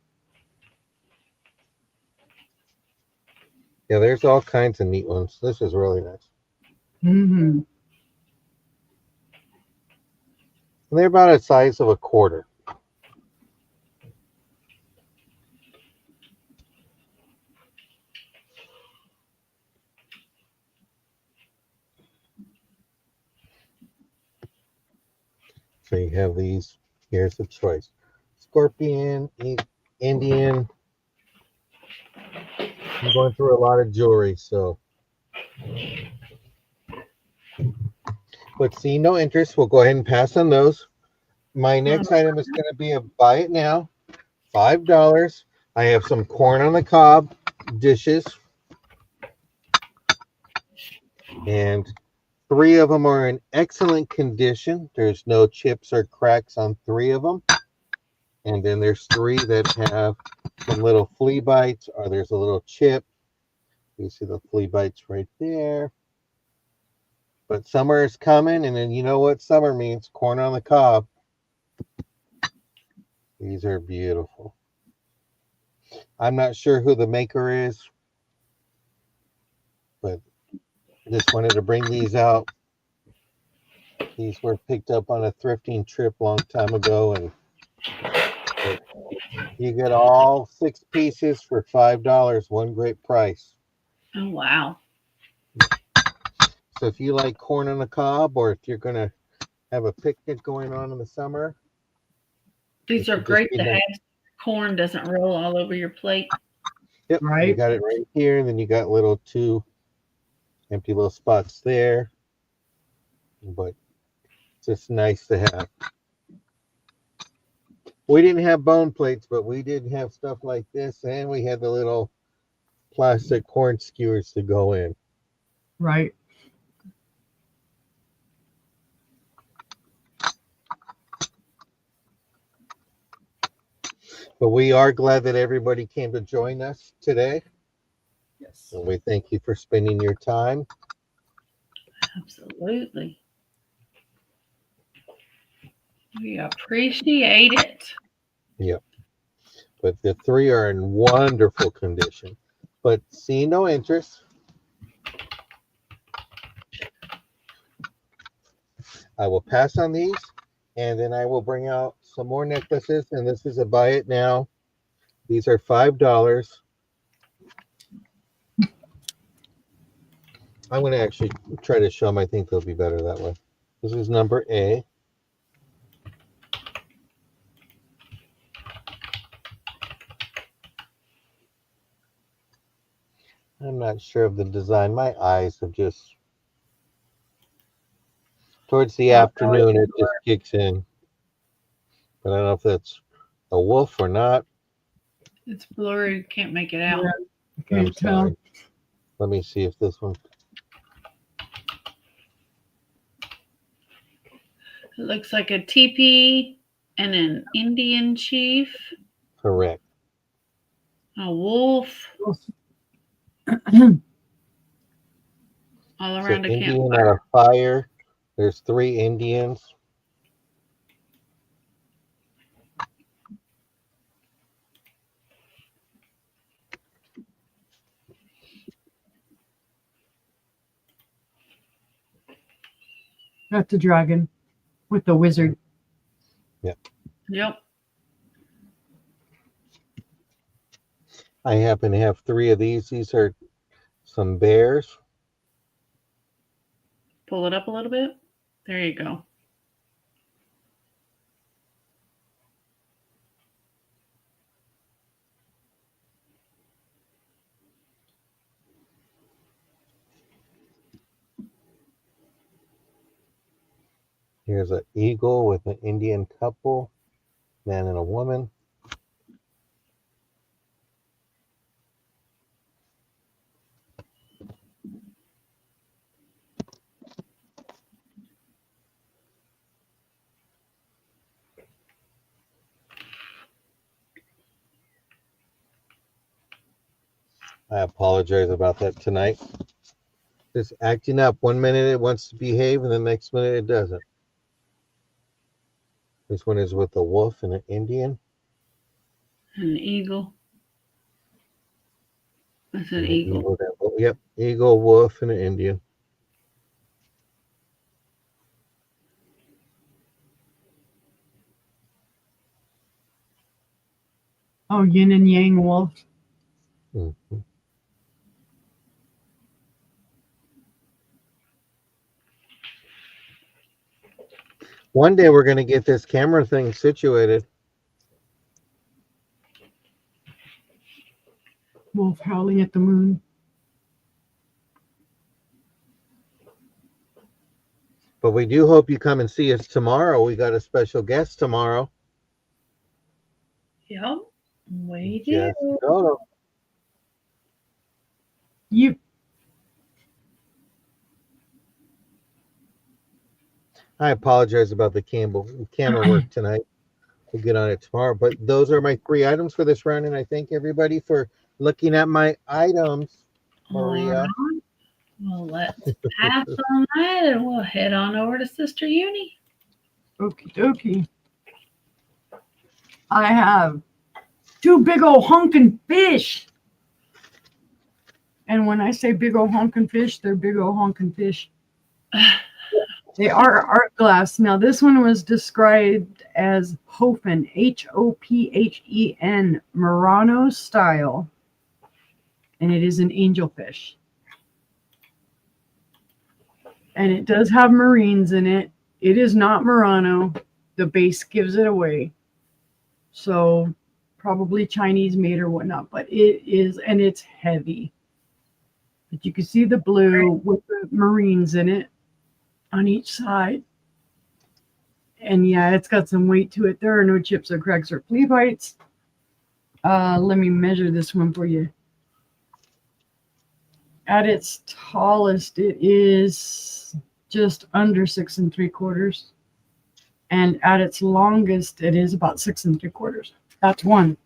Yeah, there's all kinds of neat ones. This is really nice. Mm-hmm. And they're about the size of a quarter. So you have these. Here's the choice: Scorpion, Indian. I'm going through a lot of jewelry, so. But see no interest. We'll go ahead and pass on those. My next item is going to be a buy it now, $5. I have some corn on the cob dishes, and 3 of them are in excellent condition. There's no chips or cracks on 3 of them. And then there's 3 that have some little flea bites, or there's a little chip. You see the flea bites right there. But summer is coming, and then you know what summer means: corn on the cob. These are beautiful. I'm not sure who the maker is, but just wanted to bring these out. These were picked up on a thrifting trip long time ago, and you get all 6 pieces for $5. One great price. Oh, wow. So if you like corn on the cob, or if you're gonna have a picnic going on in the summer, These are great to have. Corn doesn't roll all over your plate. Yep, Right. You got it right here, and then you got little 2 empty little spots there. But it's just nice to have. We didn't have bone plates, but we did have stuff like this, and we had the little plastic corn skewers to go in. Right. But we are glad that everybody came to join us today, Yes. and we thank you for spending your time. Absolutely. We appreciate it. Yep. But the 3 are in wonderful condition. But see no interest. I will pass on these, and then I will bring out some more necklaces, and this is a buy it now. These are $5. I'm going to actually try to show them. I think they'll be better that way. This is number A. I'm not sure of the design. My eyes have just, towards the afternoon, it just kicks in. But I don't know if that's a wolf or not. It's blurry. Can't make it out. Yeah, I I'm can't tell. sorry. Let me see if this one. It looks like a teepee and an Indian chief, Correct. a wolf, all So around a Indian campfire. at a fire. There's 3 Indians. That's a dragon with the wizard. Yep. I happen to have 3 of these. These are some bears. Pull it up a little bit. There you go. Here's an eagle with an Indian couple, man and a woman. I apologize about that tonight. Just acting up. 1 minute it wants to behave, and the next minute it doesn't. This one is with a wolf and an Indian. An eagle. That's an And eagle. Yep, eagle, wolf, and an Indian. Oh, yin and yang wolf. Mhm. One day we're going to get this camera thing situated. Wolf howling at the moon. But we do hope you come and see us tomorrow. We got a special guest tomorrow. Yep. We do. Yes. Dodo. You I apologize about the camera work tonight. We'll get on it tomorrow. But those are my 3 items for this round, and I thank everybody for looking at my items, Maria. All right. Well, let's pass on that and we'll head on over to Sister Uni. okie dokie. I have 2 big old honking fish. And when I say big old honking fish, they're big old honking fish. They are art glass. Now, this one was described as Hophen, Hophen, Murano style. And it is an angelfish. And it does have marines in it. It is not Murano. The base gives it away. So probably Chinese made or whatnot. But it is, and it's heavy. But you can see the blue with the marines in it on each side. And yeah, it's got some weight to it. There are no chips or cracks or flea bites. Let me measure this one for you. At its tallest, it is just under 6 3/4. And at its longest, it is about 6 3/4. That's one.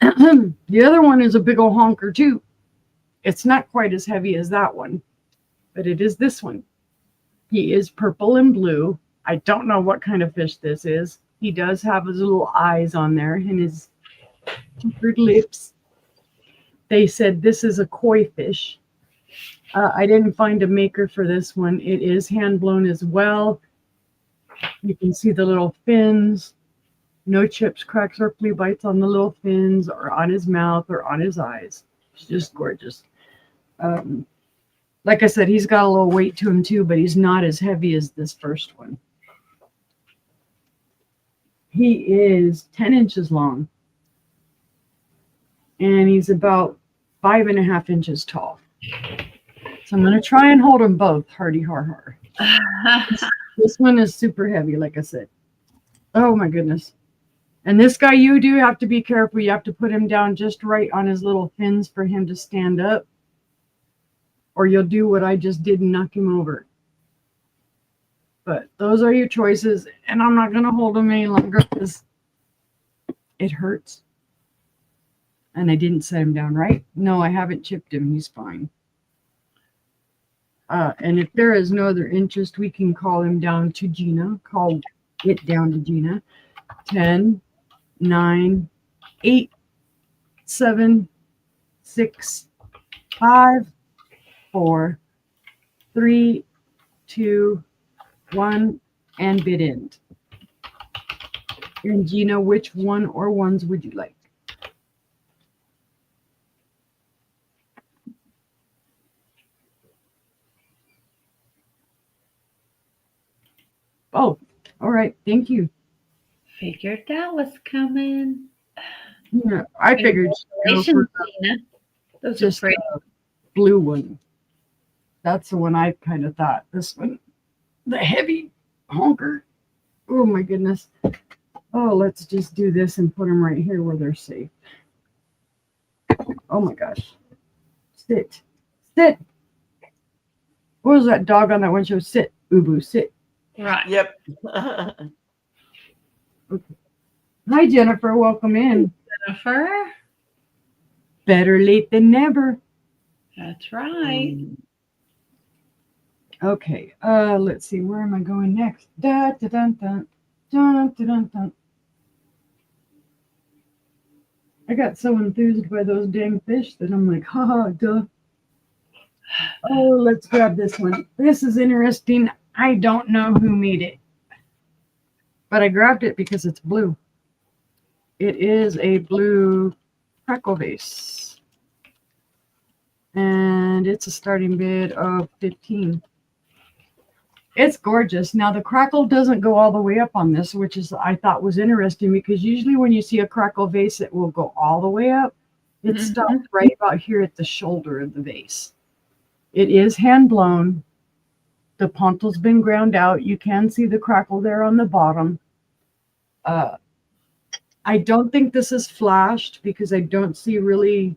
The other one is a big old honker too. It's not quite as heavy as that one, but it is this one. He is purple and blue. I don't know what kind of fish this is. He does have his little eyes on there and his puckered lips. They said this is a koi fish. I didn't find a maker for this one. It is hand blown as well. You can see the little fins. No chips, cracks, or flea bites on the little fins or on his mouth or on his eyes. It's just gorgeous. Like I said, he's got a little weight to him too, but he's not as heavy as this first one. He is 10 inches long. And he's about 5.5 inches tall. So I'm going to try and hold them both. Hardy har har. This one is super heavy, like I said. Oh my goodness. And this guy, you do have to be careful. You have to put him down just right on his little fins for him to stand up. Or you'll do what I just did and knock him over. But those are your choices. And I'm not going to hold him any longer because it hurts. And I didn't set him down right. No, I haven't chipped him. He's fine. And if there is no other interest, we can call him down to Gina. Call it down to Gina. 10, 9, 8, 7, 6, 5, 4, 3, 2, 1, and bid end. And Gina, which one or ones would you like? Oh, all right. Thank you. Figured that was coming. Yeah, I figured Congratulations, Gina. Those are just pretty. the blue one. That's the one I kind of thought. This one, the heavy honker. Oh my goodness. Oh, let's just do this and put them right here where they're safe. Oh my gosh. Sit. Sit. What was that dog on that one show? Sit, Ubu, sit. Right. Yep. Hi, Jennifer. Welcome in. Jennifer. Better late than never. That's right. Okay. Let's see. Where am I going next? Da da dun dun. Dun dun dun dun. I got so enthused by those dang fish that I'm like, haha, duh. Oh, let's grab this one. This is interesting. I don't know who made it, but I grabbed it because it's blue. It is a blue crackle vase, and it's a starting bid of 15. It's gorgeous. Now the crackle doesn't go all the way up on this, which is I thought was interesting because usually when you see a crackle vase, it will go all the way up. It stopped right about here at the shoulder of the vase. It is hand blown. The pontal's been ground out. You can see the crackle there on the bottom. I don't think this is flashed because I don't see really,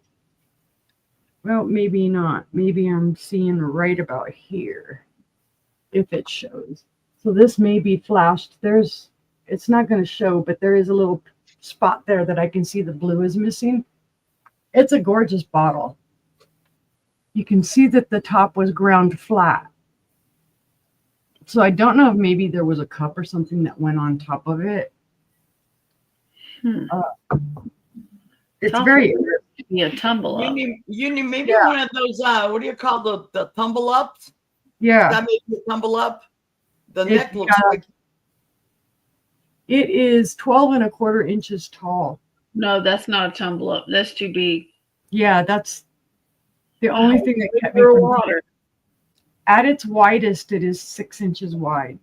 well, maybe not. Maybe I'm seeing right about here if it shows. So this may be flashed. It's not going to show, but there is a little spot there that I can see the blue is missing. It's a gorgeous bottle. You can see that the top was ground flat. So I don't know if maybe there was a cup or something that went on top of it. It's very be a tumble up. You need maybe one of those, what do you call the tumble ups? Yeah. That makes you tumble up. The neck looks like it is 12 1/4 inches tall. No, that's not a tumble up. That's too big. Yeah, that's the only thing that kept me from water. At its widest, it is 6 inches wide.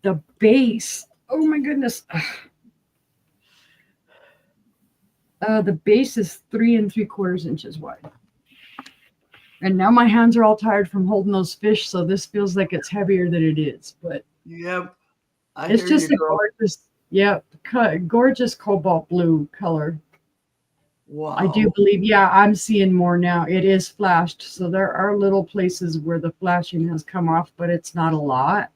The base, oh my goodness. The base is 3 3/4 inches wide. And now my hands are all tired from holding those fish, so this feels like it's heavier than it is. But yep, it's just a gorgeous, gorgeous cobalt blue color. Wow. I do believe, I'm seeing more now. It is flashed, so there are little places where the flashing has come off, but it's not a lot.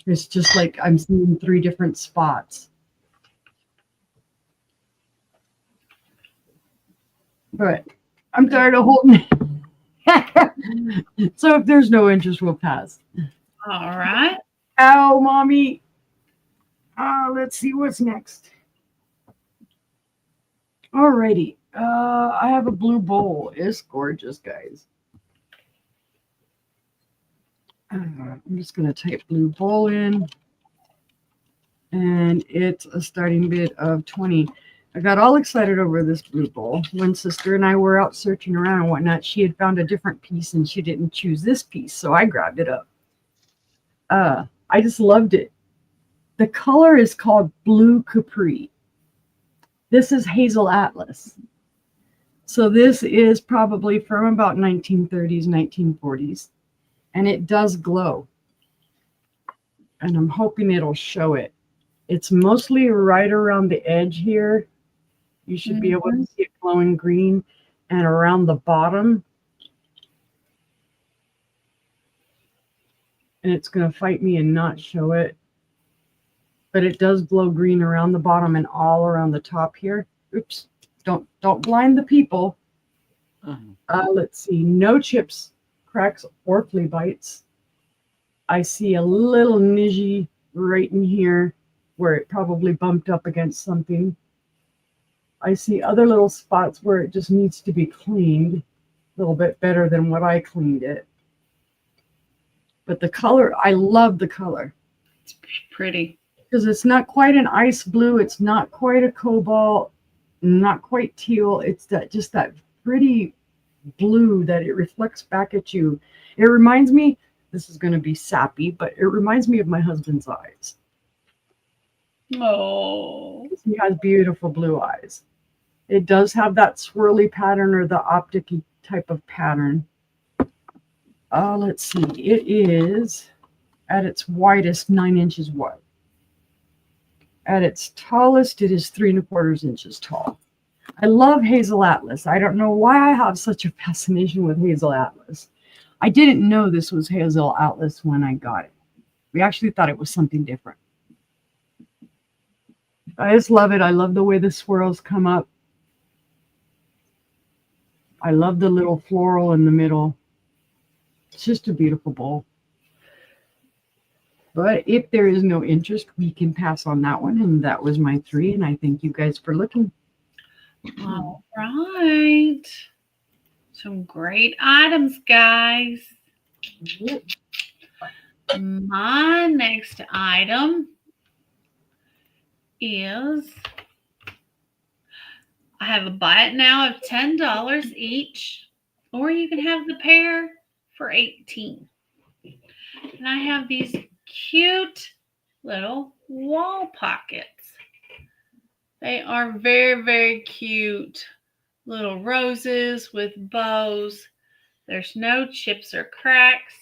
It's just like I'm seeing 3 different spots. But I'm tired of holding it. So if there's no interest, we'll pass. All right. Ow, mommy. Let's see what's next. Alrighty. I have a blue bowl. It's gorgeous, guys. I'm just going to type blue bowl in. And it's a starting bid of 20. I got all excited over this blue bowl. When sister and I were out searching around and whatnot, she had found a different piece and she didn't choose this piece. So I grabbed it up. I just loved it. The color is called Blue Capri. This is Hazel Atlas. So this is probably from about 1930s, 1940s. And it does glow. And I'm hoping it'll show it. It's mostly right around the edge here. You should be able to see it glowing green. And around the bottom. And it's going to fight me and not show it. But it does glow green around the bottom and all around the top here. Oops. Don't blind the people. Let's see. No chips, cracks, or flea bites. I see a little nidgy right in here where it probably bumped up against something. I see other little spots where it just needs to be cleaned a little bit better than what I cleaned it. But the color, I love the color. It's pretty. Because it's not quite an ice blue. It's not quite a cobalt. Not quite teal. It's just that pretty blue that it reflects back at you. It reminds me, this is going to be sappy, but it reminds me of my husband's eyes. Oh. He has beautiful blue eyes. It does have that swirly pattern or the optic-y type of pattern. Let's see. It is at its widest 9 inches wide. At its tallest, it is 3¼ inches tall. I love Hazel Atlas. I don't know why I have such a fascination with Hazel Atlas. I didn't know this was Hazel Atlas when I got it. We actually thought it was something different. I just love it. I love the way the swirls come up. I love the little floral in the middle. It's just a beautiful bowl. But if there is no interest, we can pass on that one. And that was my 3. And I thank you guys for looking. All right. Some great items, guys. My next item is I have a buy it now of $10 each, or you can have the pair for $18. And I have these cute little wall pockets. They are very, very cute little roses with bows. There's no chips or cracks.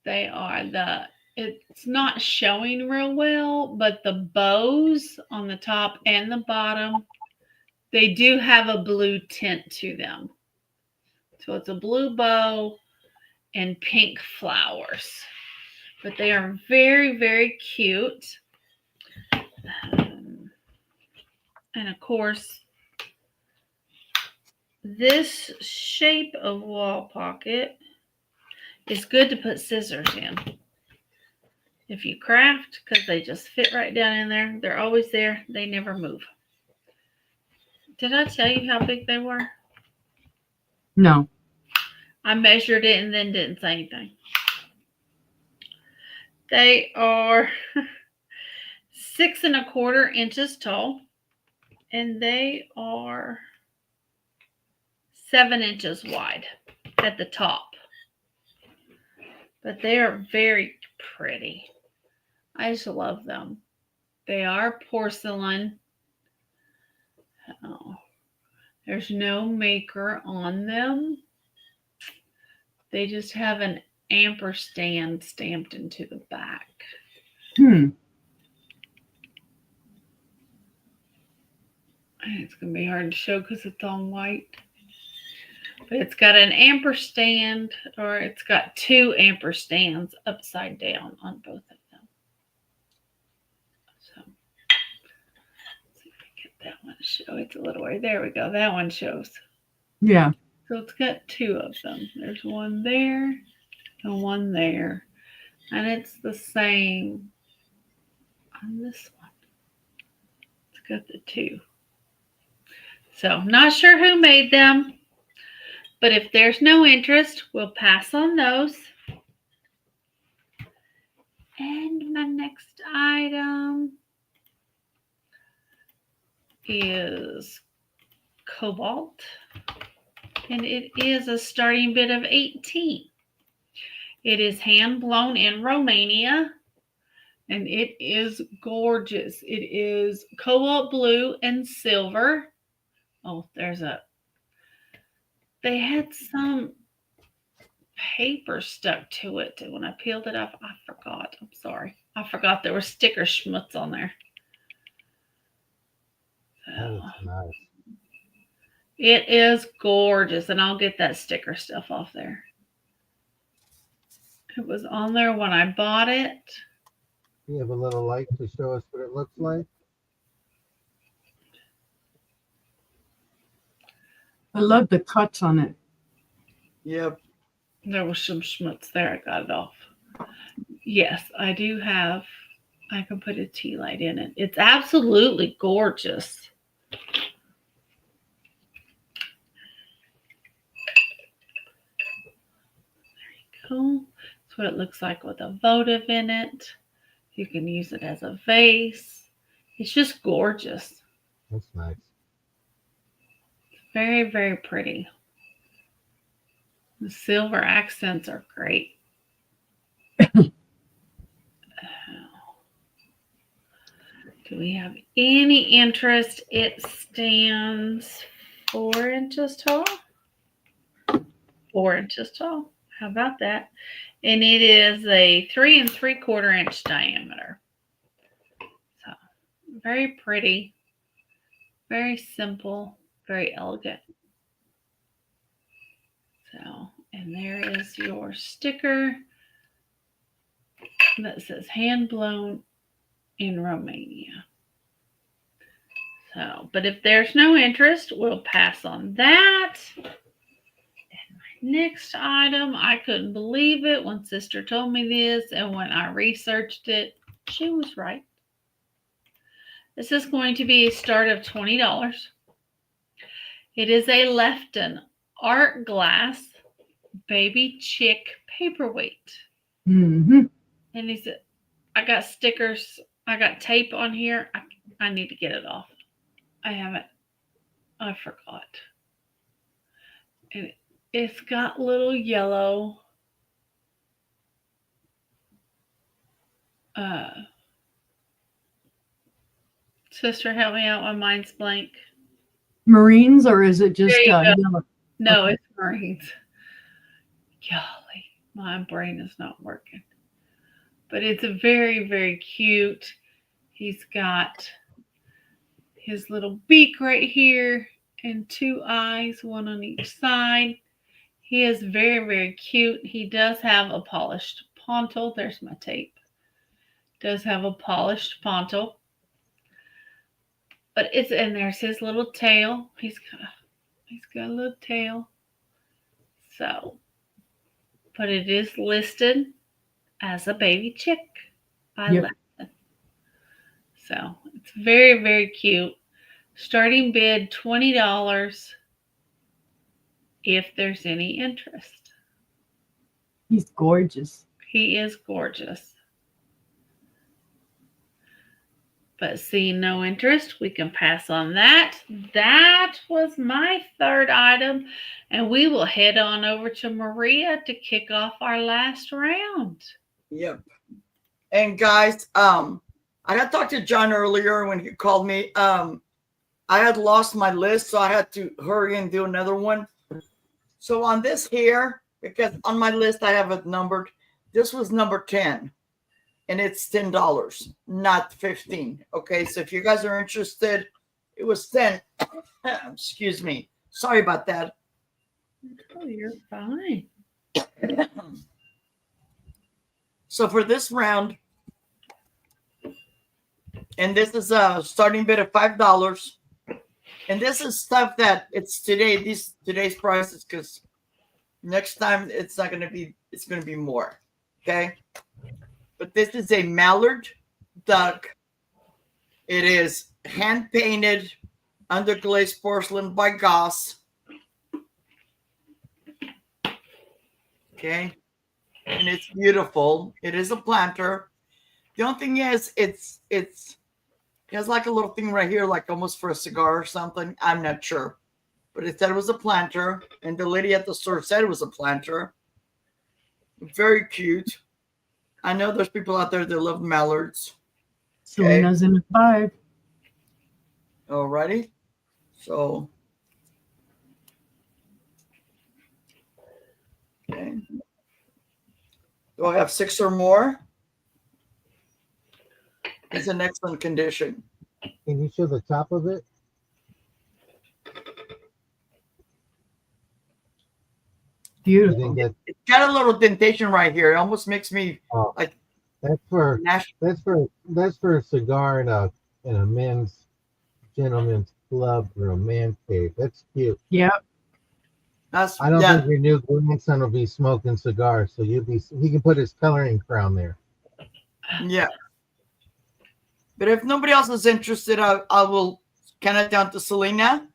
They are it's not showing real well, but the bows on the top and the bottom, they do have a blue tint to them. So it's a blue bow and pink flowers. But they are very, very cute. And of course, this shape of wall pocket is good to put scissors in. If you craft, because they just fit right down in there. They're always there. They never move. Did I tell you how big they were? No. I measured it and then didn't say anything. They are 6¼ inches tall, and they are 7 inches wide at the top. But they are very pretty. I just love them. They are porcelain. Oh, there's no maker on them. They just have an ampersand stamped into the back. It's going to be hard to show because it's on white. But it's got an ampersand, or it's got 2 ampersands upside down on both of them. So, let's see if I get that one to show. It's a little way. There we go. That one shows. Yeah. So it's got 2 of them. There's one there and one there. And it's the same on this one. It's got the 2. So not sure who made them. But if there's no interest, we'll pass on those. And my next item is cobalt. And it is a starting bid of 18. It is hand blown in Romania. And it is gorgeous. It is cobalt blue and silver. Oh, they had some paper stuck to it. When I peeled it off, I forgot. I'm sorry. I forgot there was sticker schmutz on there. That is nice. It is gorgeous, and I'll get that sticker stuff off there. It was on there when I bought it. You have a little light to show us what it looks like? I love the cuts on it. Yep. There was some schmutz there. I got it off. Yes, I do have. I can put a tea light in it. It's absolutely gorgeous. There you go. That's what it looks like with a votive in it. You can use it as a vase. It's just gorgeous. That's nice. Very, very pretty. The silver accents are great. Do we have any interest? It stands 4 inches tall. 4 inches tall. How about that? And it is a 3 3/4 inch diameter. Very pretty. Very simple. Very elegant. So, and there is your sticker that says hand blown in Romania. So, but if there's no interest, we'll pass on that. And my next item, I couldn't believe it when Sister told me this, and when I researched it, she was right. This is going to be a start of $20. It is a Lefton Art Glass Baby Chick Paperweight. Mm-hmm. And he said, I got stickers. I got tape on here. I need to get it off. I haven't. I forgot. And it's got little yellow Sister, help me out. My mind's blank. Marines, or is it just No, Okay. it's Marines. Golly, my brain is not working. But it's a very, very cute. He's got his little beak right here and two eyes, one on each side. He is very, very cute. He does have a polished pontal. There's my tape. Does have a polished pontal. But it's, and there's his little tail. He's got a little tail. So, but it is listed as a baby chick by Lefton. So it's very, very cute. Starting bid $20 if there's any interest. He's gorgeous. He is gorgeous. But seeing no interest, we can pass on that. That was my third item. And we will head on over to Maria to kick off our last round. Yep. And guys, I had talked to John earlier when he called me. I had lost my list, so I had to hurry and do another one. So on this here, because on my list I have it numbered, this was number 10. And it's $10, not 15. Okay, so if you guys are interested, it was 10. Excuse me. Sorry about that. Oh, you're fine. So for this round, and this is a starting bid of $5. And this is stuff that it's today's prices, because next time it's not going to be, it's going to be more. Okay. But this is a mallard duck. It is hand painted underglazed porcelain by Goss. Okay. And it's beautiful. It is a planter. The only thing is it has like a little thing right here, like almost for a cigar or something. I'm not sure. But it said it was a planter. And the lady at the store said it was a planter. Very cute. I know there's people out there that love mallards. Selena's in a 5. Alrighty. So, okay. Do I have 6 or more? It's in excellent condition. Can you show the top of it? Beautiful. It's got a little dentation right here. It almost makes me like that's for a cigar in a men's gentleman's club or a man cave. That's cute. Yep. I don't think your new grandson will be smoking cigars, so he can put his coloring crown there. Yeah. But if nobody else is interested, I will count it down to Selena.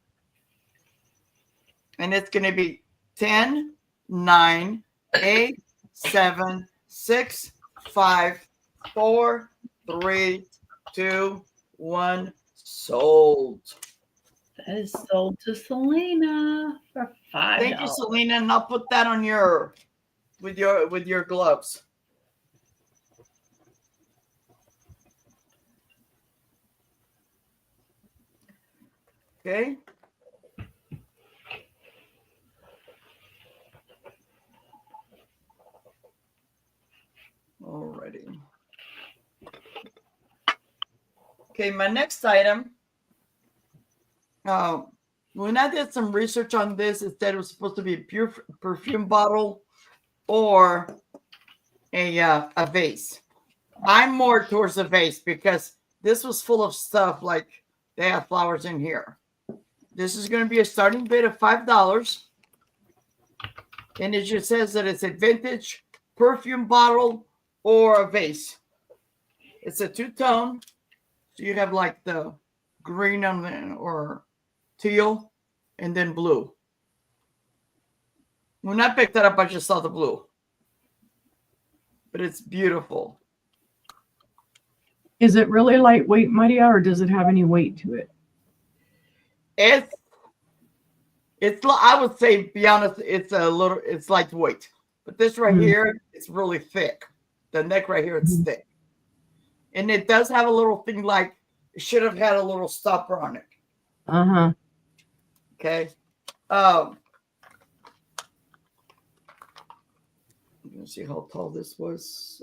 And it's going to be 10, 9, 8, 7, 6, 5, 4, 3, 2, 1. Sold. That is sold to Selena for $5. Thank you, Selena, and I'll put that on with your gloves. Okay. Alrighty. Okay, my next item. When I did some research on this, it said it was supposed to be a pure perfume bottle or a vase. I'm more towards the vase because this was full of stuff like they have flowers in here. This is going to be a starting bid of $5. And it just says that it's a vintage perfume bottle or a vase. It's a two-tone. So you have like the green on the, or teal and then blue. When I picked that up, I just saw the blue. But it's beautiful. Is it really lightweight, Maria, or does it have any weight to it? It's I would say, be honest, it's lightweight. But this right here, it's really thick. The neck right here, it's thick. And it does have a little thing like it should have had a little stopper on it. Uh-huh. Okay. Let's see how tall this was.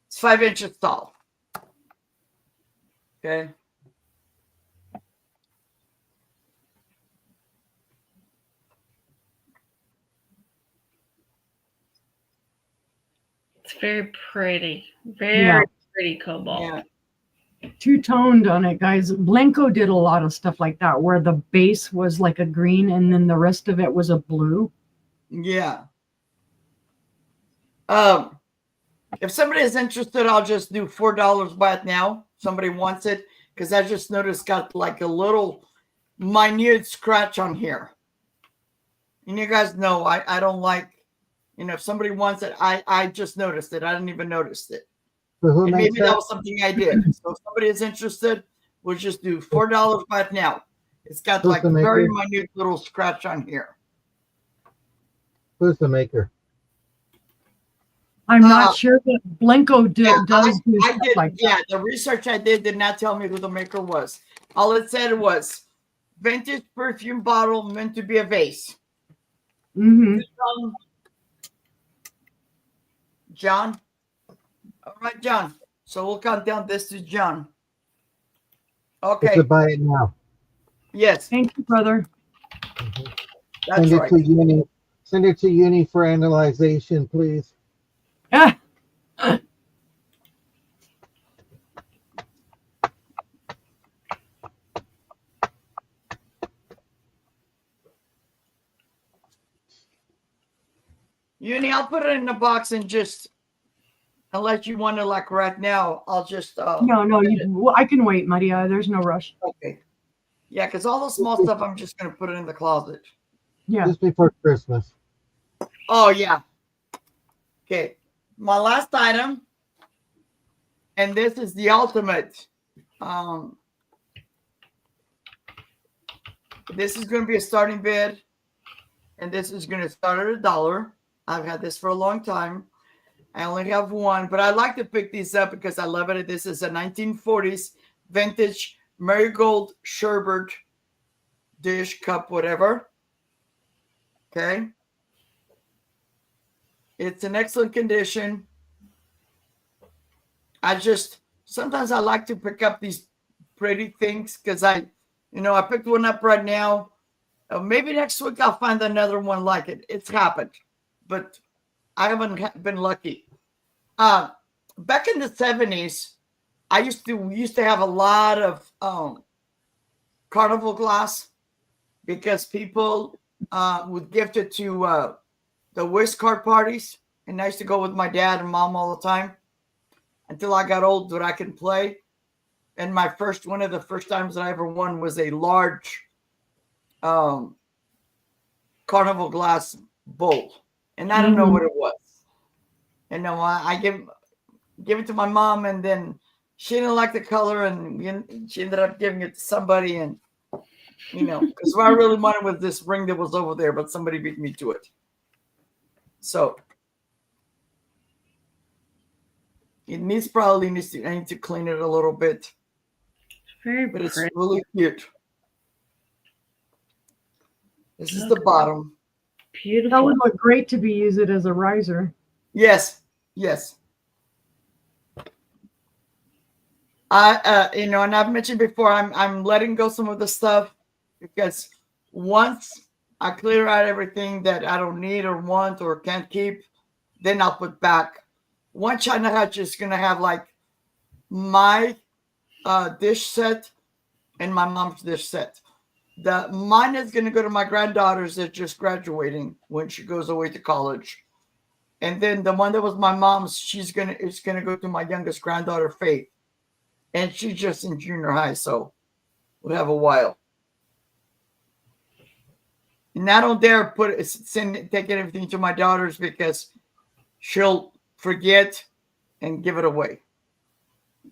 It's 5 inches tall. Okay. It's very pretty. Very pretty cobalt. Yeah. Two-toned on it, guys. Blanco did a lot of stuff like that where the base was like a green and then the rest of it was a blue. Yeah. If somebody is interested, I'll just do $4 by it now. Somebody wants it because I just noticed got like a little minute scratch on here. And you guys know I don't like, if somebody wants it, I just noticed it. I didn't even notice it. And maybe that was something I did. So if somebody is interested, we'll just do $4 by it now. It's got like a very minute little scratch on here. Who's the maker? I'm not sure, but Blanco does do stuff like that. Yeah, the research I did not tell me who the maker was. All it said was vintage perfume bottle meant to be a vase. Mm-hmm. John? All right, John. So we'll count down this to John. Okay. It's a buy it now. Yes. Thank you, brother. That's right. Send it to Uni for analyzation, please. Ah. Uni, I'll put it in the box and just, unless you want to like right now, I'll just. No, I can wait, Maria. There's no rush. Okay. Yeah, because all the small stuff, I'm just going to put it in the closet. Yeah. Just before Christmas. Oh, yeah. Okay. My last item, and this is the ultimate. This is going to be a starting bid, and this is going to start at $1. I've had this for a long time. I only have one, but I like to pick these up because I love it. This is a 1940s vintage marigold sherbet dish, cup, whatever. Okay. It's in excellent condition. Sometimes I like to pick up these pretty things because I picked one up right now. Maybe next week I'll find another one like it. It's happened, but I haven't been lucky. Back in the 70s, I used to have a lot of carnival glass because people would gift it to the whist card parties, and I used to go with my dad and mom all the time until I got old that I can play. And one of the first times that I ever won was a large carnival glass bowl, and I don't know what it was. And I give it to my mom, and then she didn't like the color, and she ended up giving it to somebody, and because what I really wanted was this ring that was over there, but somebody beat me to it. So I need to clean it a little bit. But it's really cute. This is the bottom. Beautiful. That would look great to be used as a riser. Yes. Yes. And I've mentioned before, I'm letting go some of the stuff because once I clear out everything that I don't need or want or can't keep, then I'll put back. One China Hutch is gonna have like my dish set and my mom's dish set. Mine is gonna go to my granddaughters that's just graduating when she goes away to college. And then the one that was my mom's, it's gonna go to my youngest granddaughter, Faith. And she's just in junior high, so we'll have a while. And I don't dare take everything to my daughters because she'll forget and give it away.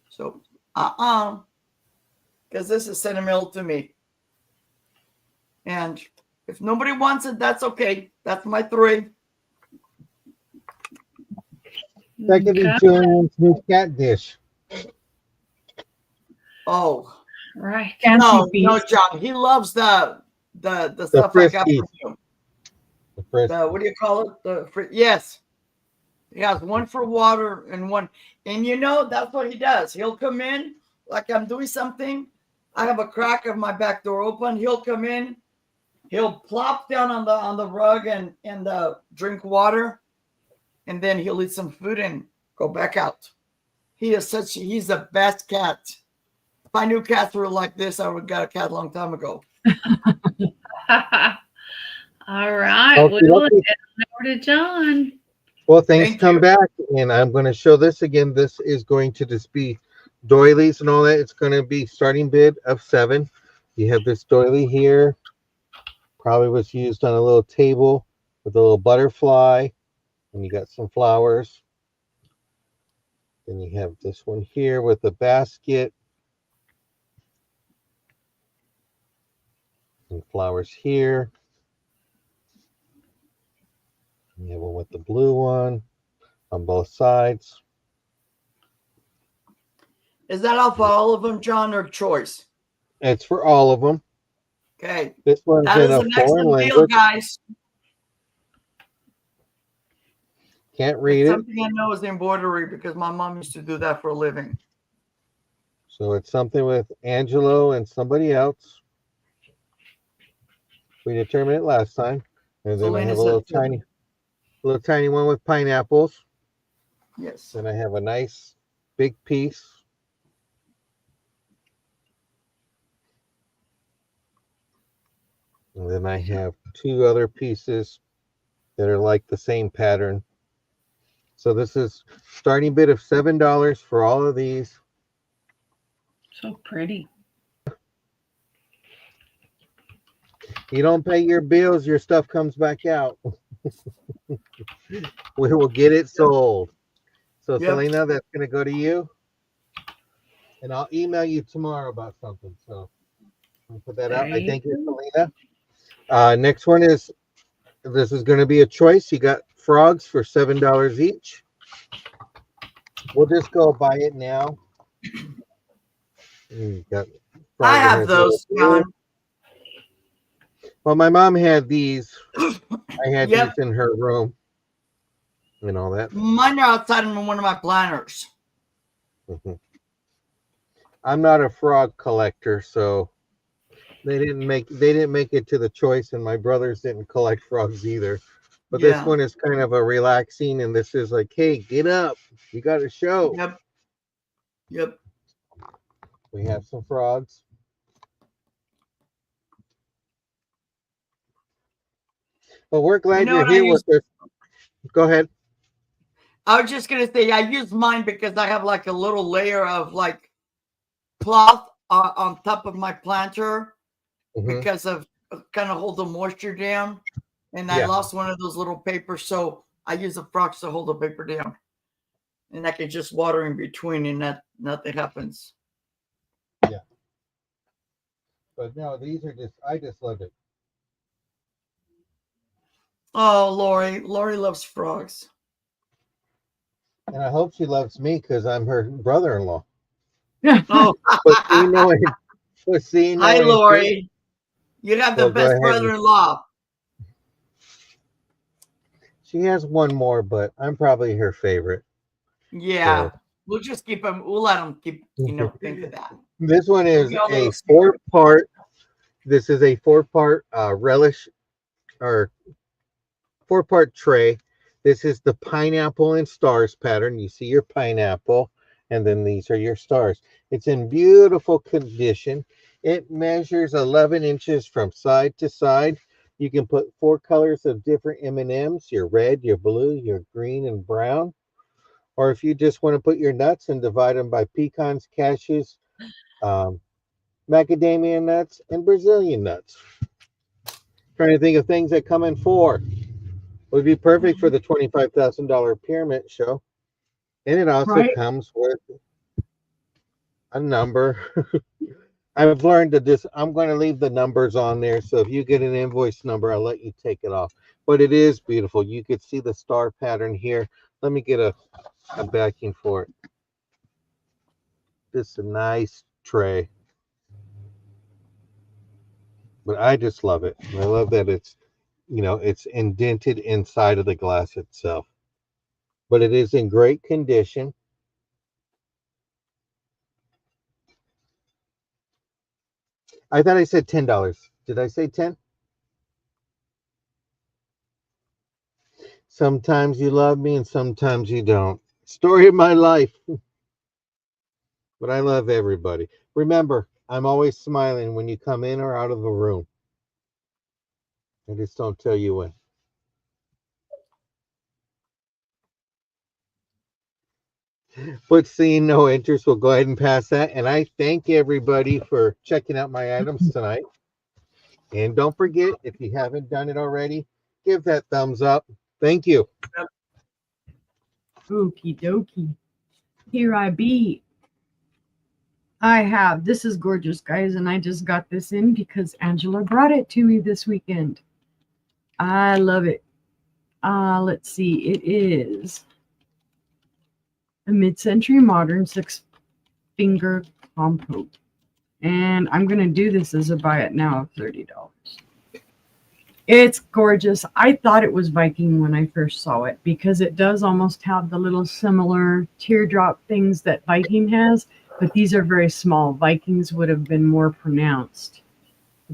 So, because this is sentimental to me. And if nobody wants it, that's okay. That's my 3. That could be Julian's new cat dish. Oh, Right. no, John. He loves the stuff I got from you. What do you call it? Yes. He has one for water and one. And that's what he does. He'll come in like I'm doing something. I have a crack of my back door open. He'll come in. He'll plop down on the rug and drink water. And then he'll eat some food and go back out. He's the best cat. If I knew cats were like this, I would have got a cat a long time ago. All right. Okay, We'll okay. get over to John. Well, thanks. Thank Come you. back, and I'm going to show this again. This is going to just be doilies and all that. It's going to be starting bid of 7. You have this doily here. Probably was used on a little table with a little butterfly, and you got some flowers. Then you have this one here with a basket and flowers here. You have one with the blue one on both sides. Is that all for all of them, John, or choice? It's for all of them. Okay. This one's That in is a an foreign excellent deal, language. guys. Can't read It's it. something I know is embroidery because my mom used to do that for a living. So it's something with Angelo and somebody else. We determined it last time. And then I have a little tiny one with pineapples. Yes. Then I have a nice big piece. And then I have 2 other pieces that are like the same pattern. So this is starting bid of $7 for all of these. So pretty. You don't pay your bills, your stuff comes back out. We will get it sold. So Selena, that's going to go to you. And I'll email you tomorrow about something. So I'll put that out. I thank you, Selena. Next one is, this is going to be a choice. You got frogs for $7 each. We'll just go buy it now. I have those, John. Well, my mom had these. I had these in her room and all that. Mine are outside in one of my planners. Mm-hmm. I'm not a frog collector, so they didn't make it to the choice, and my brothers didn't collect frogs either. But this one is kind of a relaxing, and this is like, hey, get up, you got a show. Yep. We have some frogs. Well, we're glad you're here with us. Go ahead. I was just gonna say I use mine because I have like a little layer of like cloth on top of my planter because of kind of hold the moisture down. And I lost one of those little papers, so I use the frogs to hold the paper down. And I can just water in between and nothing happens. Yeah. But no, these are I just love it. Oh, Lori loves frogs. And I hope she loves me because I'm her brother-in-law. Oh, Hi, Lori. You have the best brother-in-law. She has one more, but I'm probably her favorite. Yeah. We'll just keep them. We'll let them keep, think of that. This one is Maybe I'll a go see 4-part. This is a 4-part relish or 4-part tray. This is the pineapple and stars pattern. You see your pineapple, and then these are your stars. It's in beautiful condition. It measures 11 inches from side to side. You can put 4 colors of different M&Ms, your red, your blue, your green, and brown. Or if you just want to put your nuts and divide them by pecans, cashews, macadamia nuts, and Brazilian nuts. Trying to think of things that come in 4. Would be perfect for the $25,000 pyramid show. And it also Right. comes with a number. I've learned to just, I'm going to leave the numbers on there. So if you get an invoice number, I'll let you take it off. But it is beautiful. You could see the star pattern here. Let me get a backing for it. This is a nice tray. But I just love it. I love that it's, it's indented inside of the glass itself. But it is in great condition. I thought I said $10. Did I say 10? Sometimes you love me and sometimes you don't. Story of my life. But I love everybody. Remember, I'm always smiling when you come in or out of the room. I just don't tell you when. But seeing no interest, we'll go ahead and pass that. And I thank everybody for checking out my items tonight. And don't forget, if you haven't done it already, give that thumbs up. Thank you. Okie dokie. Here I be. This is gorgeous, guys, and I just got this in because Angela brought it to me this weekend. I love it. Let's see. It is a mid-century modern 6-finger compote. And I'm going to do this as a buy it now of $30. It's gorgeous. I thought it was Viking when I first saw it because it does almost have the little similar teardrop things that Viking has, but these are very small. Vikings would have been more pronounced.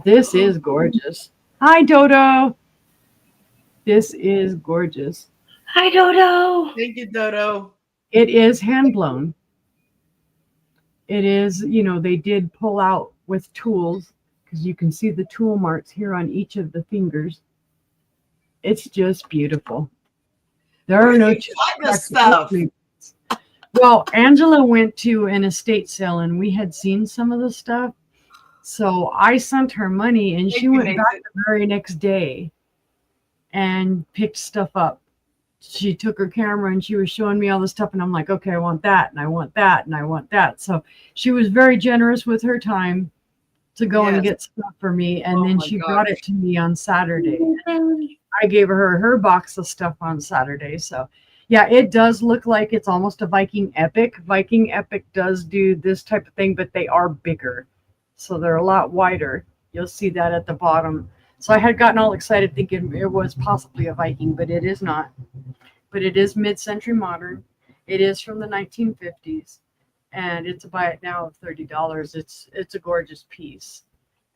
This is gorgeous. Hi, Dodo. This is gorgeous. Hi, Dodo. Thank you, Dodo. It is hand blown. It is, they did pull out with tools because you can see the tool marks here on each of the fingers. It's just beautiful. There are no stuff. Well, Angela went to an estate sale and we had seen some of the stuff. So I sent her money and she went back the very next day and picked stuff up. She took her camera and she was showing me all the stuff and I'm like, okay, I want that and I want that and I want that. So she was very generous with her time to go and get stuff for me. And then she brought it to me on Saturday. I gave her box of stuff on Saturday. So yeah, it does look like it's almost a Viking Epic. Viking Epic does do this type of thing, but they are bigger. So they're a lot wider. You'll see that at the bottom. So I had gotten all excited thinking it was possibly a Viking, but it is not. But it is mid-century modern. It is from the 1950s. And it's a buy it now of $30. It's a gorgeous piece.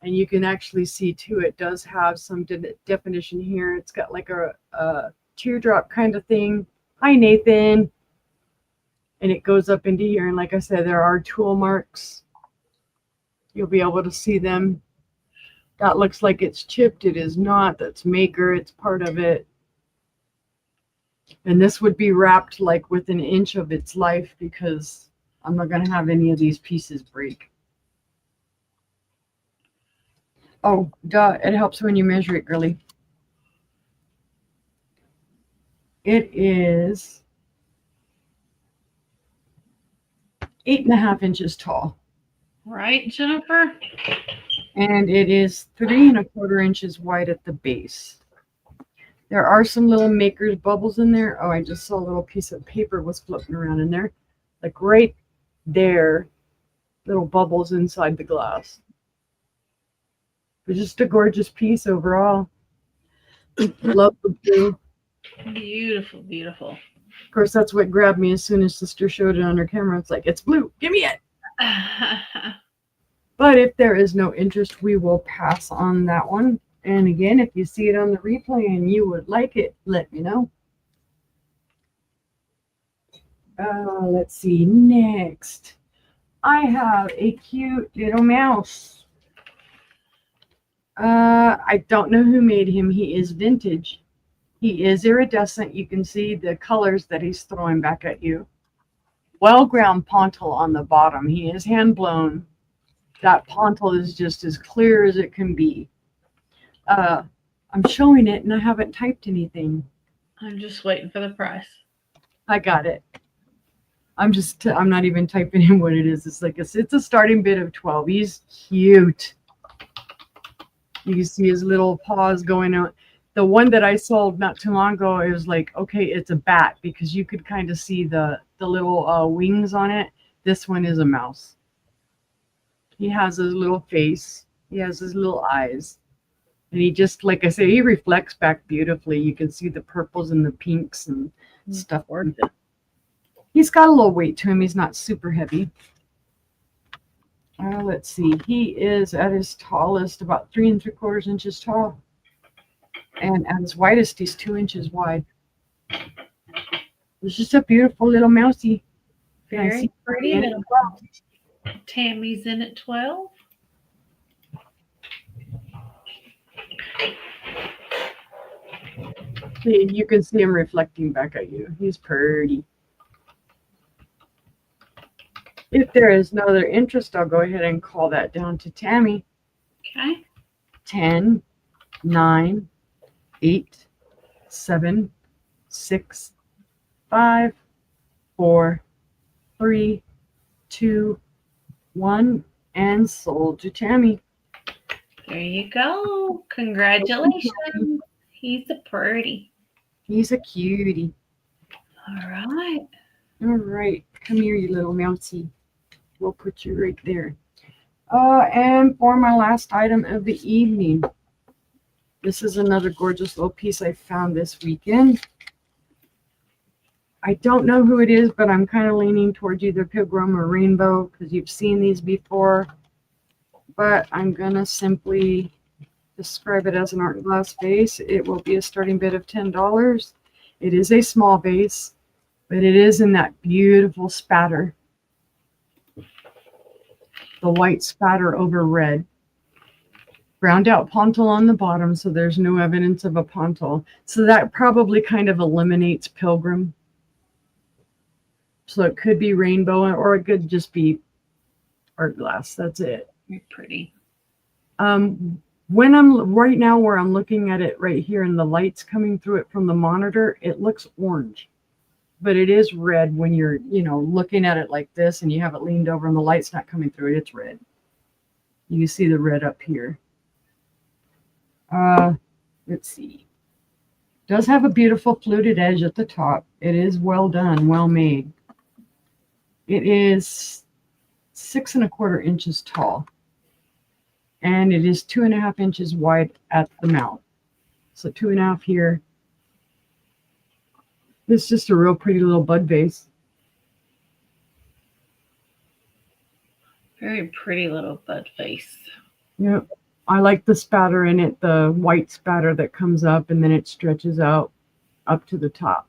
And you can actually see too, it does have some definition here. It's got like a teardrop kind of thing. Hi, Nathan. And it goes up into here. And like I said, there are tool marks. You'll be able to see them. That looks like it's chipped. It is not. That's maker. It's part of it. And this would be wrapped like with an inch of its life because I'm not going to have any of these pieces break. Oh, duh. It helps when you measure it, girly. It is 8.5 inches tall. Right, Jennifer? And it is 3¼ inches wide at the base. There are some little maker's bubbles in there. Oh, I just saw a little piece of paper was floating around in there. Like right there, little bubbles inside the glass. But just a gorgeous piece overall. Love the blue. Beautiful, beautiful. Of course, that's what grabbed me as soon as Sister showed it on her camera. It's like, it's blue. Give me it. But if there is no interest, we will pass on that one. And again, if you see it on the replay and you would like it, let me know. Let's see. Next, I have a cute little mouse. I don't know who made him. He is vintage. He is iridescent. You can see the colors that he's throwing back at you. Well-ground pontil on the bottom. He is hand-blown. That pontil is just as clear as it can be. I'm showing it and I haven't typed anything. I'm just waiting for the price. I got it. I'm not even typing in what it is. It's a starting bid of 12. He's cute. You can see his little paws going out. The one that I sold not too long ago, it was like, okay, it's a bat because you could kind of see the little wings on it. This one is a mouse. He has his little face. He has his little eyes. And he just, like I say, he reflects back beautifully. You can see the purples and the pinks and stuff. He's got a little weight to him. He's not super heavy. Let's see. He is at his tallest about 3 3/4 inches tall. And at his widest, he's 2 inches wide. It's just a beautiful little mousey. Very pretty little mouse. Tammy's in at 12. See, you can see him reflecting back at you. He's pretty. If there is no other interest, I'll go ahead and call that down to Tammy. Okay. 10, 9, 8, 7, 6, 5, 4, 3, 2, 1, and sold to Tammy. There you go. Congratulations. He's a pretty. He's a cutie. All right. All right. Come here, you little mousey. We'll put you right there. And for my last item of the evening, this is another gorgeous little piece I found this weekend. I don't know who it is, but I'm kind of leaning towards either Pilgrim or Rainbow because you've seen these before. But I'm going to simply describe it as an art glass vase. It will be a starting bid of $10. It is a small vase, but it is in that beautiful spatter. The white spatter over red. Ground out pontil on the bottom, so there's no evidence of a pontil. So that probably kind of eliminates Pilgrim. So it could be Rainbow, or it could just be art glass. That's it. You're pretty. When I'm right now where I'm looking at it right here and the light's coming through it from the monitor, it looks orange. But it is red when you're, looking at it like this and you have it leaned over and the light's not coming through it. It's red. You see the red up here. Let's see. It does have a beautiful fluted edge at the top. It is well done, well made. It is 6 1/4 inches tall. And it is 2.5 inches wide at the mouth. So 2.5 here. This is just a real pretty little bud vase. Very pretty little bud face. Yep. I like the spatter in it, the white spatter that comes up and then it stretches out up to the top.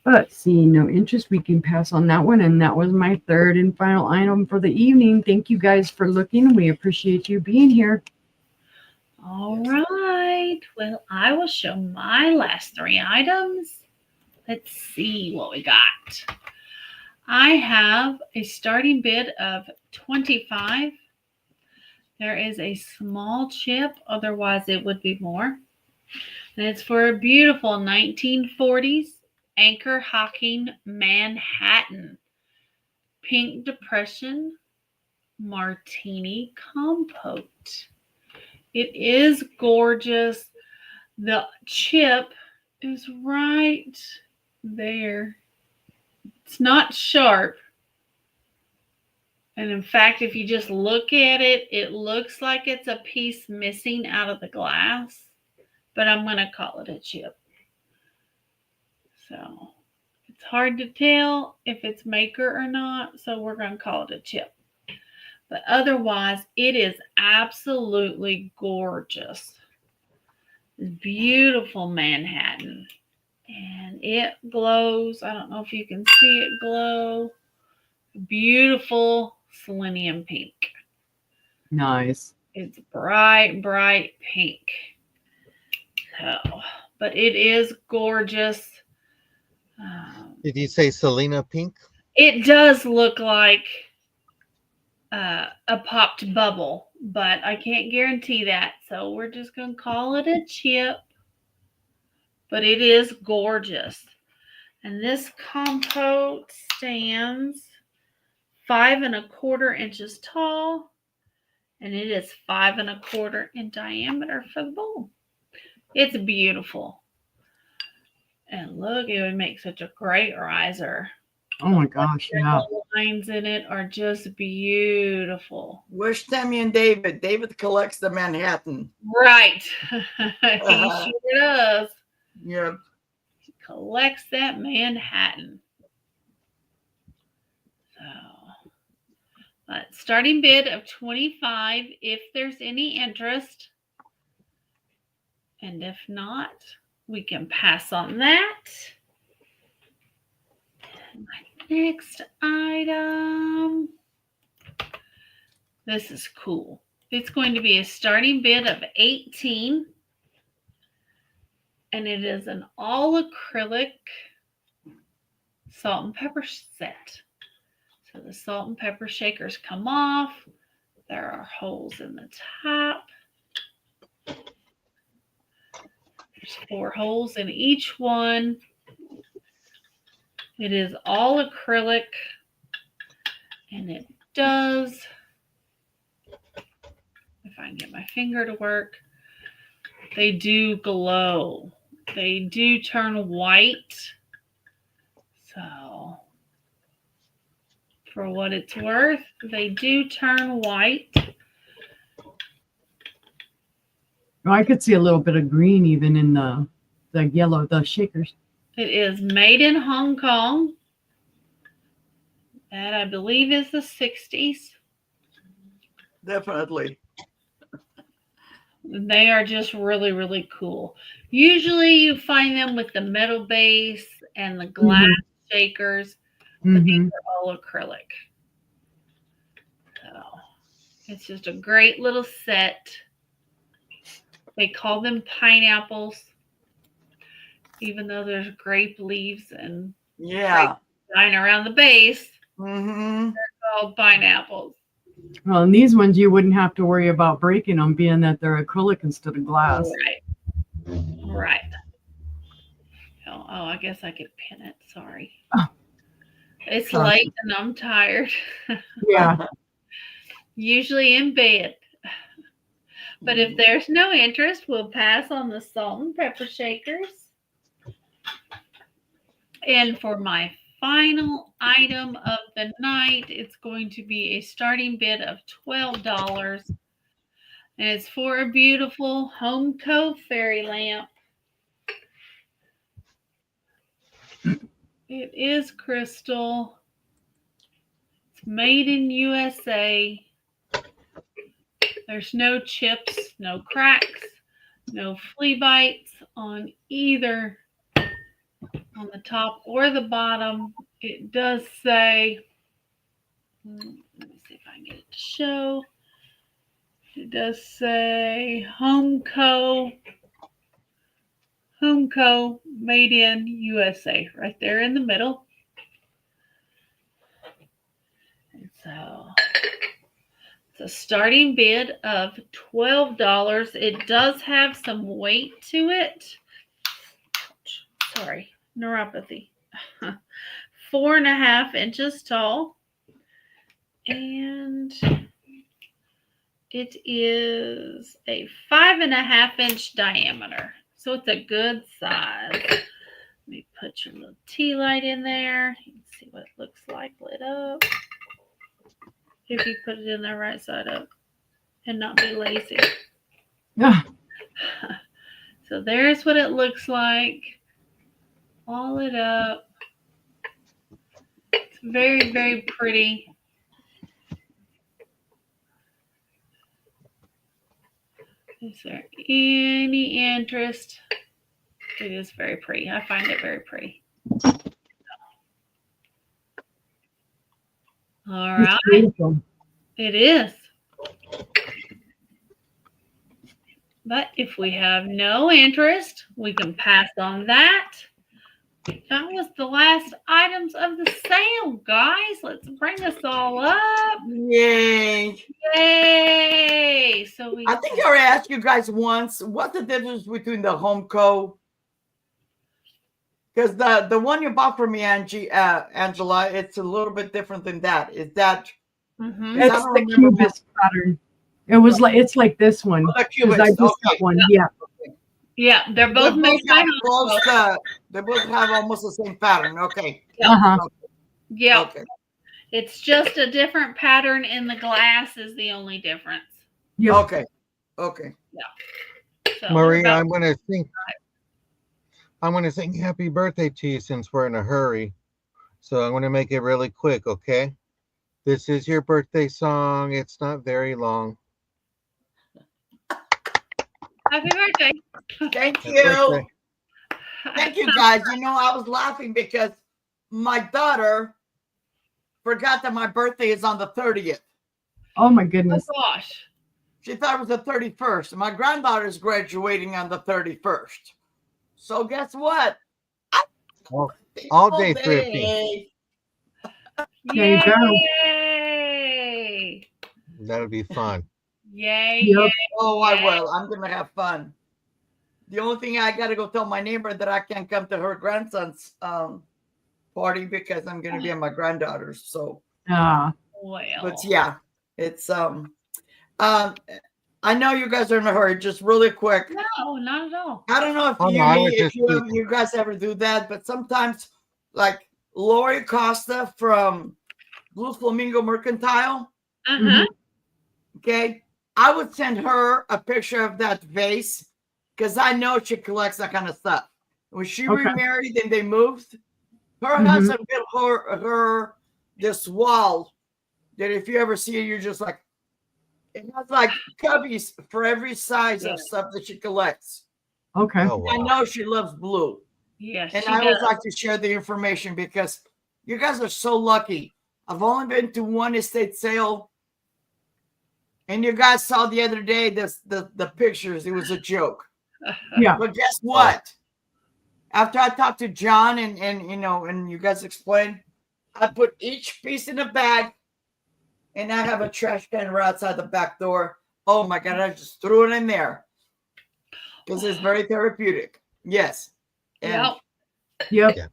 But seeing no interest, we can pass on that one. And that was my third and final item for the evening. Thank you guys for looking. We appreciate you being here. All right. Well, I will show my last 3 items. Let's see what we got. I have a starting bid of $25. There is a small chip, otherwise it would be more. And it's for a beautiful 1940s Anchor Hocking Manhattan Pink Depression Martini Compote. It is gorgeous. The chip is right there. It's not sharp. And in fact, if you just look at it, it looks like it's a piece missing out of the glass. but I'm going to call it a chip. So it's hard to tell if it's maker or not, so we're going to call it a chip. But otherwise, it is absolutely gorgeous. Beautiful Manhattan. And it glows. I don't know if you can see it glow. Beautiful selenium pink. Nice. It's bright, bright pink. So, but it is gorgeous. Did you say Selena pink? It does look like a popped bubble, but I can't guarantee that. So we're just going to call it a chip. But it is gorgeous. And this compote stands 5 1/4 inches tall. And it is 5 1/4 in diameter for the bowl. It's beautiful. And look, it would make such a great riser. Oh my gosh, yeah. The lines in it are just beautiful. Where's Tammy and David? David collects the Manhattan. Right. He sure does. Yep. He collects that Manhattan. So, starting bid of $25 if there's any interest. And if not, we can pass on that. My next item. This is cool. It's going to be a starting bid of $18. And it is an all acrylic salt and pepper set. So the salt and pepper shakers come off. There are holes in the top. There's 4 holes in each one. It is all acrylic. And it does, if I can get my finger to work, they do glow. They do turn white. So, for what it's worth, they do turn white. Oh, I could see a little bit of green even in the yellow, the shakers. It is made in Hong Kong. That I believe is the 60s. Definitely. They are just really, really cool. Usually you find them with the metal base and the glass shakers, but these are all acrylic. So it's just a great little set. They call them pineapples, even though there's grape leaves and Yeah. grapevine around the base. Mm-hmm. They're called pineapples. Well, and these ones you wouldn't have to worry about breaking them, being that they're acrylic instead of glass. Right. Oh, I guess I could pin it. Sorry. Oh, it's sorry. late and I'm tired. Yeah. Usually in bed. But if there's no interest, we'll pass on the salt and pepper shakers. And for my final item of the night, it's going to be a starting bid of $12. And it's for a beautiful Home Co fairy lamp. It is crystal. It's made in USA. There's no chips, no cracks, no flea bites on either, on the top or the bottom. It does say, let me see if I can get it to show. It does say Home Co, made in USA, right there in the middle. And so it's a starting bid of $12. It does have some weight to it. Sorry, neuropathy. 4.5 inches tall. And it is a 5.5 inch diameter. So it's a good size. Let me put your little tea light in there. You can see what it looks like lit up. If you put it in there right side up and not be lazy. Yeah. So there's what it looks like. All it up. It's very, very pretty. Is there any interest? It is very pretty. I find it very pretty. All It's right. beautiful. It is. But if we have no interest, we can pass on that. That was the last items of the sale, guys. Let's bring us all up. Yay. Yay! So we I think I already asked you guys once, what's the difference between the Homeco? Because the one you bought for me, Angela, it's a little bit different than that. Is that Mhm. Yes. I It's don't the remember cubist pattern. It was like it's like this one. the 'Cause cubist? I just got Okay. one. Yeah. Yeah, they're They both made by have Homeco. close, they both have almost the same pattern. Okay. Uh-huh. Yeah, Okay. it's just a different pattern in the glass is the only difference. Yep. Okay. Okay. So Maria, about- I'm gonna sing happy birthday to you since we're in a hurry. So I'm gonna make it really quick, okay? This is your birthday song. It's not very long. happy birthday. Thank Happy you. birthday. Thank you, guys. You know, I was laughing because my daughter forgot that my birthday is on the 30th. Oh my Oh goodness. gosh. She thought it was the 31st. My granddaughter's graduating on the 31st. So guess what? All day thrifting. Day. There you go. Yay! That'll be fun. Yay! Yep. Yay! Oh, I will. I'm going to have fun. The only thing I got to go tell my neighbor that I can't come to her grandson's party because I'm going to be at my granddaughter's. So, Ah. Well. but yeah, it's I know you guys are in a hurry. Just really quick. No, not at all. I don't know if Oh, no, I was just you guys ever do that, but sometimes, like Lori Costa from Blue Flamingo Mercantile, Uh-huh. okay, I would send her a picture of that vase because I know she collects that kind of stuff. When she Okay. remarried and they moved, her Mhm. husband built her this wall that if you ever see it, you're just like, it has like cubbies for every size of stuff that she collects. Okay. Oh, I wow. know she loves blue. Yes, And she I does. would like to share the information because you guys are so lucky. I've only been to one estate sale. And you guys saw the other day the pictures. It was a joke. Yeah. But guess what? After I talked to John and you guys explained, I put each piece in a bag and I have a trash can right outside the back door. Oh my God, I just threw it in there because it's very therapeutic. Yes. And Yep. Yep.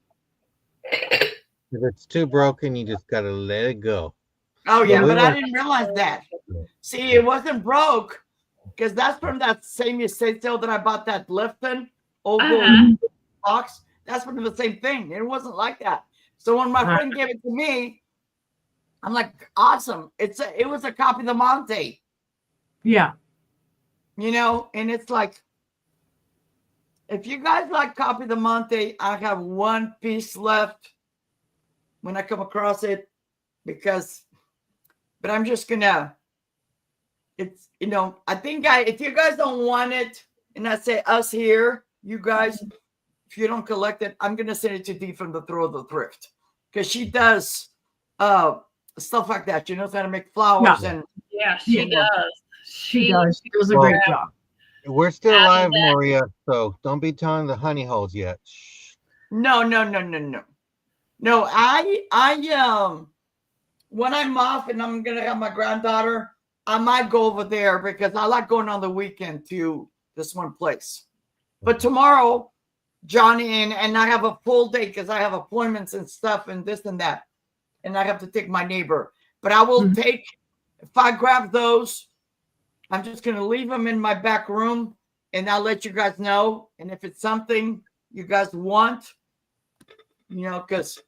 If it's too broken, you just gotta let it go. Oh yeah, But we but I were- didn't realize that. See, it wasn't broke because that's from that same estate sale that I bought that Lifton oval Uh-huh. box. That's from the same thing. It wasn't like that. So when my friend gave it to me, I'm like, awesome. It was a copy of the Monte, Yeah. and it's like, if you guys like copy the Monte, I have one piece left when I come across it but I'm just gonna, it's, I think if you guys don't want it, and I say us here, you guys, if you don't collect it, I'm gonna send it to Dee from the Throw of the Thrift because she does stuff like that. She knows how to make flowers Yeah. and Yeah, she Yeah. does. She does. She does a Well- great job. We're still Out of live, that. Maria, so don't be telling the honey holes yet. Shh. no. No, I when I'm off and I'm gonna have my granddaughter, I might go over there because I like going on the weekend to this one place. But tomorrow, Johnny and I have a full day because I have appointments and stuff and this and that, and I have to take my neighbor. But I will Mhm. if I grab those, I'm just gonna leave them in my back room, and I'll let you guys know. And if it's something you guys want, because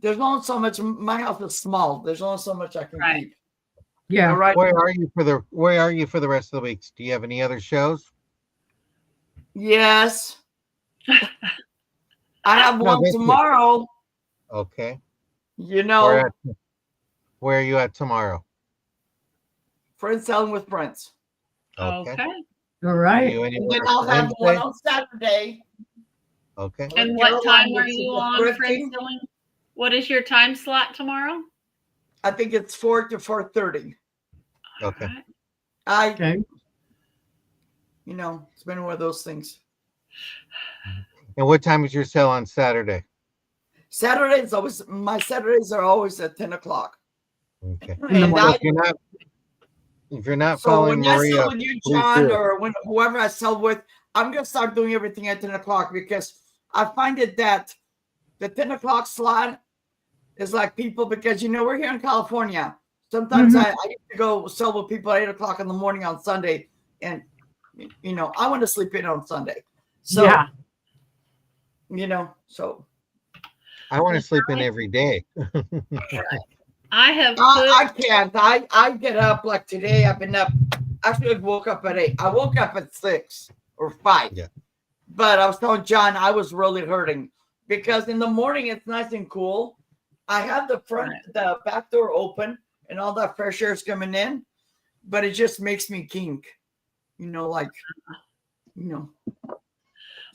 there's only so much. My house is small. There's only so much I can Right. keep. Yeah. All right. Where are you for the rest of the weeks? Do you have any other shows? Yes. I have No, one that's it. tomorrow. Okay. You know, Where are you at tomorrow? Friends Selling with Friends. Okay. All Are right. you And anywhere then I'll have one Wednesday? on Saturday. Okay. with And what Caroline time are with you the on, thrifting. Friends Selling? What is your time slot tomorrow? I think it's 4 to 4:30. Okay. All right. I, Okay. you know, it's been one of those things. And what time is your sale on Saturday? Saturdays always, my Saturdays are always at 10 o'clock. Okay. In the And morning. I, If you're not so following when I Maria, sell with you, please John, do. or when whoever I sell with, I'm gonna start doing everything at 10 o'clock because I find it that the 10 o'clock slot is like people, because you know we're here in California. Sometimes Mhm. I used to go sell with people at 8 o'clock in the morning on Sunday, and you know I want to sleep in on Sunday. So Yeah. you know, so I want to Well, sleep in every day. I have put I can't. I get up like today. I've been up. Actually, I woke up at 8. I woke up at 6 or 5. Yeah. But I was telling John I was really hurting because in the morning it's nice and cool. I have the the back door open and all that fresh air is coming in, but it just makes me kink. You know, like, you know.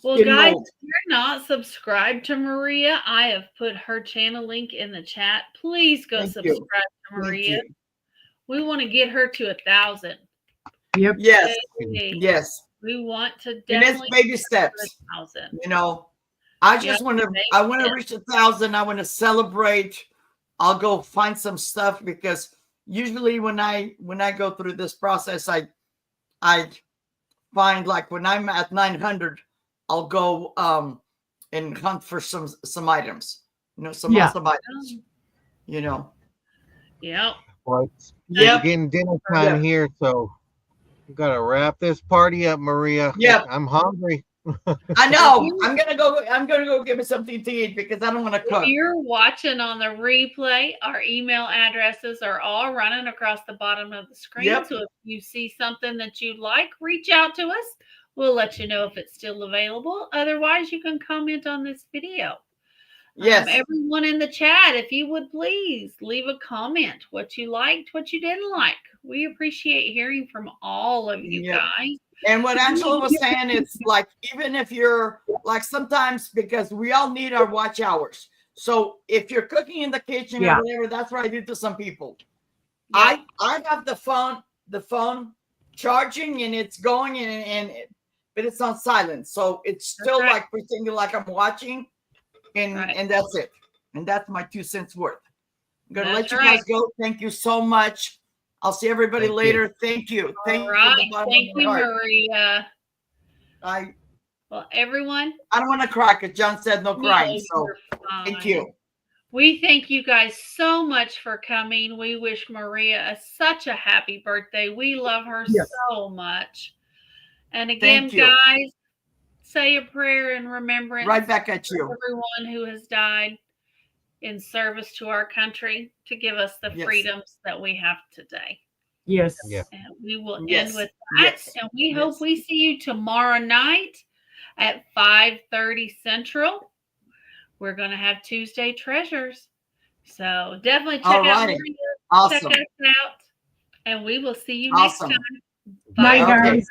Well, skin guys, mold. if you're not subscribed to Maria, I have put her channel link in the chat. Please go Thank you. subscribe to Thank Maria. you. We want to get her to 1,000. Yep. Yes, Hey, yes. we want to And it's definitely baby get her steps. to 1,000. You know, I Yep, just want to. baby I want to steps. reach 1,000. I want to celebrate. I'll go find some stuff because usually when I go through this process, I find like when I'm at 900, I'll go and hunt for some items. You know, some Yeah. awesome items. You know. Yep. Well, it's Yep. getting dinner time Yep. here, so we gotta wrap this party up, Maria. Yep. I'm hungry. I know. I'm gonna go get me something to eat because I don't want to If cook. you're watching on the replay, our email addresses are all running across the bottom of the screen. Yep. So if you see something that you'd like, reach out to us. We'll let you know if it's still available. Otherwise, you can comment on this video. Yes. Everyone in the chat, if you would please leave a comment, what you liked, what you didn't like. We appreciate hearing from all of you Yep. guys. And what Angela was saying, it's like, even if you're like sometimes, because we all need our watch hours. So if you're cooking in the kitchen Yeah. or whatever, that's what I do to some people. Yep. I have the phone charging and it's going but it's on silent. So it's still right. like pretending like I'm watching and that's it. And that's my 2 cents worth. I'm going to let That's you right. guys go. Thank you so much. I'll see everybody Thank you. later. Thank you. Thank All you right. from the bottom Thank of my you, heart. Maria. Well, everyone. I don't want to cry because John said no crying. No, So you're thank fine. you. We thank you guys so much for coming. We wish Maria such a happy birthday. We love her Yes. so much. And again, Thank you. guys, say a prayer in remembrance Right back at of you. everyone who has died in service to our country to give us the Yes. freedoms that we have today. Yes. Yeah. And we will Yes. end with that. Yes. And we Yes. hope we see you tomorrow night at 5:30 Central. We're going to have Tuesday Treasures. So definitely check All out righty. Maria, Awesome. check us out, and we will see you Awesome. next time. Night, Bye. Okay. guys.